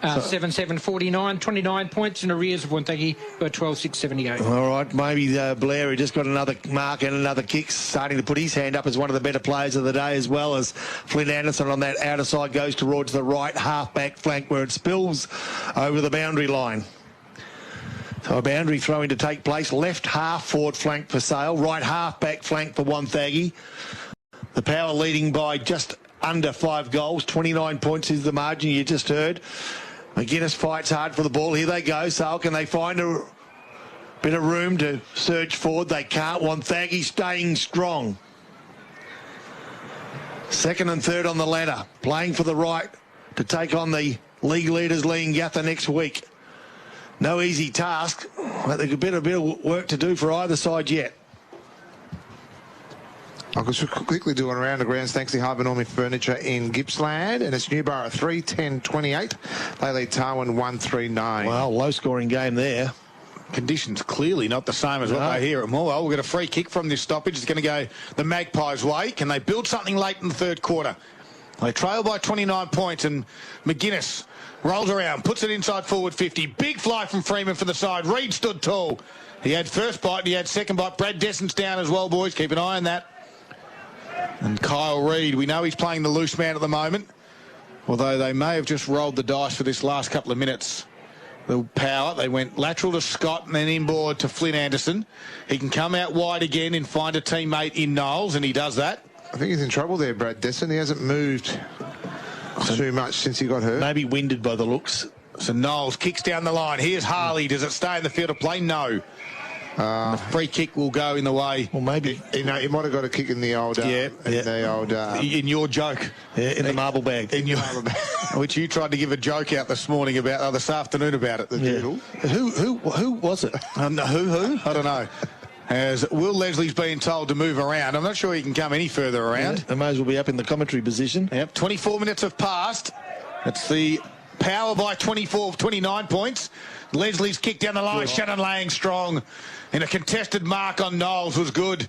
7-7-49, 29 points in arrears of Wonthaggi, who are 12-6-78.
All right, maybe Blair, who just got another mark and another kick, starting to put his hand up as one of the better players of the day, as well as Flynn Anderson on that outer side goes towards the right half-back flank where it spills over the boundary line. So a boundary throwing to take place. Left half-forward flank for Sale, right half-back flank for Wonthaggi. The Power leading by just under 5 goals. 29 points is the margin you just heard. McGuinness fights hard for the ball. Here they go. So can they find a bit of room to surge forward? They can't. Wonthaggi staying strong. Second and third on the ladder. Playing for the right to take on the league leaders, Leongatha, next week. No easy task, but there's a bit of work to do for either side yet.
I could quickly do one around the grounds thanks to Harbour Norman Furniture in Gippsland, and it's Newborough 3-10-28. They lead Tarwin 1-3-9.
Well, low-scoring game there.
Conditions clearly not the same as what they hear at Morwell. We've got a free kick from this stoppage. It's going to go the Magpies' way. Can they build something late in the third quarter? They trail by 29 points, and McGuinness rolls around, puts it inside forward 50. Big fly from Freeman for the side. Reid stood tall. He had first bite and he had second bite. Brad Desson's down as well, boys. Keep an eye on that. And Kyle Reid, we know he's playing the loose man at the moment, although they may have just rolled the dice for this last couple of minutes. The Power, they went lateral to Scott and then inboard to Flynn Anderson. He can come out wide again and find a teammate in Knowles, and he does that.
I think he's in trouble there, Brad Desson. He hasn't moved too much since he got hurt.
Maybe winded by the looks.
So Knowles kicks down the line. Here's Harley. Does it stay in the field of play? No. The free kick will go in the way.
Well, maybe.
He might have got a kick in the old...
in your joke.
Yeah, in the marble bag.
In your marble bag. Which you tried to give a joke out this morning about, this afternoon about it, the doodle.
Who was it?
Who? I don't know. As Will Leslie's been told to move around. I'm not sure he can come any further around.
Yeah, they may as well be up in the commentary position.
Yep, 24 minutes have passed. It's the Power by 29 points. Leslie's kick down the line. Shannon Lang strong. And a contested mark on Knowles was good.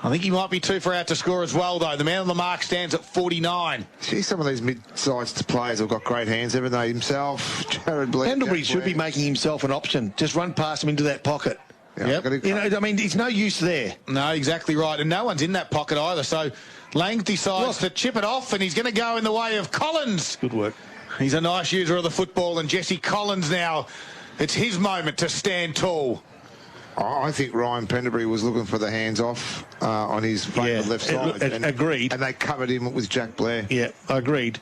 I think he might be too far out to score as well, though. The man on the mark stands at 49.
See, some of these mid-sized players have got great hands, haven't they? Himself, Jared Blair.
Pendlebury should be making himself an option. Just run past him into that pocket.
Yep.
You know, I mean, it's no use there.
No, exactly right. And no one's in that pocket either. So Lang decides to chip it off, and he's going to go in the way of Collins.
Good work.
He's a nice user of the football, and Jesse Collins now, it's his moment to stand tall.
I think Ryan Pendlebury was looking for the hands off on his favourite left side.
Agreed.
And they covered him with Jack Blair.
Yeah, agreed.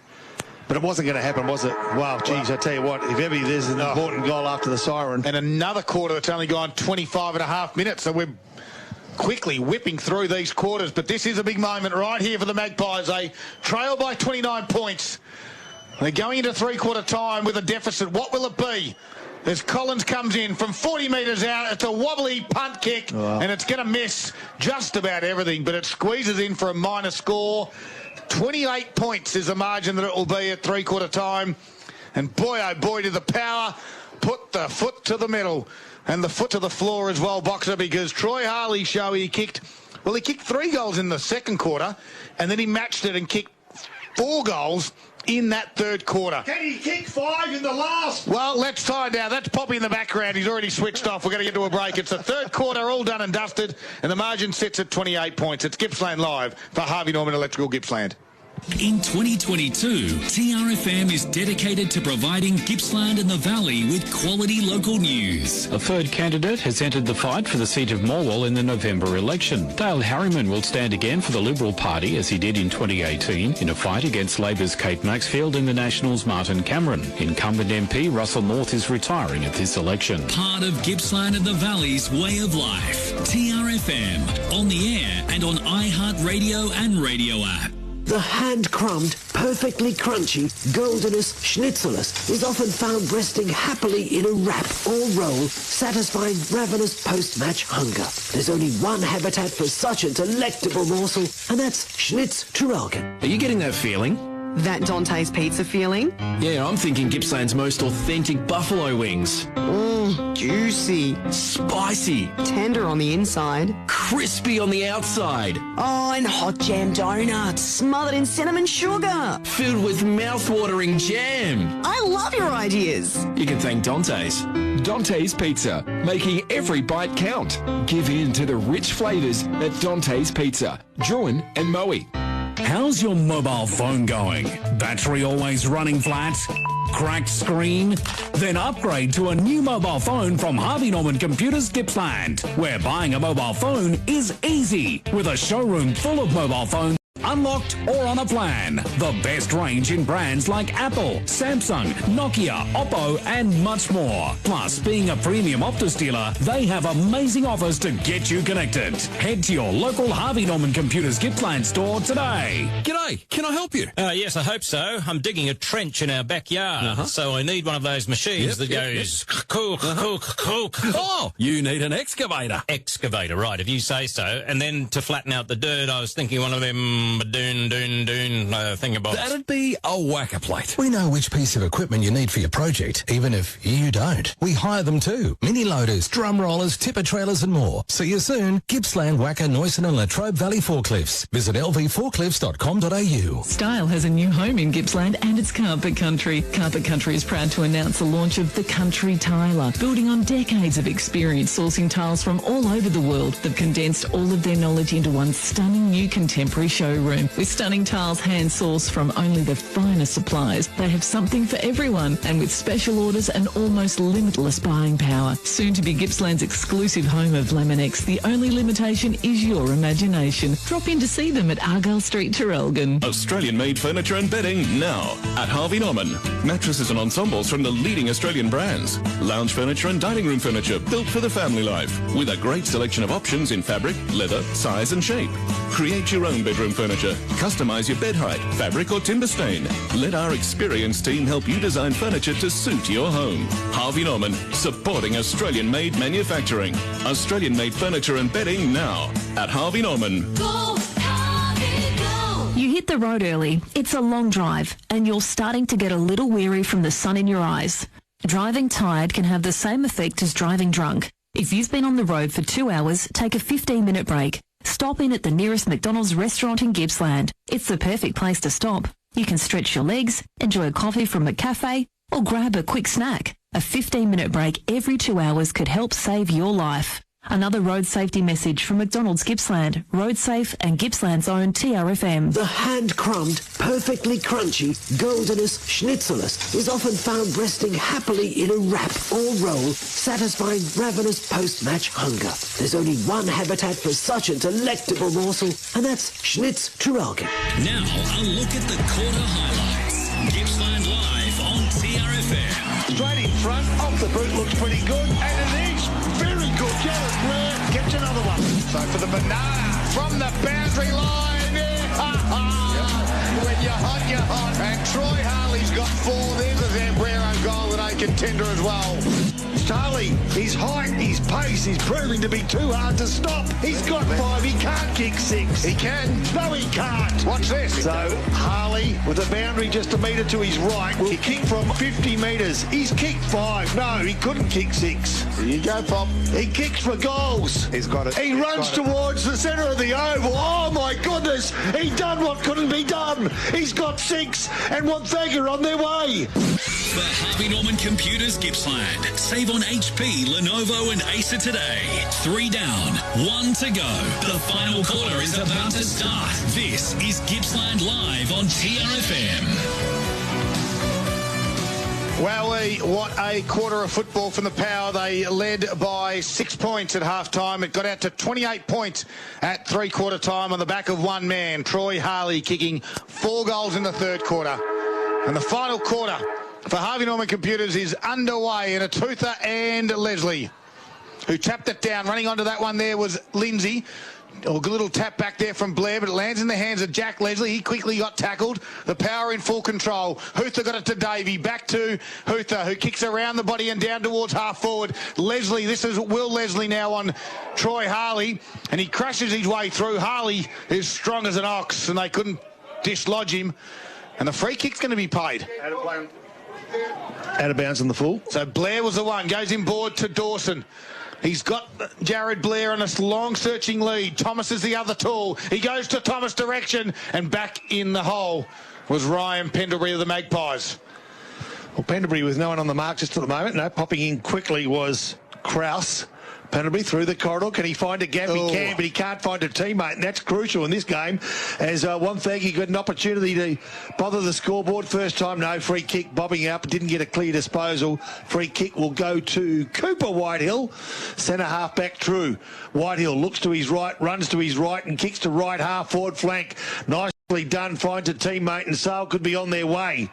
But it wasn't going to happen, was it? Wow, geez, I tell you what, if ever there's an important goal after the siren.
And another quarter that's only gone 25 and a half minutes, so we're quickly whipping through these quarters. But this is a big moment right here for the Magpies. They trail by 29 points. They're going into three-quarter time with a deficit. What will it be? As Collins comes in from 40 metres out, it's a wobbly punt kick, and it's going to miss just about everything, but it squeezes in for a minor score. 28 points is the margin that it will be at three-quarter time. And boy, oh boy, did the power put the foot to the middle and the foot to the floor as well, Boxer, because Troy Harley show he kicked 3 goals in the second quarter, and then he matched it and kicked 4 goals in that third quarter.
Can he kick 5 in the last?
Well, let's find out. That's Poppy in the background. He's already switched off. We're going to get to a break. It's the third quarter, all done and dusted, and the margin sits at 28 points. It's Gippsland Live for Harvey Norman Electrical Gippsland.
In 2022, TRFM is dedicated to providing Gippsland and the Valley with quality local news.
A third candidate has entered the fight for the seat of Morwell in the November election. Dale Harriman will stand again for the Liberal Party, as he did in 2018, in a fight against Labor's Kate Maxfield and the Nationals' Martin Cameron. Incumbent MP Russell North is retiring at this election.
Part of Gippsland and the Valley's way of life. TRFM, on the air and on iHeartRadio and radio app.
The hand-crumbed, perfectly crunchy, goldenus schnitzelus is often found resting happily in a wrap or roll, satisfying ravenous post-match hunger. There's only one habitat for such a delectable morsel, and that's Schnitz Traralgon.
Are you getting that feeling?
That Dante's Pizza feeling?
Yeah, I'm thinking Gippsland's most authentic buffalo wings.
Juicy.
Spicy.
Tender on the inside.
Crispy on the outside.
Oh, and hot jam donuts smothered in cinnamon sugar.
Filled with mouth-watering jam.
I love your ideas.
You can thank Dante's.
Dante's Pizza, making every bite count. Give in to the rich flavours at Dante's Pizza. Druin and Moe.
How's your mobile phone going? Battery always running flat? Cracked screen? Then upgrade to a new mobile phone from Harvey Norman Computers Gippsland, where buying a mobile phone is easy, with a showroom full of mobile phones unlocked or on a plan. The best range in brands like Apple, Samsung, Nokia, Oppo and much more. Plus, being a premium Optus dealer, they have amazing offers to get you connected. Head to your local Harvey Norman Computers Gippsland store today.
G'day, can I help you?
Yes, I hope so. I'm digging a trench in our backyard, so I need one of those machines that goes cook.
Oh, you need an excavator.
Excavator, right, if you say so. And then to flatten out the dirt, I was thinking one of them thingamabobs.
That'd be a whacker plate.
We know which piece of equipment you need for your project, even if you don't. We hire them too. Mini loaders, drum rollers, tipper trailers and more. See you soon. Gippsland, Wacker, Noyson and Latrobe Valley Forklifts. Visit lvforklifts.com.au.
Style has a new home in Gippsland and it's Carpet Country. Carpet Country is proud to announce the launch of the Country Tiler. Building on decades of experience sourcing tiles from all over the world, they've condensed all of their knowledge into one stunning new contemporary showroom. With stunning tiles hand-sourced from only the finest suppliers, they have something for everyone, and with special orders and almost limitless buying power. Soon to be Gippsland's exclusive home of Laminex, the only limitation is your imagination. Drop in to see them at Argyle Street, Traralgon.
Australian-made furniture and bedding now at Harvey Norman. Mattresses and ensembles from the leading Australian brands. Lounge furniture and dining room furniture built for the family life, with a great selection of options in fabric, leather, size and shape. Create your own bedroom furniture. Customize your bed height, fabric or timber stain. Let our experienced team help you design furniture to suit your home. Harvey Norman, supporting Australian-made manufacturing. Australian-made furniture and bedding now at Harvey Norman.
Go, Harvey, go. You hit the road early. It's a long drive, and you're starting to get a little weary from the sun in your eyes. Driving tired can have the same effect as driving drunk. If you've been on the road for 2 hours, take a 15-minute break. Stop in at the nearest McDonald's restaurant in Gippsland. It's the perfect place to stop. You can stretch your legs, enjoy a coffee from a cafe, or grab a quick snack. A 15-minute break every 2 hours could help save your life. Another road safety message from McDonald's Gippsland, Road Safe and Gippsland's own TRFM.
The hand-crumbed, perfectly crunchy, goldenous schnitzelus is often found resting happily in a wrap or roll, satisfying ravenous post-match hunger. There's only one habitat for such a delectable morsel, and that's Schnitz Traralgon.
Now, a look at the quarter highlights. Gippsland Live on TRFM.
Straight in front, off the boot, looks pretty good, and it is very good. Jared Blair gets another one.
So for the banana from the boundary line. When you're hot, you're hot. And Troy Harley's got 4. There's a Zambrero goal and a contender as well.
Charlie, his height, his pace is proving to be too hard to stop. He's got 5, he can't kick 6.
He can.
No, he can't.
Watch this.
So Harley, with the boundary just a metre to his right, will kick from 50 metres. He's kicked 5. No, he couldn't kick 6.
There you go, Pop.
He kicks for goals.
He's got it.
He runs towards the centre of the oval. Oh, my goodness. He done what couldn't be done. He's got 6 and Wonthaggi on their way.
For Harvey Norman Computers Gippsland, save on HP, Lenovo and Acer today. 3 down, 1 to go. The final quarter is about to start. This is Gippsland Live on TRFM.
Well, what a quarter of football from the Power. They led by 6 points at half-time. It got out to 28 points at three-quarter time on the back of one man, Troy Harley, kicking 4 goals in the third quarter. And the final quarter for Harvey Norman Computers is underway, and it's Huther and Leslie who tapped it down. Running onto that one there was Lindsay. A little tap back there from Blair, but it lands in the hands of Jack Leslie. He quickly got tackled. The Power in full control. Huther got it to Davey. Back to Huther, who kicks around the body and down towards half forward. Leslie, this is Will Leslie now on Troy Harley, and he crashes his way through. Harley is strong as an ox, and they couldn't dislodge him. And the free kick's going to be paid.
Out of bounds on the full.
So Blair was the one. Goes inboard to Dawson. He's got Jared Blair on a long searching lead. Thomas is the other tool. He goes to Thomas' direction, and back in the hole was Ryan Pendlebury of the Magpies.
Well, Pendlebury with no one on the mark just at the moment. No, popping in quickly was Krause. Pendlebury through the corridor. Can he find a gap? He can, but he can't find a teammate, and that's crucial in this game. As Wonthaggi got an opportunity to bother the scoreboard. First time, no. Free kick bobbing up. Didn't get a clear disposal. Free kick will go to Cooper Whitehill. Centre half back true. Whitehill looks to his right, runs to his right, and kicks to right half forward flank. Nicely done. Finds a teammate, and Sale could be on their way.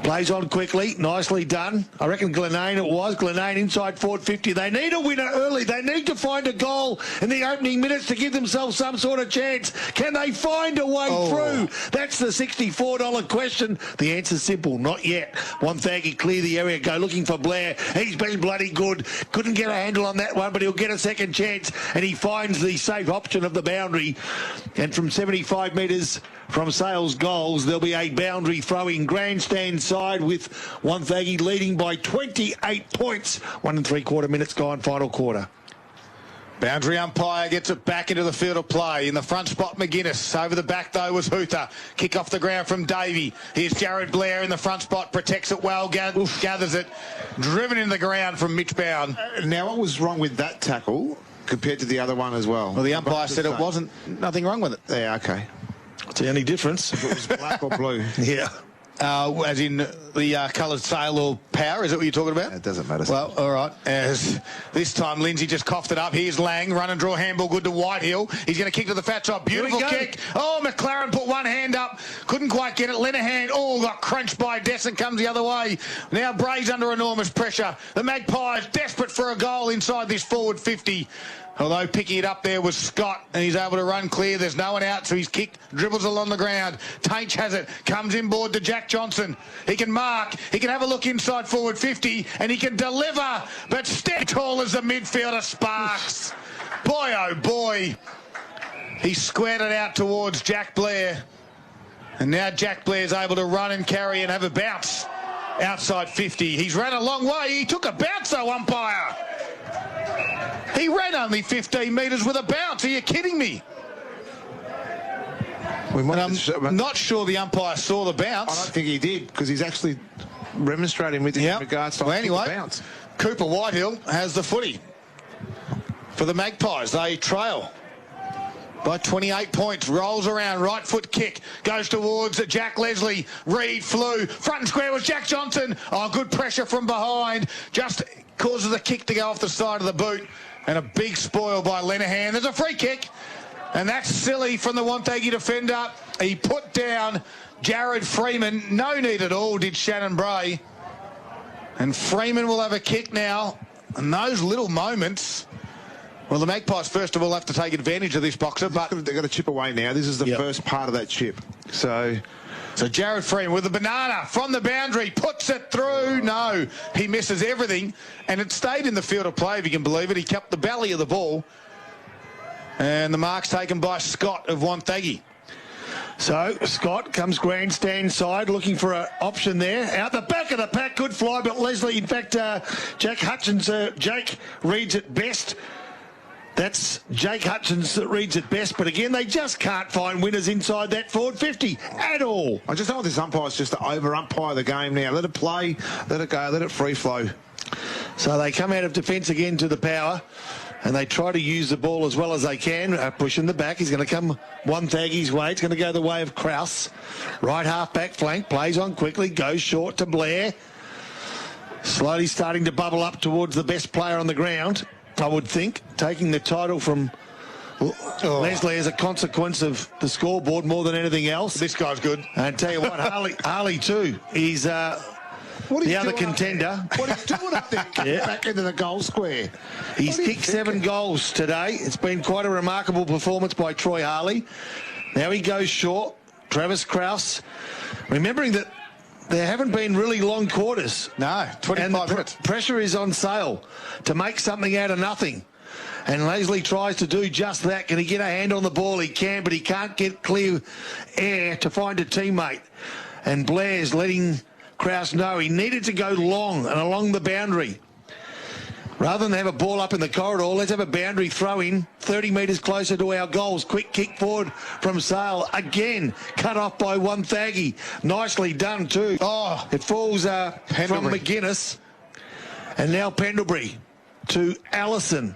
Plays on quickly, nicely done. I reckon Glenane it was. Glenane inside forward 50. They need a winner early. They need to find a goal in the opening minutes to give themselves some sort of chance. Can they find a way through? That's the $64 question. The answer's simple, not yet. Wonthaggi clear the area, go looking for Blair. He's been bloody good. Couldn't get a handle on that one, but he'll get a second chance, and he finds the safe option of the boundary. And from 75 metres from Sales goals, there'll be a boundary throwing grandstand side with Wonthaggi leading by 28 points. 1 3/4 minutes gone, final quarter.
Boundary umpire gets it back into the field of play. In the front spot, McGuinness. Over the back, though, was Huther. Kick off the ground from Davey. Here's Jared Blair in the front spot. Protects it well, gathers it. Driven in the ground from Mitch Bound.
Now, what was wrong with that tackle compared to the other one as well?
Well, the umpire said it wasn't. Nothing wrong with it.
Yeah, okay.
What's the only difference?
If it was black or blue.
Yeah.
As in the coloured sail or Power, is that what you're talking about?
It doesn't matter.
Well, all right. As this time, Lindsay just coughed it up. Here's Lang, run and draw handball, good to Whitehill. He's going to kick to the fat top. Beautiful kick. Oh, McLaren put one hand up. Couldn't quite get it. Lenahan, got crunched by Desson, comes the other way. Now Bray's under enormous pressure. The Magpies desperate for a goal inside this forward 50. Although picking it up there was Scott, and he's able to run clear. There's no one out, so he's kicked, dribbles along the ground. Tainch has it, comes inboard to Jack Johnson. He can mark, he can have a look inside forward 50, and he can deliver, but step tall as the midfielder Sparks. Boy, oh boy. He squared it out towards Jack Blair. And now Jack Blair's able to run and carry and have a bounce outside 50. He's run a long way. He took a bounce, though, umpire. He ran only 15 metres with a bounce. Are you kidding me? I'm not sure the umpire saw the bounce.
I don't think he did, because he's actually remonstrating with him in regards to the bounce.
Cooper Whitehill has the footy for the Magpies. They trail by 28 points. Rolls around, right foot kick, goes towards Jack Leslie. Reed flew, front and square was Jack Johnson. Oh, good pressure from behind. Just causes the kick to go off the side of the boot. And a big spoil by Lenehan. There's a free kick. And that's silly from the Wonthaggi defender. He put down Jared Freeman. No need at all, did Shannon Bray. And Freeman will have a kick now. And those little moments... Well, the Magpies, first of all, have to take advantage of this, Boxer, but...
They've got to chip away now. This is the first part of that chip. So
Jared Freeman with the banana from the boundary, puts it through. No, he misses everything. And it stayed in the field of play, if you can believe it. He kept the belly of the ball. And the mark's taken by Scott of Wonthaggi.
So Scott comes grandstand side, looking for an option there. Out the back of the pack, good fly, but Leslie, in fact, Jake reads it best. That's Jake Hutchins that reads it best, but again, they just can't find winners inside that forward 50 at all.
I just don't want this umpires just to over-umpire the game now. Let it play, let it go, let it free flow.
So they come out of defence again to the power, and they try to use the ball as well as they can. Pushing the back. He's going to come Wonthaggi's way. It's going to go the way of Krause. Right half-back flank. Plays on quickly. Goes short to Blair. Slowly starting to bubble up towards the best player on the ground, I would think. Taking the title from Leslie as a consequence of the scoreboard more than anything else.
This guy's good.
And tell you what, Harley too. He's... the other contender.
What are you doing up there? Back into the goal square.
He's kicked 7 goals today. It's been quite a remarkable performance by Troy Harley. Now he goes short. Travis Krause. Remembering that there haven't been really long quarters.
No, 25 minutes.
Pressure is on sale to make something out of nothing. And Leslie tries to do just that. Can he get a hand on the ball? He can, but he can't get clear air to find a teammate. And Blair's letting Krause know he needed to go long and along the boundary. Rather than have a ball up in the corridor, let's have a boundary throw in 30 metres closer to our goals. Quick kick forward from Sale. Again, cut off by Wonthaggi. Nicely done too. Oh, it falls from McGuinness. And now Pendlebury to Allison.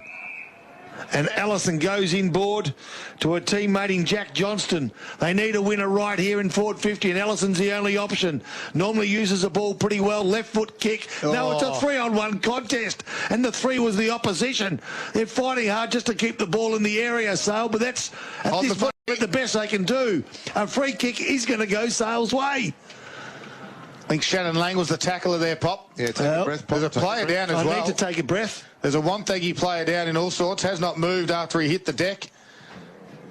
And Allison goes inboard to a teammate in Jack Johnston. They need a winner right here in forward 50, and Allison's the only option. Normally uses the ball pretty well. Left foot kick. No, it's a 3-on-1 contest, and the 3 was the opposition. They're fighting hard just to keep the ball in the area, Sale, but that's at this point the best they can do. A free kick is going to go Sale's way.
I think Shannon Lang was the tackler there, Pop.
Yeah, take a breath, Pop.
There's a player down as well.
I need to take a breath.
There's a Wonthaggi player down in all sorts. Has not moved after he hit the deck.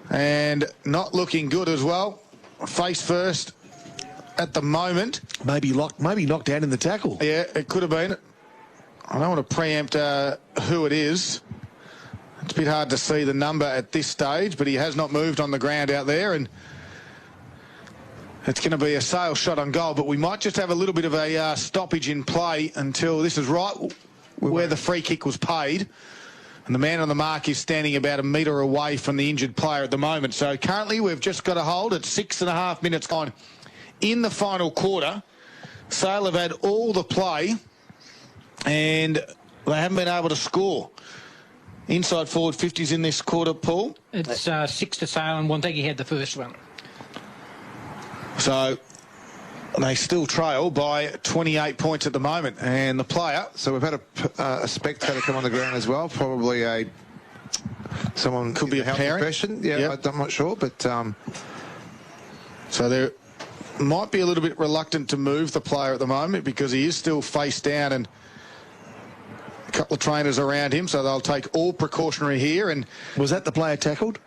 And not looking good as well. Face first at the moment.
Maybe knocked down in the tackle.
Yeah, it could have been. I don't want to preempt who it is. It's a bit hard to see the number at this stage, but he has not moved on the ground out there. And it's going to be a Sale shot on goal, but we might just have a little bit of a stoppage in play until this is right where the free kick was paid. And the man on the mark is standing about a metre away from the injured player at the moment. So currently we've just got a hold at 6.5 minutes on in the final quarter. Sale have had all the play and they haven't been able to score. Inside forward 50s in this quarter, Paul.
It's 6 to Sale, and Wonthaggi had the first one.
So they still trail by 28 points at the moment. And the player...
So we've had a spectator come on the ground as well. Probably someone...
Could be a parent.
Profession. Yeah, yep. I'm not sure, but...
So they might be a little bit reluctant to move the player at the moment because he is still face down and a couple of trainers around him. So they'll take all precautionary here. And
was that the player tackled?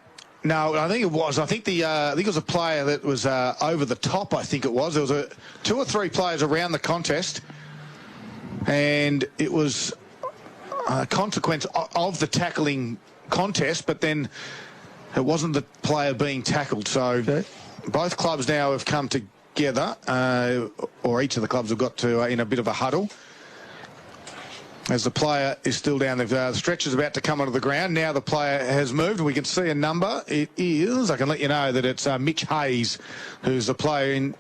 No, I think it was. I think it was a player that was over the top. I think it was. There was 2 or 3 players around the contest, and it was a consequence of the tackling contest. But then it wasn't the player being tackled. So both clubs now have come together, or each of the clubs have got to in a bit of a huddle. as the player is still down there. The stretcher's about to come onto the ground. Now the player has moved. We can see a number. It is, I can let you know that it's Mitch Hayes, who's the player in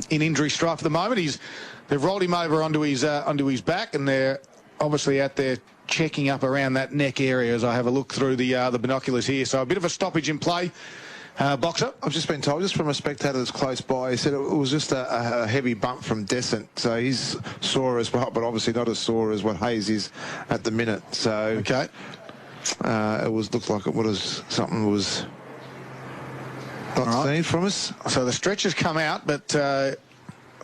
injury strife at the moment. They've rolled him over onto his back, and they're obviously out there checking up around that neck area as I have a look through the binoculars here. So a bit of a stoppage in play. Boxer?
I've just been told, just from a spectator that's close by, he said it was just a heavy bump from Descent. So he's sore as well, but obviously not as sore as what Hayes is at the minute. So
okay,
it looked like it was something was not seen from us.
So the stretcher's come out, but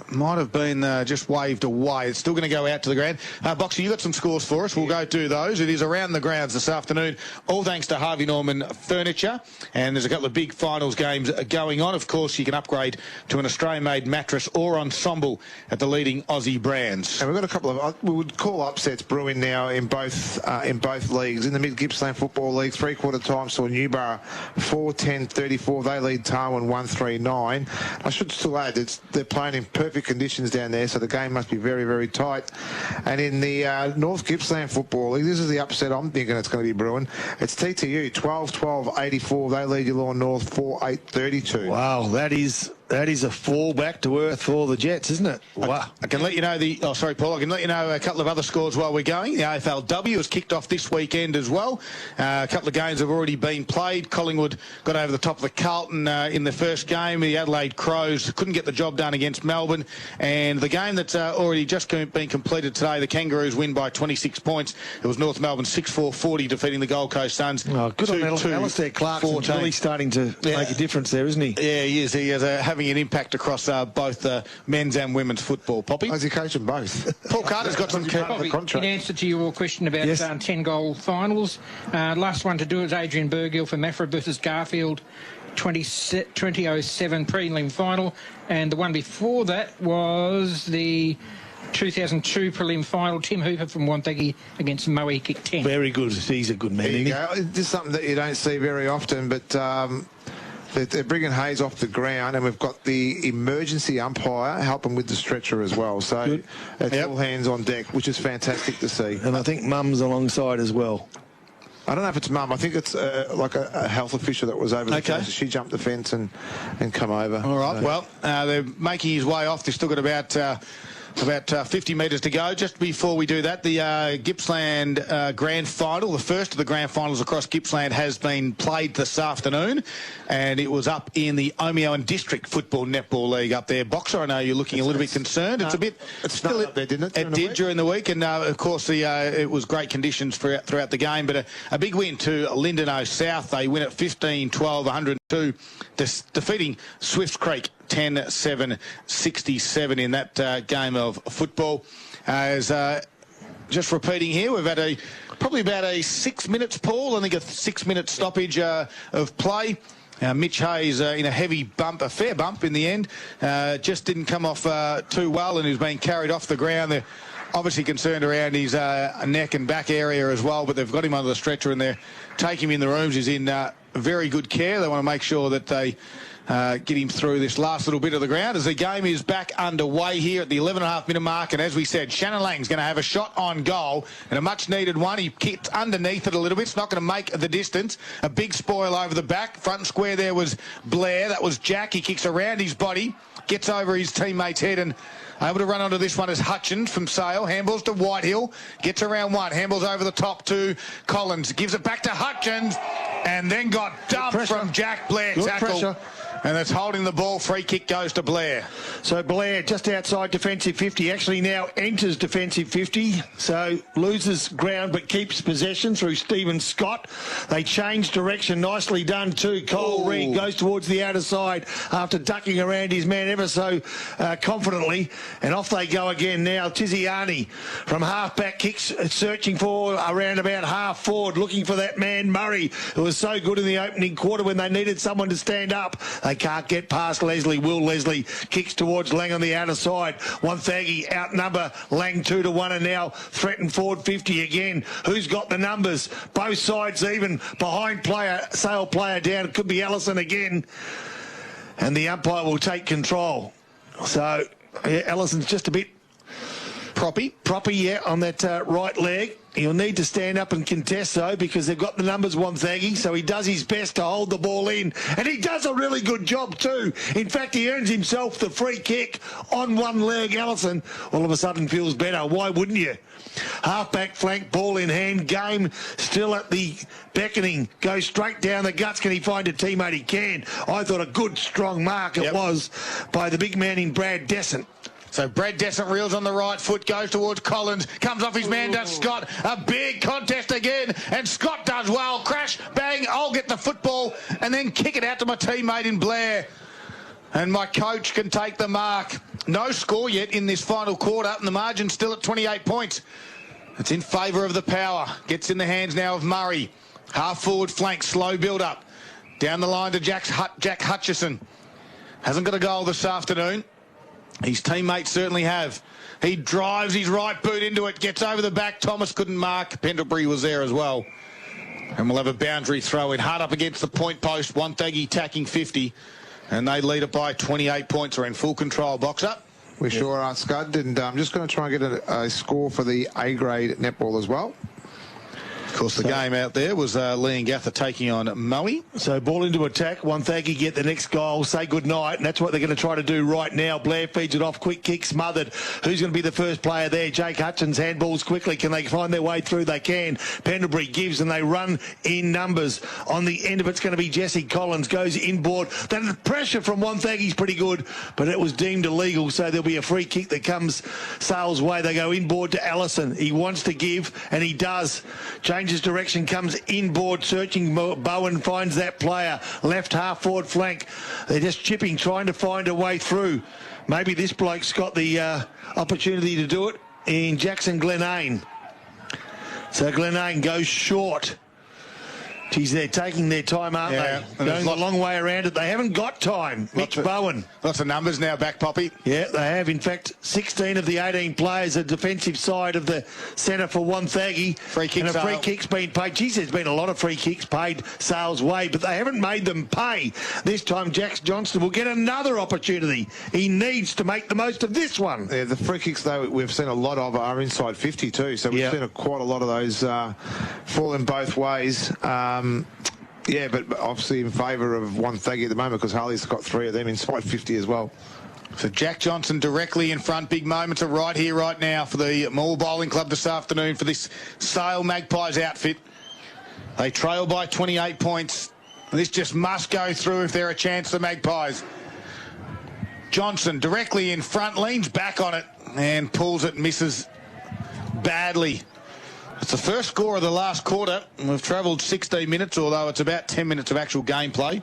might have been just waved away. It's still going to go out to the ground. Boxer, you got some scores for us. We'll go do those. It is around the grounds this afternoon, all thanks to Harvey Norman Furniture. And there's a couple of big finals games going on. Of course, you can upgrade to an Australian-made mattress or ensemble at the leading Aussie brands.
And we've got a couple of, we would call upsets brewing now in both leagues. In the Mid-Gippsland Football League, three-quarter time saw Newborough 4-10-34. They lead Tarwin 1-3-9. I should still add, they're playing in perfect conditions down there, so the game must be very, very tight. And in the North Gippsland Football League, this is the upset I'm thinking it's going to be brewing. It's TTU 12-12-84. They lead Geelong North 4-8-32.
Wow, that is a fall back to earth for the Jets, isn't it? Wow.
I can let you know sorry, Paul. I can let you know a couple of other scores while we're going. The AFLW has kicked off this weekend as well. A couple of games have already been played. Collingwood got over the top of the Carlton in the first game. The Adelaide Crows couldn't get the job done against Melbourne. And the game that's already just been completed today, the Kangaroos win by 26 points. It was North Melbourne 6-4-40 defeating the Gold Coast Suns.
Oh, good on Alistair Clarkson's really starting to make a difference there, isn't he?
Yeah, he is. He is having an impact across both men's and women's football. Poppy?
How's he coaching both?
Paul Carter's got some
contract. In answer to your question about 10-goal finals, last one to do is Adrian Burgill for Maffra versus Garfield, 2007 prelim final, and the one before that was the 2002 prelim final. Tim Hooper from Wonthaggi against Moe kicked 10.
Very good. He's a good man.
There you go. This is something that you don't see very often, but they're bringing Hayes off the ground, and we've got the emergency umpire helping with the stretcher as well. So it's all hands on deck, which is fantastic to see.
And I think Mum's alongside as well.
I don't know if it's Mum. I think it's like a health official that was over the fence. She jumped the fence and come over.
All right. So. Well, they're making his way off. They've still got about 50 metres to go. Just before we do that, the Gippsland Grand Final, the first of the Grand Finals across Gippsland, has been played this afternoon, and it was up in the Omeo and District Football Netball League up there. Boxer, I know you're looking a little bit concerned.
It's still up there, didn't it?
It did during the week, and of course it was great conditions throughout the game, but a big win to Lindenow South. They win at 15-12, 102, defeating Swifts Creek 10-7-67 in that game of football. Just repeating here, we've had probably about 6 minutes, Paul. I think a 6-minute stoppage of play. Mitch Hayes in a heavy bump, a fair bump in the end, just didn't come off too well, and he's being carried off the ground. They're obviously concerned around his neck and back area as well, but they've got him under the stretcher and they're taking him in the rooms. He's in very good care. They want to make sure that they get him through this last little bit of the ground as the game is back underway here at the 11.5-minute mark. And as we said, Shannon Lang's going to have a shot on goal, and a much-needed one. He kicked underneath it a little bit. It's not going to make the distance. A big spoil over the back. Front and square there was Blair. That was Jack. He kicks around his body, gets over his teammate's head, and able to run onto this one is Hutchins from Sale. Handballs to Whitehill. Gets around one. Handballs over the top to Collins. Gives it back to Hutchins, and then got dumped from Jack Blair.
Good
tackle.
Pressure.
And that's holding the ball. Free kick goes to Blair.
So Blair just outside defensive 50, actually now enters defensive 50, so loses ground but keeps possession through Stephen Scott. They change direction, nicely done too. Cole Reed goes towards the outer side after ducking around his man ever so confidently, and off they go again now. Tiziani from half-back kicks, searching for around about half forward, looking for that man Murray, who was so good in the opening quarter when they needed someone to stand up. They can't get past Leslie. Will Leslie kicks towards Lang on the outer side. Wonthaggi outnumber Lang 2-1 and now threaten forward 50 again. Who's got the numbers? Both sides even behind Sale player down. It could be Allison again. And the umpire will take control. So Allison's just a bit
Proppy,
yeah, on that right leg. He'll need to stand up and contest, though, because they've got the numbers, Wonthaggi, so he does his best to hold the ball in. And he does a really good job, too. In fact, he earns himself the free kick on one leg. Allison all of a sudden feels better. Why wouldn't you? Half-back flank, ball in hand, game still at the beckoning. Goes straight down the guts. Can he find a teammate? He can. I thought a good, strong mark it was by the big man in Brad Descent.
So Brad Descent reels on the right foot, goes towards Collins, comes off his man, does Scott. A big contest again, and Scott does well. Crash, bang, I'll get the football, and then kick it out to my teammate in Blair. And my coach can take the mark. No score yet in this final quarter, and the margin's still at 28 points. It's in favour of the Power. Gets in the hands now of Murray. Half-forward flank, slow build-up. Down the line to Jack Hutchison. Hasn't got a goal this afternoon. His teammates certainly have. He drives his right boot into it, gets over the back. Thomas couldn't mark. Pendlebury was there as well. And we'll have a boundary throw in. Hard up against the point post. Wonthaggi tacking 50. And they lead it by 28 points. Are in full control. Box up.
We sure are, Scud. And I'm just going to try and get a score for the A-grade netball as well.
Of course, the game out there was Lee Gather taking on Moe.
So ball into attack. Wonthaggi get the next goal. Say good night, and that's what they're going to try to do right now. Blair feeds it off. Quick kick smothered. Who's going to be the first player there? Jake Hutchins handballs quickly. Can they find their way through? They can. Pendlebury gives, and they run in numbers. On the end of it's going to be Jesse Collins. Goes inboard. The pressure from Wonthaggi's pretty good, but it was deemed illegal, so there'll be a free kick that comes Sale's way. They go inboard to Allison. He wants to give, and he does. Changes direction, comes inboard, searching. Bowen finds that player. Left half forward flank. They're just chipping, trying to find a way through. Maybe this bloke's got the opportunity to do it in Jackson Glenane. So Glenane goes short. Geez, they're taking their time, aren't they? Going a long way around it. They haven't got time. Mitch Bowen.
Lots of numbers now back, Poppy.
Yeah, they have. In fact, 16 of the 18 players are defensive side of the centre for Wonthaggi.
Free kick,
and a free kick's been paid. Geez, there's been a lot of free kicks paid Sale's way, but they haven't made them pay. This time, Jack Johnston will get another opportunity. He needs to make the most of this one.
Yeah, the free kicks, though, we've seen a lot of are inside 50 too, so we've seen quite a lot of those falling both ways. Yeah, but obviously in favour of Wonthaggi at the moment because Harley's got 3 of them inside 50 as well.
So Jack Johnson directly in front. Big moments are right here, right now for the Moore Bowling Club this afternoon for this Sale Magpies outfit. They trail by 28 points. This just must go through if they're a chance, the Magpies. Johnson directly in front, leans back on it and pulls it, misses badly. It's the first score of the last quarter. We've travelled 16 minutes, although it's about 10 minutes of actual gameplay.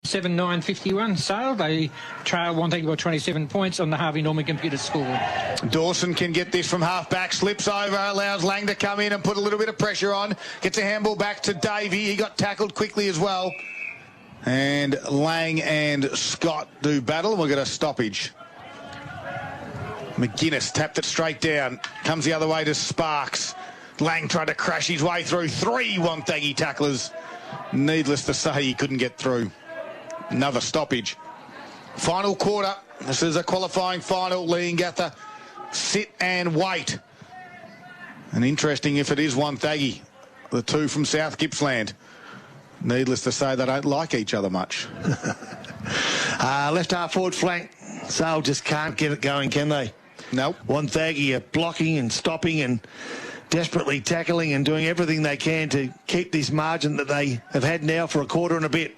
7-9-51 Sale. They trail Wonthaggi by 27 points on the Harvey Norman computer score.
Dawson can get this from half-back, slips over, allows Lang to come in and put a little bit of pressure on. Gets a handball back to Davey. He got tackled quickly as well. And Lang and Scott do battle, and we'll get a stoppage. McGuinness tapped it straight down. Comes the other way to Sparks. Lang tried to crash his way through 3 Wonthaggi tacklers. Needless to say, he couldn't get through. Another stoppage. Final quarter. This is a qualifying final. Lee and Gather sit and wait. And interesting if it is Wonthaggi, the 2 from South Gippsland. Needless to say, they don't like each other much.
Left half forward flank. Sale just can't get it going, can they?
Nope.
Wonthaggi are blocking and stopping and desperately tackling and doing everything they can to keep this margin that they have had now for a quarter and a bit.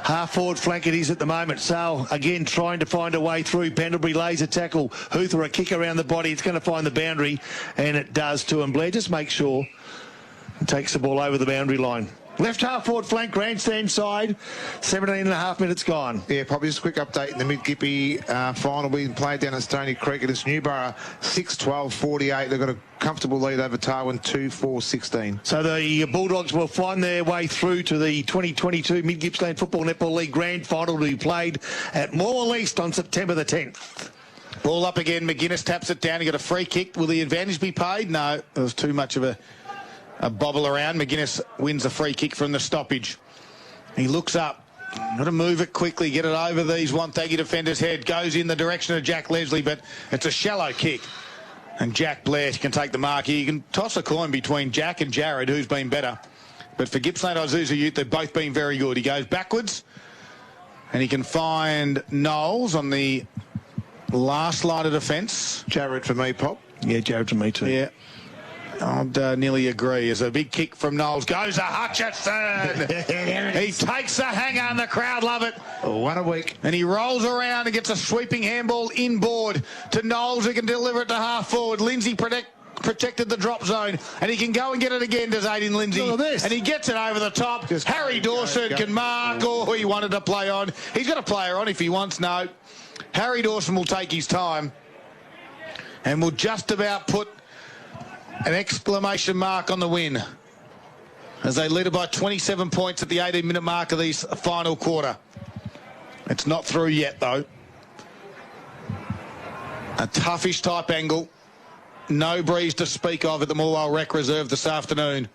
Half forward flank it is at the moment. Sale again trying to find a way through. Pendlebury lays a tackle. Huther a kick around the body. It's going to find the boundary, and it does too. And Blair just makes sure and takes the ball over the boundary line. Left half forward flank, grandstand side, 17.5 minutes gone.
Yeah, probably just a quick update in the Mid-Gippy final being played down at Stony Creek against Newborough, 6-12-48. They've got a comfortable lead over Tarwin, 2-4-16.
So the Bulldogs will find their way through to the 2022 Mid-Gippsland Football Netball League Grand Final to be played at Morwell East on September the 10th.
Ball up again, McGuinness taps it down. He got a free kick. Will the advantage be paid? No, it was too much of a bobble around. McGuinness wins a free kick from the stoppage. He looks up. Got to move it quickly, get it over these Wonthaggi defenders' head. Goes in the direction of Jack Leslie, but it's a shallow kick. And Jack Blair can take the mark here. You can toss a coin between Jack and Jared, who's been better. But for Gippsland Isuzu Ute, they've both been very good. He goes backwards, and he can find Knowles on the last line of defence.
Jared for me, Pop.
Yeah, Jared for me too.
Yeah. I'd nearly agree. As a big kick from Knowles goes to Hutchison. He takes the hanger and the crowd love it.
One a week.
And he rolls around and gets a sweeping handball inboard to Knowles, who can deliver it to half forward. Lindsay protected the drop zone, and he can go and get it again, does Aiden Lindsay. And he gets it over the top. Harry Dawson can mark. Oh, he wanted to play on. He's got a player on if he wants. No. Harry Dawson will take his time and will just about put an exclamation mark on the win as they lead it by 27 points at the 18-minute mark of this final quarter. It's not through yet, though. A toughish type angle. No breeze to speak of at the Morwell Rec Reserve this afternoon.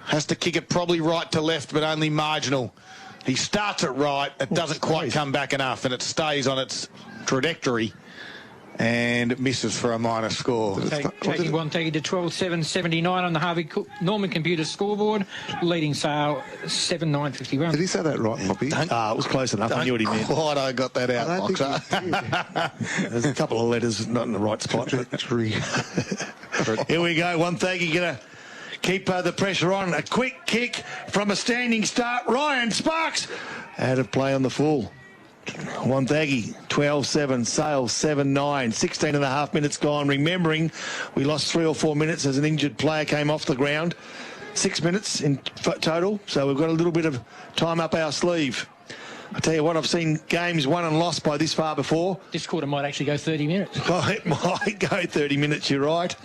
Has to kick it probably right to left, but only marginal. He starts it right. It doesn't quite come back enough, and it stays on its trajectory and misses for a minor score.
Taking Wonthaggi to 12.779 on the Harvey Norman computer scoreboard, leading Sale 7.951.
Did he say that right, Poppy?
It was close enough. I knew what he meant.
Quite, I got that out, Boxer.
There's a couple of letters not in the right spot. Here we go. Wonthaggi going to keep the pressure on. A quick kick from a standing start. Ryan Sparks out of play on the full. Wonthaggi 12-7, Sale 7-9, 16 and a half minutes gone. Remembering we lost 3 or 4 minutes as an injured player came off the ground. 6 minutes in total, so we've got a little bit of time up our sleeve. I tell you what, I've seen games won and lost by this far before.
This quarter might actually go 30 minutes.
Oh, it might go 30 minutes, you're right.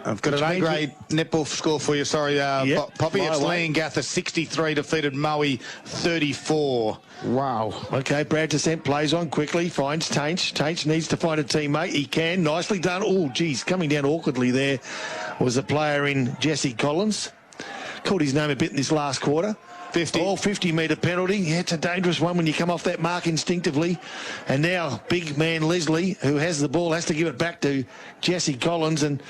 I've got an A-grade netball score for you. Sorry, Poppy. It's Leongatha 63, defeated Moe 34.
Wow. Okay, Brad Descent plays on quickly, finds Tainch. Tainch needs to find a teammate. He can. Nicely done. Oh, geez, coming down awkwardly there was a player in Jesse Collins. Called his name a bit in this last quarter.
50.
50-metre penalty. Yeah, it's a dangerous one when you come off that mark instinctively. And now big man Leslie, who has the ball, has to give it back to Jesse Collins. And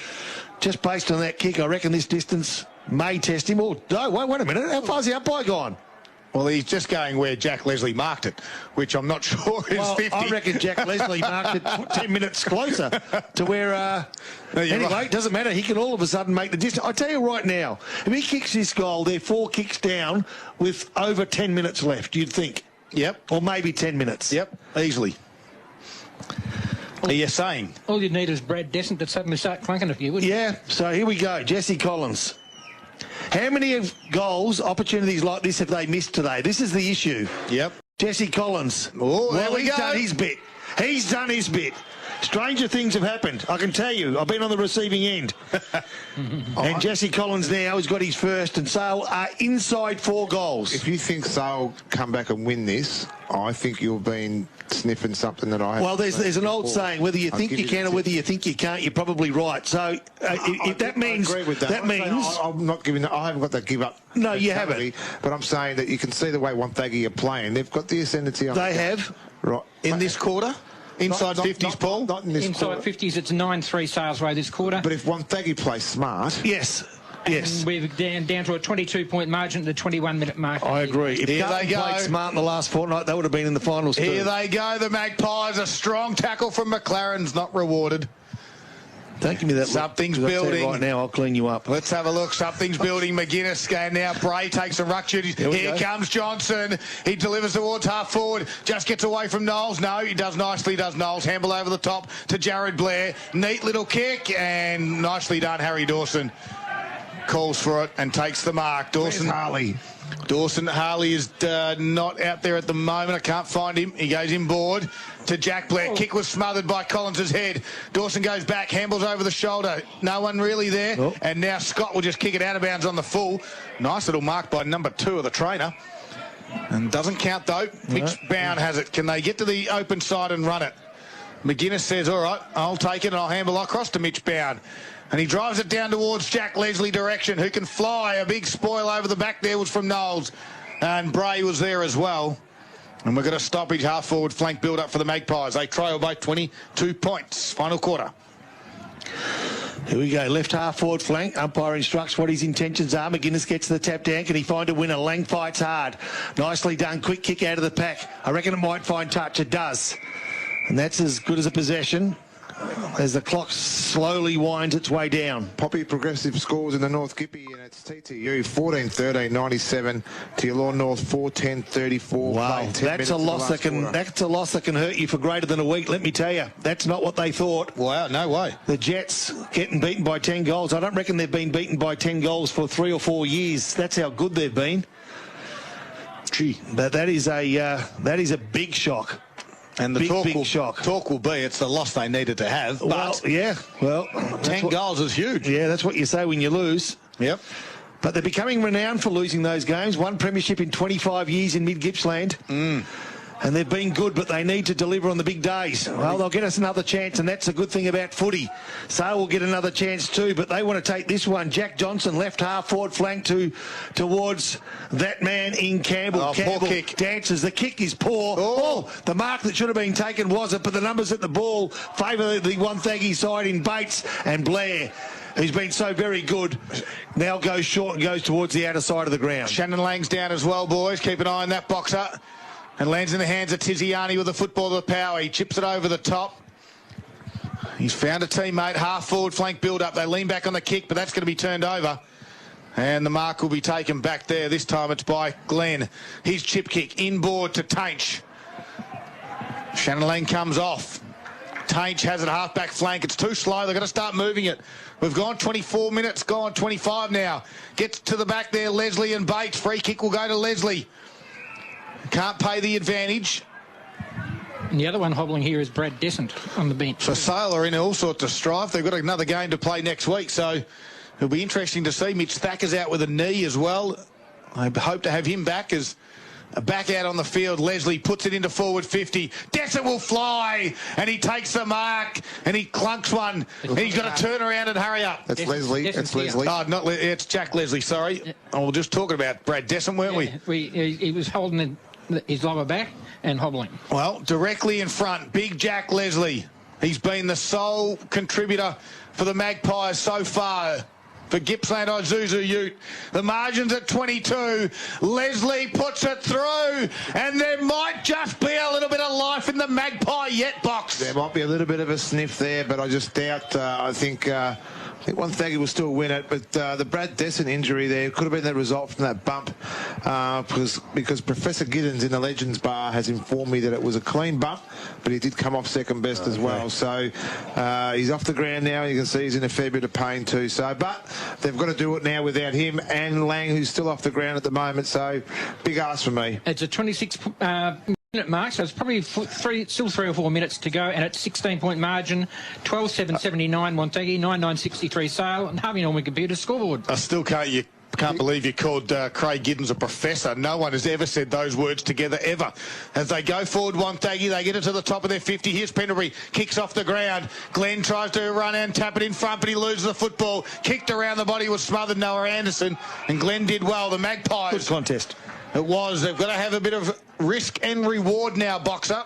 just based on that kick, I reckon this distance may test him. Oh, no, wait a minute. How far's the umpire gone?
Well, he's just going where Jack Leslie marked it, which I'm not sure is 50.
I reckon Jack Leslie marked it 10 minutes closer to where... anyway, it doesn't matter. He can all of a sudden make the distance. I tell you right now, if he kicks this goal, they're 4 kicks down with over 10 minutes left, you'd think.
Yep.
Or maybe 10 minutes.
Yep, easily. Are you saying?
All you'd need is Brad Descent to suddenly start clunking a few, wouldn't you?
Yeah, so here we go. Jesse Collins. How many of goals, opportunities like this have they missed today? This is the issue.
Yep.
Jesse Collins.
Oh, there we go.
He's done his bit. He's done his bit. Stranger things have happened. I can tell you. I've been on the receiving end. And Jesse Collins now has got his first, and Sale are inside 4 goals.
If you think Sale come back and win this, I think you've been sniffing something that I have.
Well, there's an old saying, whether you think you can or whether you think you can't, you're probably right. So if that means...
I agree with that.
That means...
I'm not giving... I haven't got that give up.
No, you haven't.
But I'm saying that you can see the way Wonthaggi are playing. They've got the ascendancy on
They have.
Right.
In this quarter? Inside 50s, Paul?
Not in this
Inside
quarter.
50s, it's 9-3 Sales way this quarter.
But if Wonthaggi plays smart...
Yes. Yes.
And we're down to a 22-point margin at the 21-minute mark.
I agree. If
Here
Carlton
they go.
played smart in the last fortnight, they would have been in the finals too.
Here they go, the Magpies. A strong tackle from McLaren's not rewarded.
Don't give me that
Something's
look. 'Cause I'll tell you
building.
right now, I'll clean you up.
Let's have a look. Something's building. McGuinness going now. Bray takes a ruck shoot. Here comes Johnson. He delivers towards half forward. Just gets away from Knowles. No, he does nicely, does Knowles. Handball over the top to Jared Blair. Neat little kick and nicely done, Harry Dawson. Calls for it and takes the mark. Dawson Harley is not out there at the moment. I can't find him. He goes inboard to Jack Blair. Kick was smothered by Collins' head. Dawson goes back, handballs over the shoulder. No one really there. Oh. And now Scott will just kick it out of bounds on the full. Nice little mark by number 2 of the trainer. And doesn't count though. Mitch Bound has it. Can they get to the open side and run it? McGuinness says, all right, I'll take it and I'll handball across to Mitch Bound. And he drives it down towards Jack Leslie direction, who can fly. A big spoil over the back there was from Knowles. And Bray was there as well. And we've got a stoppage, half-forward flank build-up for the Magpies. They trail by 22 points. Final quarter.
Here we go, left half forward flank. Umpire instructs what his intentions are. McGuinness gets the tap down. Can he find a winner? Lang fights hard. Nicely done. Quick kick out of the pack. I reckon it might find touch. It does. And that's as good as a possession as the clock slowly winds its way down.
Poppy Progressive scores in the North Gippy, and it's TTU 14-13-97 to your Lawn North 4-10-34.
Wow, that's a loss that can hurt you for greater than a week. Let me tell you, that's not what they thought.
Wow, no way.
The Jets getting beaten by 10 goals. I don't reckon they've been beaten by 10 goals for 3 or 4 years. That's how good they've been. Gee, but that is a big shock.
And the
big shock.
Talk will be it's the loss they needed to have. But
well,
10 goals is huge.
Yeah, that's what you say when you lose.
Yep.
But they're becoming renowned for losing those games. One premiership in 25 years in mid-Gippsland. And they've been good, but they need to deliver on the big days. Well, they'll get us another chance, and that's a good thing about footy. Sale will get another chance too, but they want to take this one. Jack Johnson, left half forward flank towards that man in Campbell. Campbell
poor kick.
Dances. The kick is poor. Oh, the mark that should have been taken wasn't, but the numbers at the ball favour the Wonthaggi side in Bates and Blair, who's been so very good, now goes short and goes towards the outer side of the ground.
Shannon Lang's down as well, boys. Keep an eye on that boxer. And lands in the hands of Tiziani with the football to the power. He chips it over the top. He's found a teammate. Half forward flank build up. They lean back on the kick, but that's going to be turned over. And the mark will be taken back there. This time it's by Glenn. His chip kick inboard to Tainch. Shannon Lang comes off. Tainch has it half back flank. It's too slow. They've got to start moving it. We've gone 24 minutes, gone 25 now. Gets to the back there, Leslie and Bates. Free kick will go to Leslie. Can't pay the advantage.
And the other one hobbling here is Brad Descent on the bench.
So Sale are in all sorts of strife. They've got another game to play next week, so it'll be interesting to see. Mitch Thacker's out with a knee as well. I hope to have him back as back out on the field. Leslie puts it into forward 50. Descent will fly, and he takes the mark, and he clunks one. And he's got to turn around and hurry up.
That's Leslie. It's Leslie.
Oh, it's Jack Leslie, sorry.
Yeah.
Oh, we're just talking about Brad Descent, weren't we?
He was holding his lower back and hobbling.
Well, directly in front, big Jack Leslie. He's been the sole contributor for the Magpies so far. For Gippsland Isuzu Ute. The margin's at 22. Leslie puts it through, and there might just be a little bit of life in the Magpie yet box.
There might be a little bit of a sniff there, but I just doubt. I think Wonthaggi will still win it, but the Brad Descent injury there could have been the result from that bump, because Professor Giddens in the Legends Bar has informed me that it was a clean bump, but he did come off second best as well. So he's off the ground now. You can see he's in a fair bit of pain too. So, but they've got to do it now without him and Lang, who's still off the ground at the moment. So big ask for me.
It's a 26 minute mark, so it's probably still 3 or 4 minutes to go, and it's 16-point margin. 12-7-79 Wonthaggi, 9-9-63 Sale, and Harvey Norman Computer scoreboard.
I still can't believe you called Craig Giddens a professor. No one has ever said those words together, ever. As they go forward, Wonthaggi, they get it to the top of their 50. Here's Pendlebury, kicks off the ground. Glenn tries to run and tap it in front, but he loses the football. Kicked around the body, was smothered, Noah Anderson, and Glenn did well. The Magpies.
Good contest.
It was. They've got to have a bit of risk and reward now, Boxer.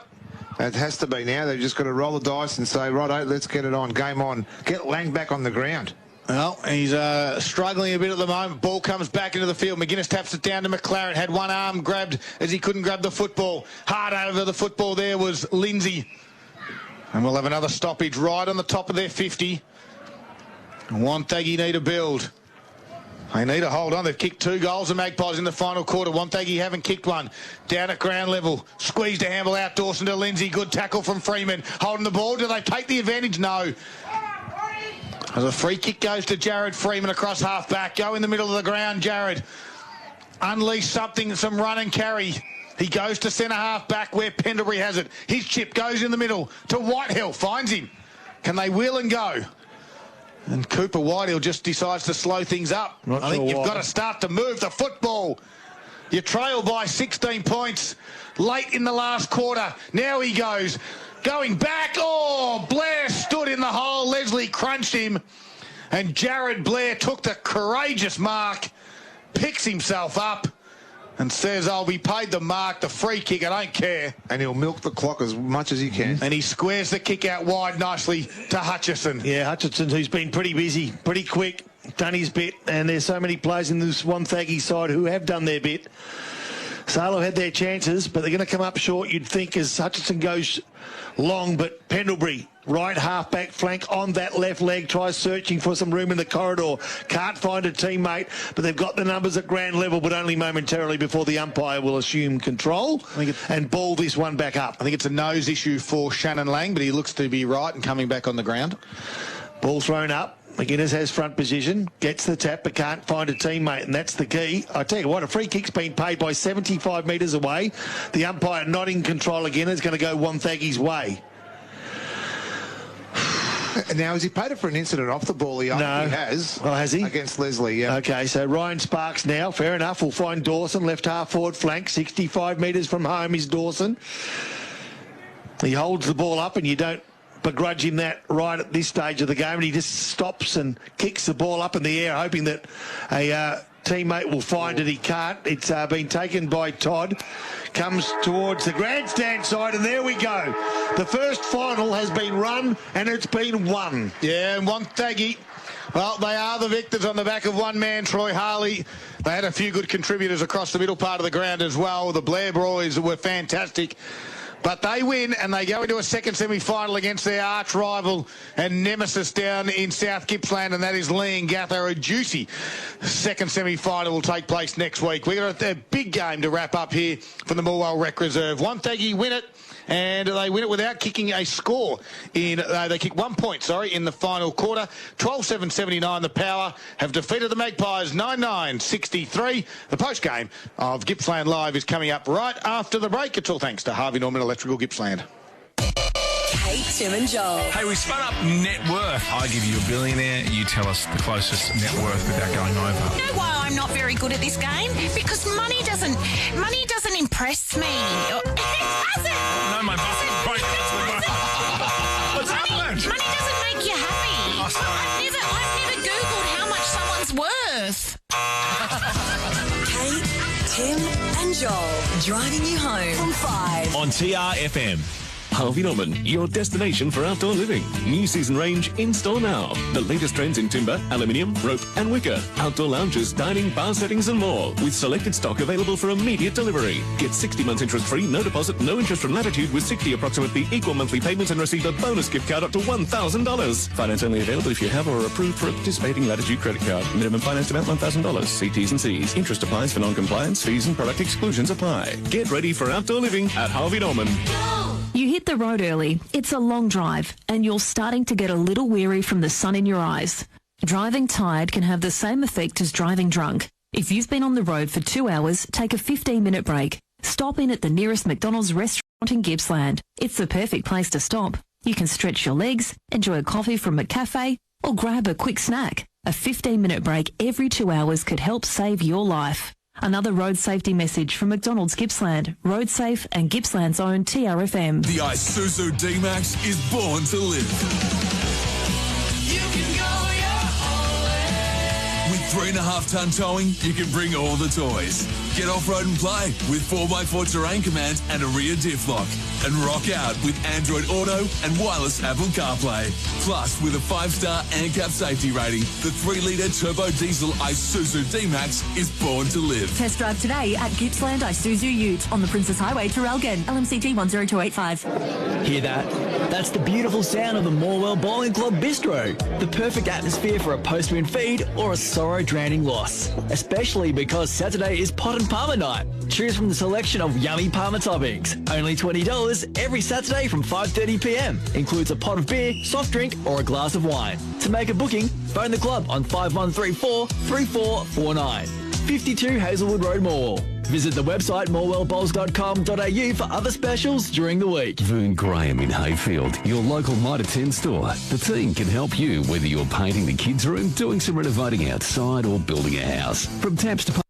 It has to be now. They've just got to roll the dice and say, righto, let's get it on. Game on. Get Lang back on the ground.
Well, he's struggling a bit at the moment. Ball comes back into the field. McGuinness taps it down to McLaren. Had one arm grabbed as he couldn't grab the football. Hard over the football there was Lindsay. And we'll have another stoppage right on the top of their 50. Wonthaggi need a build. They need to hold on. They've kicked 2 goals, the Magpies, in the final quarter. Wonthaggi haven't kicked one. Down at ground level. Squeezed a handle out. Dawson to Lindsay. Good tackle from Freeman. Holding the ball. Do they take the advantage? No. As a free kick goes to Jared Freeman across half back. Go in the middle of the ground, Jared. Unleash something, some run and carry. He goes to centre half back where Pendlebury has it. His chip goes in the middle to Whitehill. Finds him. Can they wheel and go? And Cooper Whitehill just decides to slow things up. I think you've got to start to move the football. You trail by 16 points late in the last quarter. Now he goes. Going back. Oh, Blair stood in the hole. Leslie crunched him. And Jared Blair took the courageous mark. Picks himself up. and says, I'll be paid the mark, the free kick, I don't care.
And he'll milk the clock as much as he can.
And he squares the kick out wide nicely to Hutchison.
Yeah, Hutchison, who's been pretty busy, pretty quick, done his bit, and there's so many players in this Wonthaggi side who have done their bit. Salo had their chances, but they're going to come up short, you'd think, as Hutchison goes long, but Pendlebury, right half-back flank on that left leg, tries searching for some room in the corridor. Can't find a teammate, but they've got the numbers at ground level, but only momentarily before the umpire will assume control and ball this one back up.
I think it's a nose issue for Shannon Lang, but he looks to be right and coming back on the ground.
Ball thrown up. McGuinness has front position, gets the tap, but can't find a teammate, and that's the key. I tell you what, a free kick's been paid by 75 metres away. The umpire not in control again is going to go Wonthaggi's way.
Now, has he paid it for an incident off the ball? No. He has.
Oh, has he?
Against Leslie, yeah.
Okay, so Ryan Sparks now, fair enough. We'll find Dawson, left half forward flank, 65 metres from home is Dawson. He holds the ball up and you don't begrudge him that right at this stage of the game, and he just stops and kicks the ball up in the air, hoping that a teammate will find it. He can't. It's been taken by Todd. Comes towards the grandstand side, and there we go. The first final has been run, and it's been won.
Yeah, and Wonthaggi, well, they are the victors on the back of one man, Troy Harley. They had a few good contributors across the middle part of the ground as well. The Blair boys were fantastic. But they win, and they go into a second semi-final against their arch rival and nemesis down in South Gippsland, and that is Lee and Gather. A juicy second semi-final will take place next week. We've got a big game to wrap up here from the Morwell Rec Reserve. Wonthaggi win it, and they win it without kicking a score. They kick 1 point, in the final quarter. 12-7-79, the Power have defeated the Magpies 9-9-63. The post-game of Gippsland Live is coming up right after the break. It's all thanks to Harvey Norman Electrical Gippsland.
Kate, Tim and Joel.
Hey, we spun up net worth. I give you a billionaire, you tell us the closest net worth without going over.
You know why I'm not very good at this game? Because money doesn't impress me. It doesn't.
No, my boss. What's happened?
Money doesn't make you happy.
Oh, sorry.
I've never Googled how much someone's worth.
Kate, Tim and Joel, driving you home from 5.
On TRFM. Harvey Norman, your destination for outdoor living. New season range in store now. The latest trends in timber, aluminium, rope and wicker. Outdoor lounges, dining, bar settings and more. With selected stock available for immediate delivery. Get 60 months interest free, no deposit, no interest from Latitude with 60 approximately equal monthly payments and receive a bonus gift card up to $1,000. Finance only available if you have or are approved for a participating Latitude credit card. Minimum finance amount $1,000. See T's and C's. Interest applies for non-compliance. Fees and product exclusions apply. Get ready for outdoor living at Harvey Norman.
You hit the road early, it's a long drive, and you're starting to get a little weary from the sun in your eyes. Driving tired can have the same effect as driving drunk. If you've been on the road for 2 hours, take a 15-minute break. Stop in at the nearest McDonald's restaurant in Gippsland. It's the perfect place to stop. You can stretch your legs, enjoy a coffee from a cafe, or grab a quick snack. A 15-minute break every 2 hours could help save your life. Another road safety message from McDonald's Gippsland, Road Safe and Gippsland's own TRFM.
The Isuzu D-Max is born to live. You can go your own way. With 3.5-ton towing, you can bring all the toys. Get off-road and play with 4x4 terrain command and a rear diff lock. And rock out with Android Auto and wireless Apple CarPlay. Plus, with a 5-star ANCAP safety rating, the 3-litre turbo diesel Isuzu D-Max is born to live.
Test drive today at Gippsland Isuzu Ute on the Princess Highway to Elgin. LMCG 10285.
Hear that? That's the beautiful sound of the Morwell Bowling Club Bistro. The perfect atmosphere for a post-win feed or a sorrow-drowning loss. Especially because Saturday is pot and Parma night. Choose from the selection of yummy Parma toppings. Only $20 every Saturday from 5:30 p.m. Includes a pot of beer, soft drink or a glass of wine. To make a booking, phone the club on 5134 3449. 52 Hazelwood Road, Morwell. Visit the website morwellbowls.com.au for other specials during the week.
Vern Graham in Hayfield, your local Mitre 10 store. The team can help you whether you're painting the kids' room, doing some renovating outside or building a house. From taps to